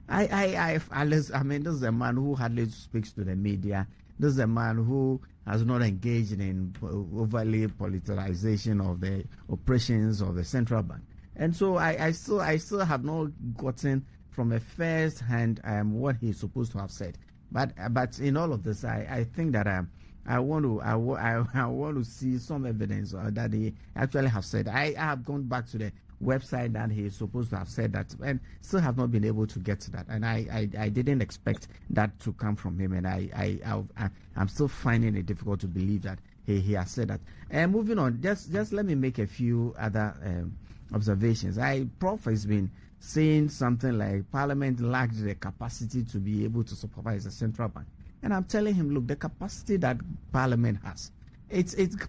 I mean, this is a man who hardly speaks to the media. This is a man who has not engaged in overly politicization of the operations of the central bank. And so I still have not gotten from a first hand what he's supposed to have said. But in all of this, I think that I want to see some evidence that he actually have said. I have gone back to the website that he is supposed to have said that, and still have not been able to get to that. And I didn't expect that to come from him, and I'm still finding it difficult to believe that he has said that. And moving on, just let me make a few other observations. Prof has been saying something like Parliament lacked the capacity to be able to supervise the central bank, and I'm telling him, look, the capacity that Parliament has,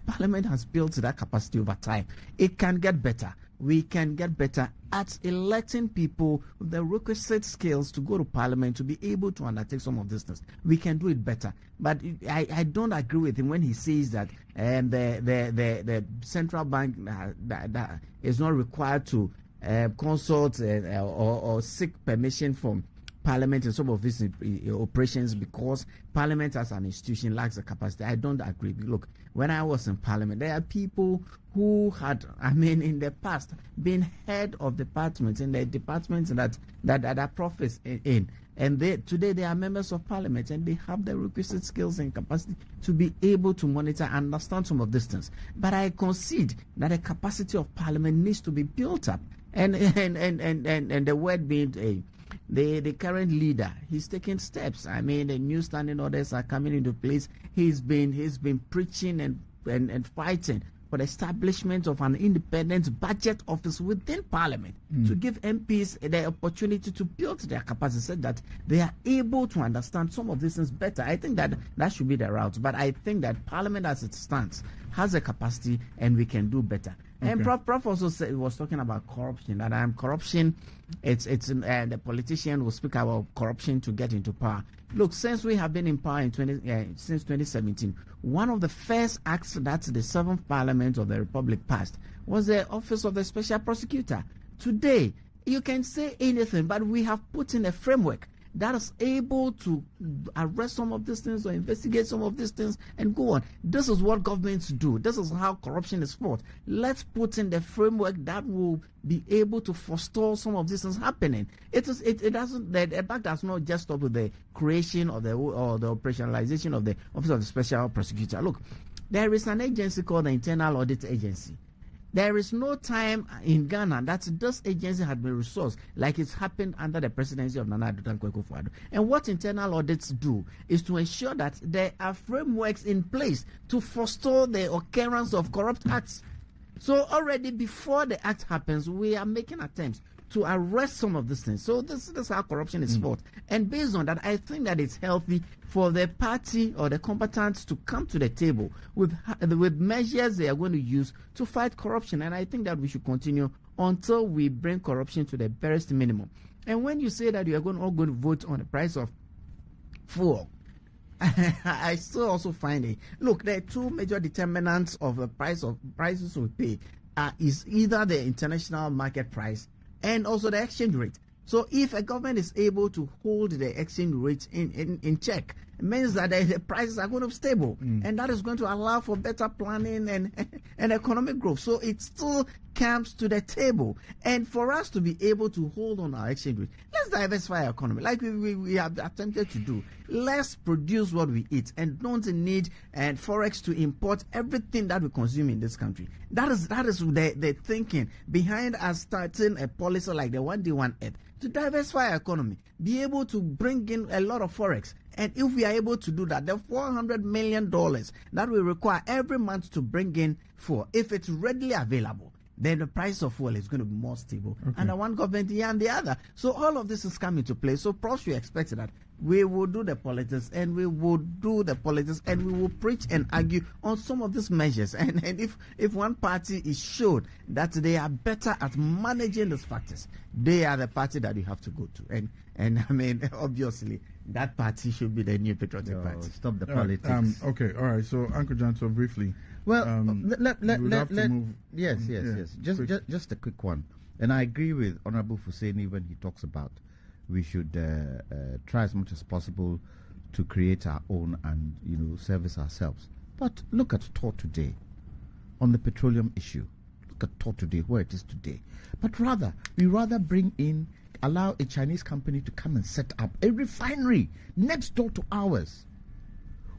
Parliament has built that capacity over time. It can get better. We can get better at electing people with the requisite skills to go to Parliament to be able to undertake some of these things. We can do it better. But I don't agree with him when he says that the central bank that is not required to consult or seek permission from Parliament in some of these operations because Parliament as an institution lacks the capacity. I don't agree. Look, when I was in Parliament, there are people who had, in the past, been head of departments in the departments that profits in. And today they are members of Parliament and they have the requisite skills and capacity to be able to monitor and understand some of these things. But I concede that the capacity of Parliament needs to be built up. And the word being the current leader, he's taking steps. The new standing orders are coming into place. He's been preaching and fighting for the establishment of an independent budget office within Parliament to give MPs the opportunity to build their capacity so that they are able to understand some of these things better. I think that should be the route. But I think that Parliament as it stands has the capacity and we can do better. Okay. And Prof also was talking about corruption, that corruption, it's the politician will speak about corruption to get into power. Look, since we have been in power since 2017, one of the first acts that the 7th Parliament of the Republic passed was the Office of the Special Prosecutor. Today, you can say anything, but we have put in a framework that is able to arrest some of these things or investigate some of these things and go on. This is what governments do. This is how corruption is fought. Let's put in the framework that will be able to forestall some of these things happening. The bank does not just stop with the creation of the operationalization of the Office of the Special Prosecutor. Look, there is an agency called the Internal Audit Agency. There is no time in Ghana that this agency had been resourced like it's happened under the presidency of Nana Addo Dankwa Akufo-Addo. And what internal audits do is to ensure that there are frameworks in place to forestall the occurrence of corrupt acts. So already before the act happens, we are making attempts to arrest some of these things. So this is how corruption is fought. And based on that, I think that it's healthy for the party or the combatants to come to the table with measures they are going to use to fight corruption. And I think that we should continue until we bring corruption to the barest minimum. And when you say that you are all going to vote on the price of fuel, I still also find it. Look, there are two major determinants of the prices we pay. Is either the international market price and also the exchange rate. So if a government is able to hold the exchange rate in check, it means that the prices are going to be stable, and that is going to allow for better planning and economic growth. So it still comes to the table. And for us to be able to hold on our exchange rate, let's diversify our economy like we have attempted to do. Let's produce what we eat and don't need forex to import everything that we consume in this country. That is the thinking behind us starting a policy like the One Day One Earth to diversify our economy, be able to bring in a lot of forex. And if we are able to do that, the $400 million that we require every month to bring in if it's readily available, then the price of fuel is going to be more stable. And the one government here and the other. So all of this is coming to play. So perhaps we expect that we will do the politics and we will preach and argue on some of these measures. And if one party is showed that they are better at managing these factors, they are the party that you have to go to. And I mean, obviously, that party should be the New Patriotic Party. Stop the politics. Okay, all right. So, Uncle John, so briefly. Well, yes. Just a quick one. And I agree with Honorable Fuseni when he talks about we should try as much as possible to create our own and service ourselves. But look at TOR today on the petroleum issue. Look at TOR today, where it is today. But we rather allow a Chinese company to come and set up a refinery next door to ours,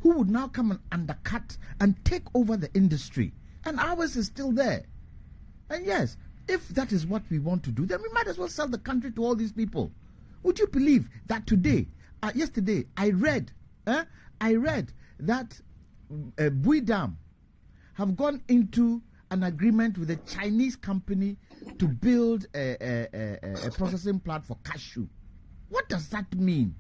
who would now come and undercut and take over the industry. And ours is still there. And yes, if that is what we want to do, then we might as well sell the country to all these people. Would you believe that yesterday, I read that Bui Dam have gone into an agreement with a Chinese company to build a processing plant for cashew. What does that mean?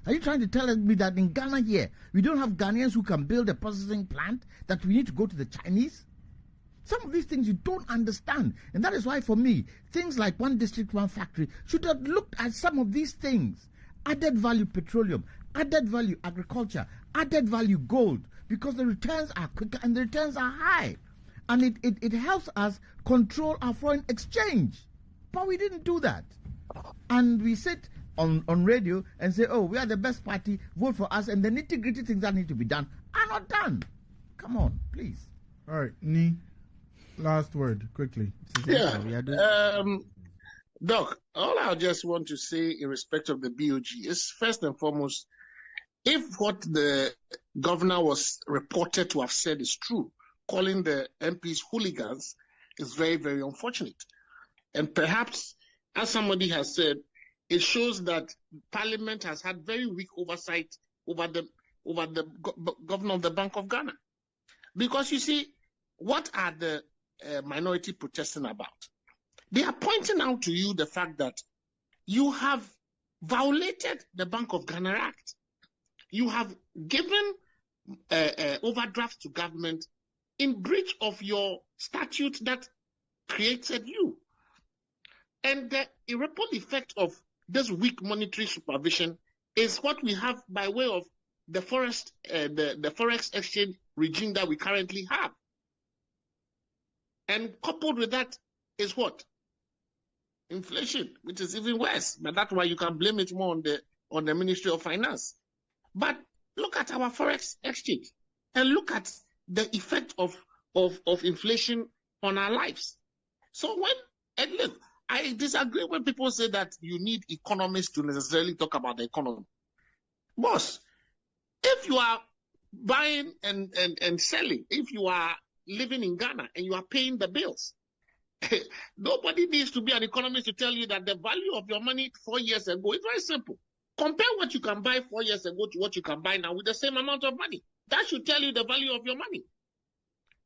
Are you trying to tell me that in Ghana here, we don't have Ghanaians who can build a processing plant, that we need to go to the Chinese? Some of these things you don't understand. And that is why, for me, things like one district, one factory should have looked at some of these things. Added value petroleum, added value agriculture, added value gold, because the returns are quicker and the returns are high. And it helps us control our foreign exchange. But we didn't do that. And we sit on radio and say, oh, we are the best party, vote for us, and the nitty-gritty things that need to be done are not done. Come on, please. All right, Ni, last word, quickly. Yeah. Doc, all I just want to say in respect of the BOG is, first and foremost, if what the governor was reported to have said is true, calling the MPs hooligans is very, very unfortunate. And perhaps, as somebody has said, it shows that Parliament has had very weak oversight over the governor of the Bank of Ghana. Because you see, what are the minority protesting about? They are pointing out to you the fact that you have violated the Bank of Ghana Act. You have given overdrafts to government in breach of your statute that created you. And the ripple effect of this weak monetary supervision is what we have by way of the forex exchange regime that we currently have. And coupled with that is what? Inflation, which is even worse. But that's why you can blame it more on the Ministry of Finance. But look at our forex exchange and look at the effect of inflation on our lives. So look, I disagree when people say that you need economists to necessarily talk about the economy. Boss, if you are buying and selling, if you are living in Ghana and you are paying the bills, Nobody needs to be an economist to tell you that the value of your money 4 years ago is very simple. Compare what you can buy 4 years ago to what you can buy now with the same amount of money. That should tell you the value of your money.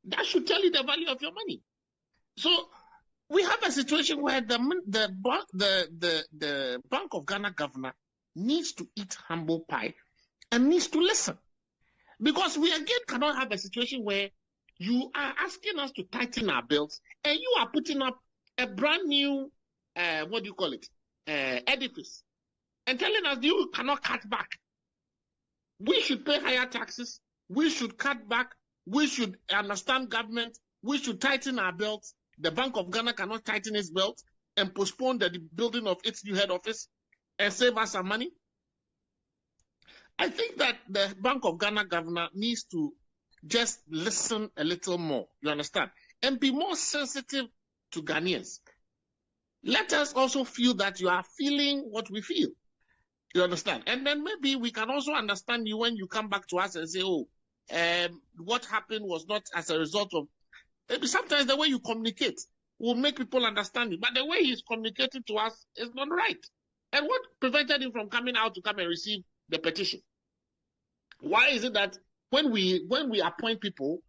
That should tell you the value of your money. So we have a situation where the Bank of Ghana governor needs to eat humble pie and needs to listen. Because we again cannot have a situation where you are asking us to tighten our belts and you are putting up a brand new, edifice and telling us you cannot cut back. We should pay higher taxes. We should cut back. We should understand government. We should tighten our belts. The Bank of Ghana cannot tighten its belt and postpone the building of its new head office and save us some money. I think that the Bank of Ghana governor needs to just listen a little more, you understand, and be more sensitive to Ghanaians. Let us also feel that you are feeling what we feel, you understand, and then maybe we can also understand you when you come back to us and say, what happened was not as a result of, maybe sometimes the way you communicate will make people understand it, but the way he's communicating to us is not right. And what prevented him from coming out to come and receive the petition? Why is it that when we appoint people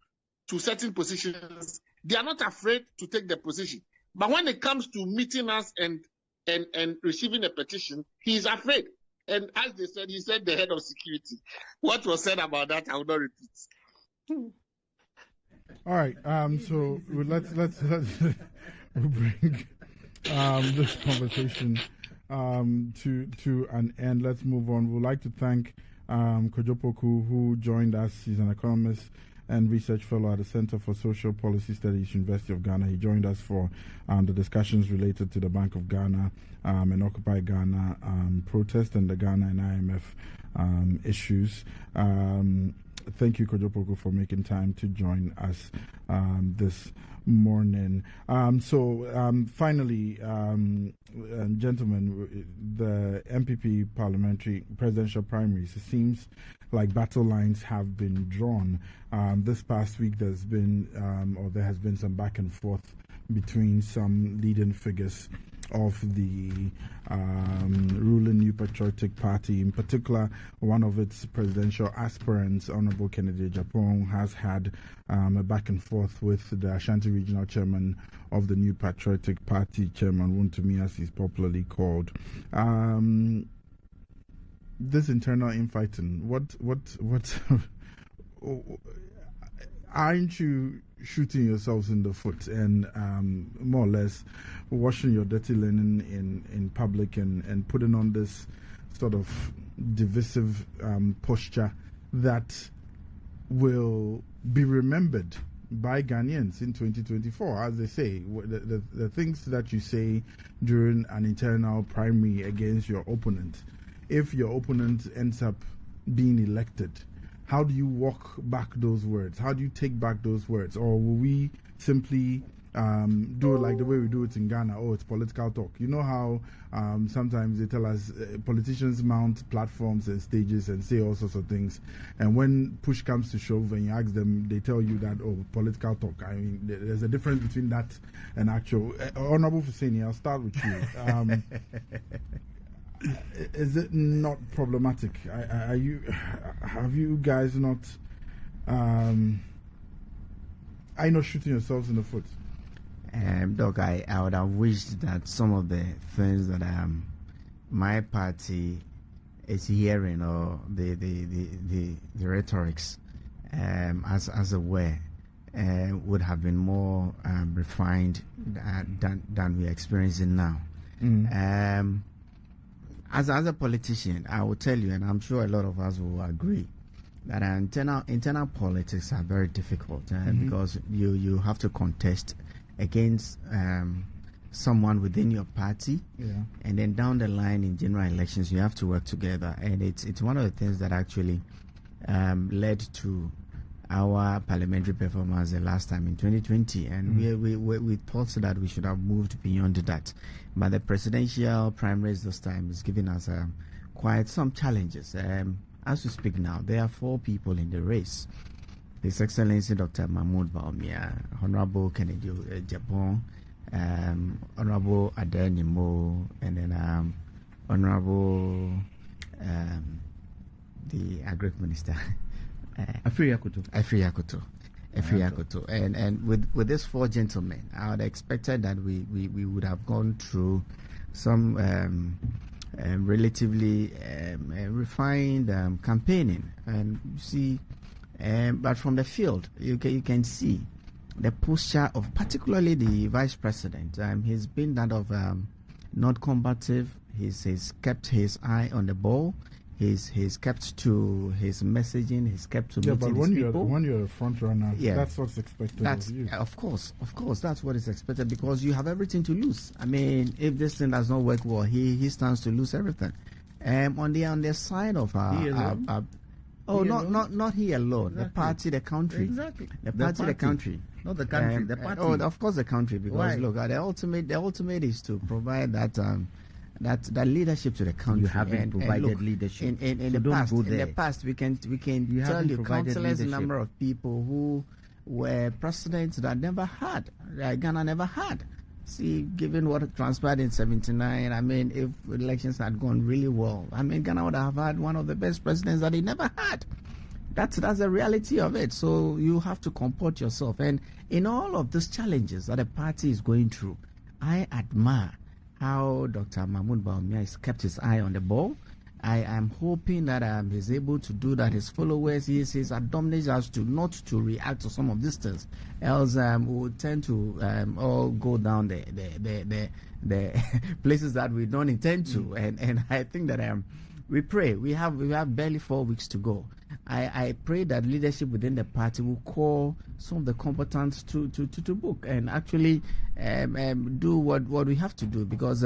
to certain positions, they are not afraid to take the position, but when it comes to meeting us and receiving a petition, he is afraid? And as they said, he said the head of security. What was said about that, I will not repeat. All right. So let's bring this conversation to an end. Let's move on. We'd like to thank Kojo Poku, who joined us. He's an economist and research fellow at the Center for Social Policy Studies, University of Ghana. He joined us for the discussions related to the Bank of Ghana and Occupy Ghana protest and the Ghana and IMF issues. Thank you, Kojo Poku, for making time to join us this morning. Finally, gentlemen, the MPP parliamentary presidential primaries, it seems like battle lines have been drawn. This past week, there has been some back and forth between some leading figures of the ruling New Patriotic Party. In particular, one of its presidential aspirants, Honorable Kennedy Agyapong, has had a back and forth with the Ashanti Regional Chairman of the New Patriotic Party, Chairman Wontumi, as he's popularly called. This internal infighting, what aren't you shooting yourselves in the foot and more or less washing your dirty linen in public and putting on this sort of divisive posture that will be remembered by Ghanaians in 2024? As they say, the things that you say during an internal primary against your opponent, if your opponent ends up being elected, how do you walk back those words? How do you take back those words? Or will we simply do it like the way we do it in Ghana? Oh, it's political talk. You know how sometimes they tell us politicians mount platforms and stages and say all sorts of things. And when push comes to shove and you ask them, they tell you that, oh, political talk. I mean, there's a difference between that and actual. Honorable Hussaini, I'll start with you. Is it not problematic? Have you guys not are you not shooting yourselves in the foot? Doc, I would have wished that some of the things that my party is hearing, or the rhetorics as a way would have been more refined than we're experiencing now. As a politician, I will tell you, and I'm sure a lot of us will agree, that internal politics are very difficult because you have to contest against someone within your party, and then down the line in general elections, you have to work together. And it's one of the things that actually led to our parliamentary performance the last time in 2020, and we thought that we should have moved beyond that. But the presidential primaries this time is giving us quite some challenges. As we speak now, there are 4 people in the race: His Excellency Dr. Mahmoud Bawumia, Honorable Kennedy Agyapong, Honorable Adenimo, and then Honorable the Agri Minister, Afri Akoto. And with these four gentlemen, I would have expected that we would have gone through some relatively refined campaigning, and you see, but from the field you can see the posture of particularly the vice president. He's been that of not combative. He's kept his eye on the ball. He's kept to his messaging. He's kept to meeting his people. When you're a front runner, that's what's expected of you. Of course, that's what is expected, because you have everything to lose. I mean, if this thing does not work well, he stands to lose everything. On the side of not he alone. Exactly. The party, the country. Exactly. The party, the country. Not the country. The party. Of course, the country. Because Why? Look, the ultimate is to provide that leadership to the country. You haven't provided leadership. In the past, we can tell you countless number of people who were presidents that Ghana never had. See, given what transpired in '79, I mean, if elections had gone really well, I mean, Ghana would have had one of the best presidents that he never had. That's the reality of it. So you have to comport yourself. And in all of these challenges that the party is going through, I admire how Dr. Mahmoud Bawumia has kept his eye on the ball. I am hoping that he's able to do that. His followers, his admonishment as to not to react to some of these things, else we will tend to all go down the places that we don't intend to. And I think that we pray. We have barely 4 weeks to go. I pray that leadership within the party will call some of the combatants to book and actually do what we have to do, because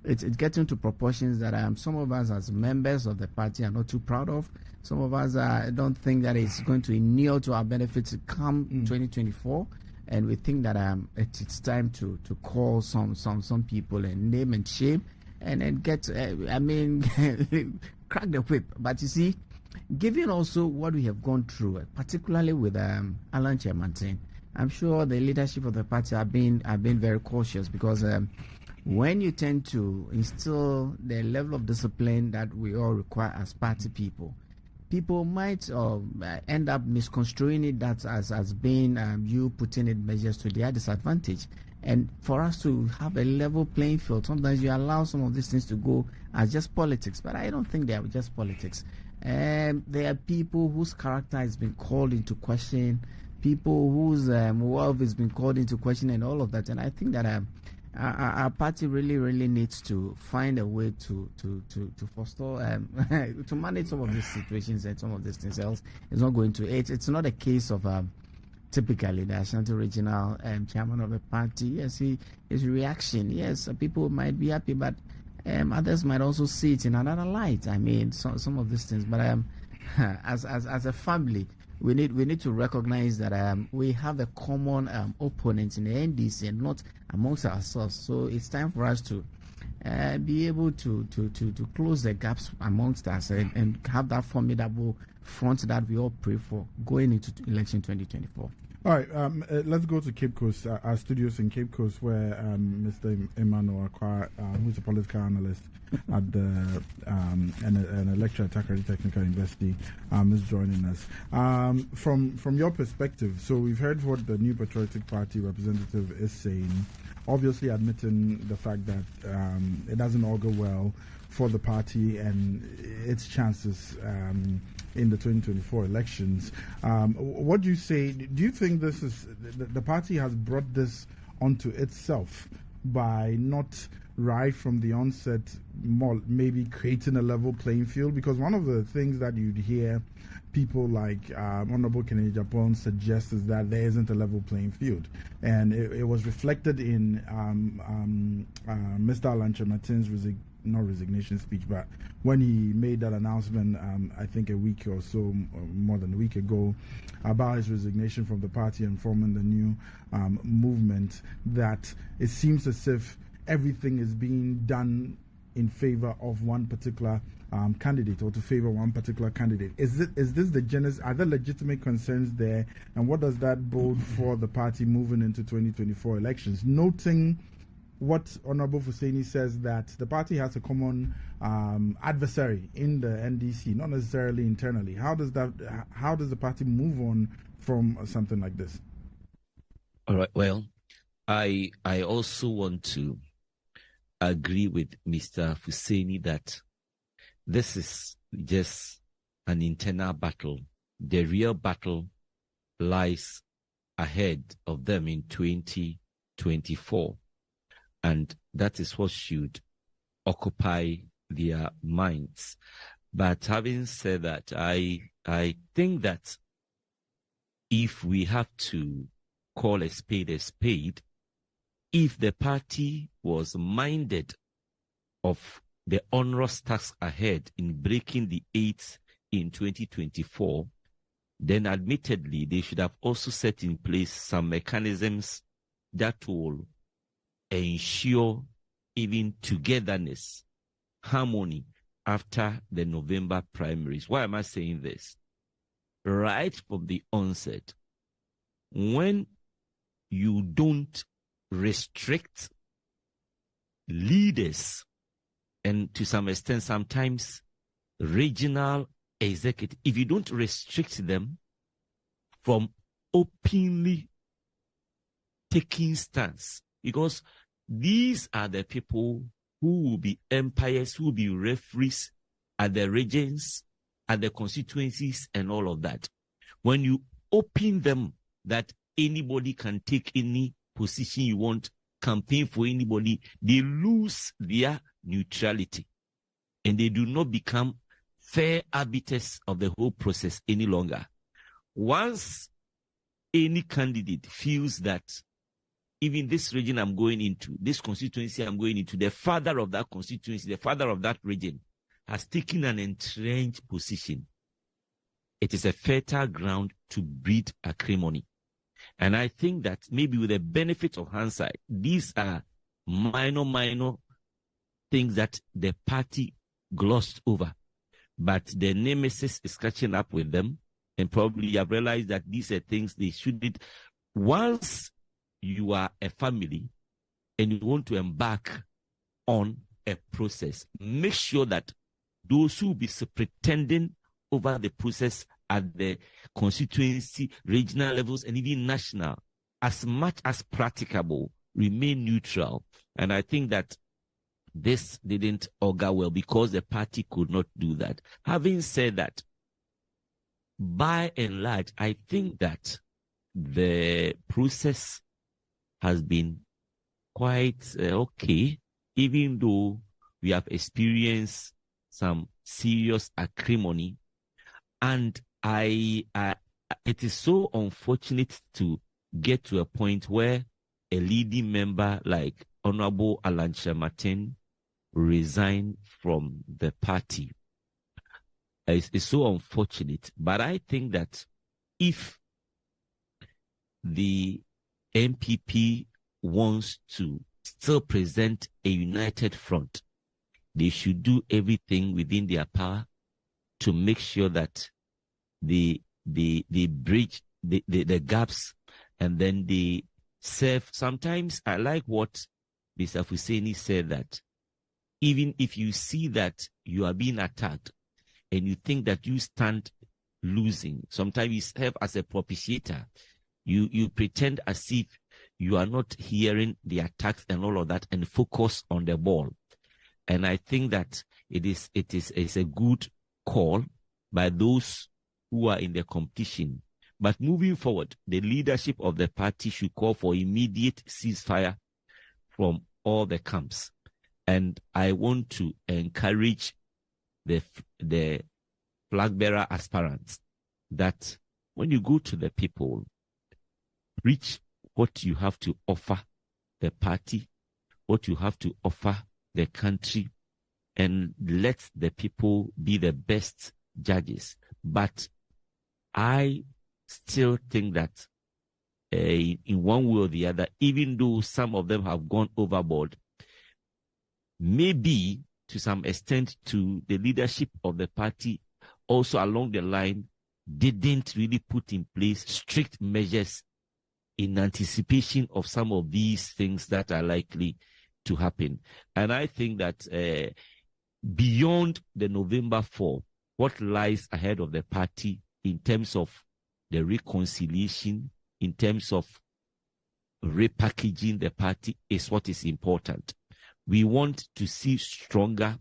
it's getting to proportions that some of us as members of the party are not too proud of. Some of us don't think that it's going to inure to our benefits come 2024, and we think that it's time to call some people and name and shame and get crack the whip. But you see, given also what we have gone through, particularly with Alan Kyerematen, I'm sure the leadership of the party have been very cautious, because when you tend to instill the level of discipline that we all require as party people might end up misconstruing it that as being you putting in measures to their disadvantage. And for us to have a level playing field, sometimes you allow some of these things to go as just politics, but I don't think they are just politics. There are people whose character has been called into question, people whose wealth has been called into question, and all of that. And I think that our party really needs to find a way to forestall, to manage some of these situations and some of these things. Else, it's not going to. It's not a case of typically the Ashanti Regional chairman of the party. Yes, his reaction. Yes, people might be happy, but others might also see it in another light. I mean, some of these things. But as a family, we need to recognize that we have a common opponent in the NDC and not amongst ourselves. So it's time for us to be able to close the gaps amongst us and have that formidable front that we all pray for going into election 2024. All right, let's go to Cape Coast, our studios in Cape Coast, where Mr. Emmanuel Akwa, who's a political analyst at the and a lecturer at Takoradi Technical University, is joining us. From your perspective, so we've heard what the New Patriotic Party representative is saying, obviously admitting the fact that it doesn't all go well for the party and its chances in the 2024 elections. What do you say? Do you think this is the party has brought this onto itself by not right from the onset maybe creating a level playing field? Because one of the things that you'd hear people like Honorable Kennedy Agyapong suggest is that there isn't a level playing field, and it was reflected in Mr. Alan Kyerematen's not resignation speech, but when he made that announcement, I think a week or so, more than a week ago, about his resignation from the party and forming the new movement, that it seems as if everything is being done in favor of one particular candidate or to favor one particular candidate. Is this the genesis? Are there legitimate concerns there? And what does that bode for the party moving into 2024 elections? Noting what Honorable Hussaini says, that the party has a common adversary in the NDC, not necessarily internally. How does the party move on from something like this? All right. Well, I also want to agree with Mr. Hussaini that this is just an internal battle. The real battle lies ahead of them in 2024. And that is what should occupy their minds. But having said that, I think that if we have to call a spade, if the party was minded of the onerous task ahead in breaking the 8 in 2024, then admittedly they should have also set in place some mechanisms that will ensure even togetherness, harmony after the November primaries. Why am I saying this? Right from the onset, when you don't restrict leaders and to some extent sometimes regional executive, if you don't restrict them from openly taking stance, because these are the people who will be umpires, who will be referees at the regions, at the constituencies and all of that. When you open them that anybody can take any position you want, campaign for anybody, they lose their neutrality and they do not become fair arbiters of the whole process any longer. Once any candidate feels that even this region I'm going into, this constituency I'm going into, the father of that constituency, the father of that region has taken an entrenched position, it is a fertile ground to breed acrimony. And I think that maybe with the benefit of hindsight, these are minor things that the party glossed over. But the nemesis is catching up with them, and probably you have realized that these are things they shouldn't. Once you are a family and you want to embark on a process, make sure that those who will be pretending over the process at the constituency, regional levels, and even national, as much as practicable, remain neutral. And I think that this didn't augur well because the party could not do that. Having said that, by and large, I think that the process has been quite okay, even though we have experienced some serious acrimony. And it is so unfortunate to get to a point where a leading member like Honorable Alan Kyerematen resigned from the party. It's so unfortunate, but I think that if the NPP wants to still present a united front, they should do everything within their power to make sure that they bridge the gaps, and then they serve. Sometimes I like what Mr. Hussaini said, that even if you see that you are being attacked and you think that you stand losing, sometimes you serve as a propitiator. You pretend as if you are not hearing the attacks and all of that, and focus on the ball. And I think that it's a good call by those who are in the competition. But moving forward, the leadership of the party should call for immediate ceasefire from all the camps. And I want to encourage the flag bearer aspirants that when you go to the people, preach what you have to offer the party, what you have to offer the country, and let the people be the best judges. But I still think that in one way or the other, even though some of them have gone overboard, maybe to some extent to the leadership of the party also along the line didn't really put in place strict measures in anticipation of some of these things that are likely to happen. And I think that beyond the November 4, what lies ahead of the party in terms of the reconciliation, in terms of repackaging the party is what is important. We want to see stronger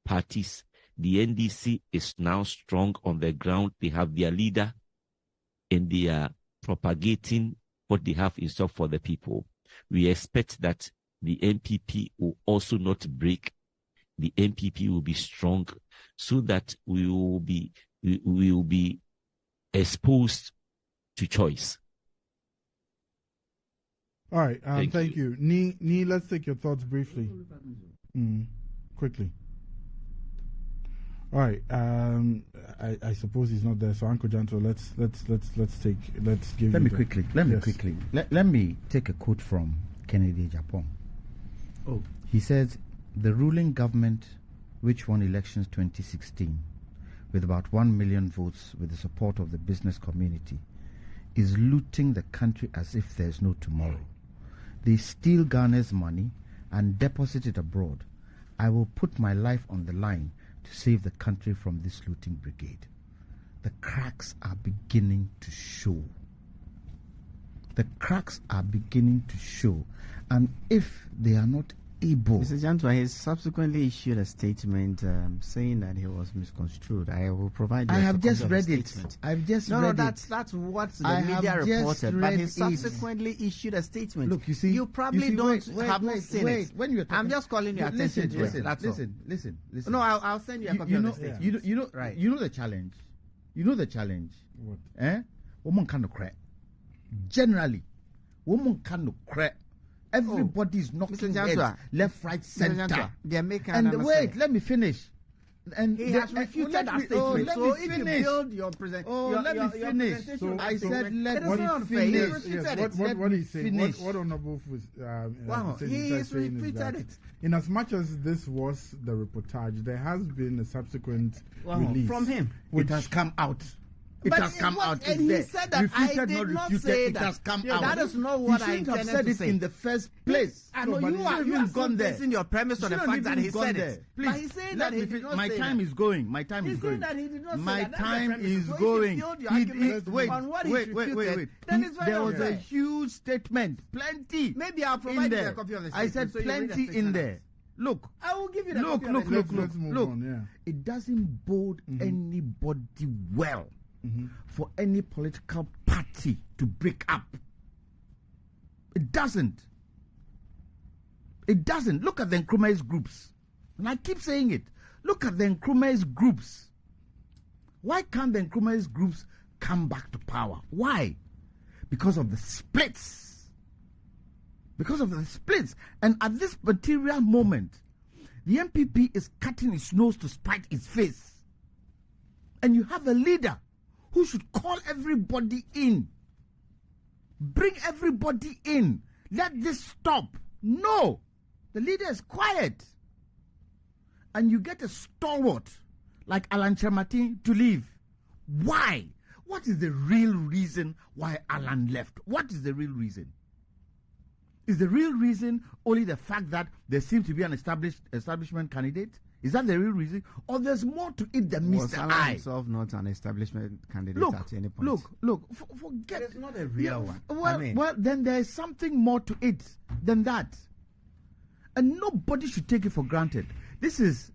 parties. The NDC is now strong on the ground. They have their leader and they are propagating what they have in store for the people. We expect that the NPP will also not break. The NPP will be strong so that we will be exposed to choice. All right. Thank you. Nee, let's take your thoughts briefly. Quickly. All right. I suppose he's not there. So Uncle Janto, let's give. Let me quickly. Let me take a quote from Kennedy Japan. Oh. He says the ruling government, which won elections 2016 with about 1 million votes with the support of the business community, is looting the country as if there's no tomorrow. They steal Ghana's money and deposit it abroad. I will put my life on the line to save the country from this looting brigade. The cracks are beginning to show. The cracks are beginning to show. And if they are not able... Mr. Jantua, he subsequently issued a statement saying that he was misconstrued. I will provide you I have just read it. I've just read it. No, that's what the media reported. But he subsequently issued a statement. Look, you see... You probably have not seen it. When you're talking, I'm just calling your attention to it. Listen. No, I'll send you a copy of the statement. You know the challenge. You know the challenge. What? Woman kind of crack. Generally, woman kind of crack. Everybody is knocking heads left, right, center. And wait, let me finish. And he has refuted that statement. So if you build your presentation, let me finish. So I said let me finish. What he's saying, what Honorable he has repeated it. In as much as this was the reportage, there has been a subsequent release from him. It has come out. It has come out. And he said that I did not say that. It has come out. That is not what I intended to say. You shouldn't have said it in the first place. I know you are gone there. Basing your premise on the fact that he said it. Please, but he's saying that he did not my say time that. is going. My time is going. He's saying that he did not my say that. time is going. Wait. There was a huge statement. Plenty. Maybe I'll provide you a copy of the statement. I said plenty in there. Look, I will give you the look. On, It doesn't bode anybody well for any political party to break up. It doesn't. Look at the Nkrumah's groups. And I keep saying it. Look at the Nkrumah's groups. Why can't the Nkrumah's groups come back to power? Why? Because of the splits. And at this material moment, the MPP is cutting its nose to spite its face. And you have a leader who should call everybody in. Bring everybody in. Let this stop. No. The leader is quiet. And you get a stalwart like Alan Kyerematen to leave. Why? What is the real reason why Alan left? What is the real reason? Is the real reason only the fact that there seems to be an establishment candidate? Is that the real reason? Or there's more to it than Mr. Alan I? himself not an establishment candidate at any point? Look. Forget. It's not a real one. Well, then there's something more to it than that. And nobody should take it for granted. This is,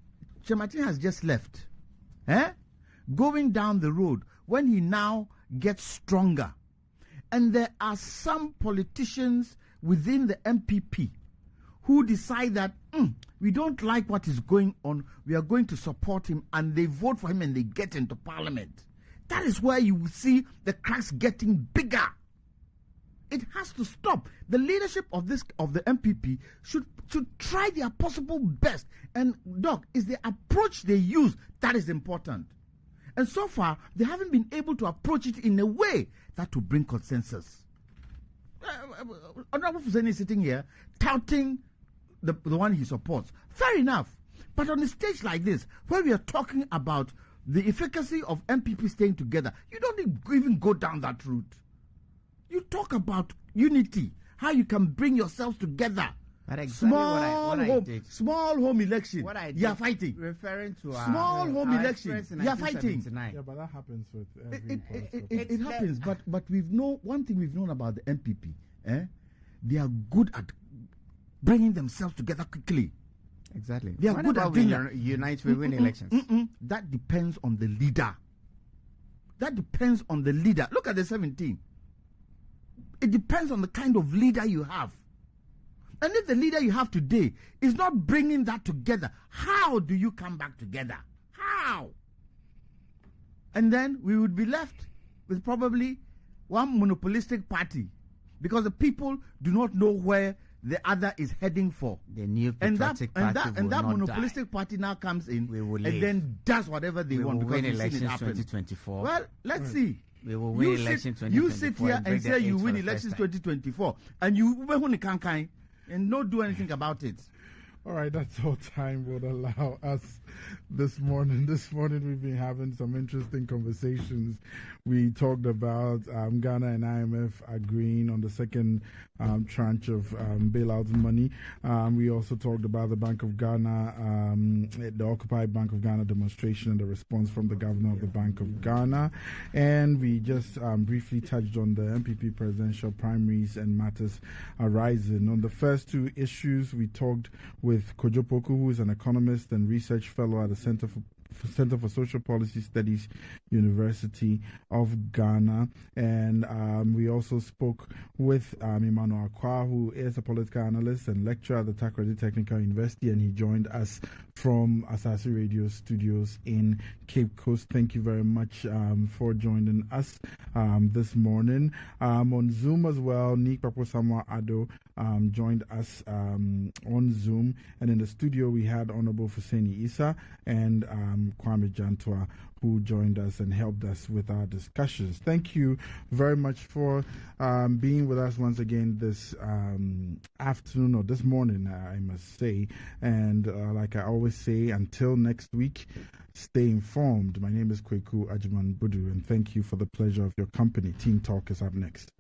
Kyerematen has just left. Going down the road when he now gets stronger. And there are some politicians within the MPP who decide that we don't like what is going on, we are going to support him, and they vote for him and they get into parliament. That is where you will see the cracks getting bigger. It has to stop. The leadership of the MPP should try their possible best. And Doc, is the approach they use that is important. And so far, they haven't been able to approach it in a way that will bring consensus. Honorable Fuseni is sitting here touting the one he supports. Fair enough. But on a stage like this, where we are talking about the efficacy of MPP staying together, you don't even go down that route. You talk about unity, how you can bring yourselves together. But exactly small home election, you are fighting. Referring to small home election, you are fighting. Yeah, but that happens with every it happens. But we've known one thing we've known about the MPP. They are good at bringing themselves together quickly. Exactly. They are good at doing unite, we win elections. That depends on the leader. That depends on the leader. Look at the 17. It depends on the kind of leader you have. And if the leader you have today is not bringing that together, how do you come back together? How? And then we would be left with probably one monopolistic party, because the people do not know where the other is heading for. The new patriotic party and that monopolistic party now comes in and then does whatever they want. We will win elections 2024. Well, let's see. We will win elections 2024. You sit here and say you win elections 2024, and you and not do anything about it. All right, that's all time would allow us this morning. This morning we've been having some interesting conversations. We talked about Ghana and IMF agreeing on the second tranche of bailout money. We also talked about the Bank of Ghana, the Occupy Bank of Ghana demonstration and the response from the governor of the Bank of Ghana. And we just briefly touched on the MPP presidential primaries and matters arising. On the first two issues, we talked with Kojo Poku, who is an economist and research fellow at the Center for Social Policy Studies, University of Ghana. And we also spoke with Emmanuel Akwa, who is a political analyst and lecturer at the Takoradi Technical University, and he joined us from Asase Radio Studios in Cape Coast. Thank you very much for joining us this morning. On Zoom as well, Nick Paposamwa Ado joined us on Zoom, and in the studio we had Honorable Fuseni Issa and Kwame Jantua, who joined us and helped us with our discussions. Thank you very much for being with us once again this afternoon, or this morning, I must say. And like I always say, until next week, stay informed. My name is Kweku Ajiman Budu, and thank you for the pleasure of your company. Team Talk is up next.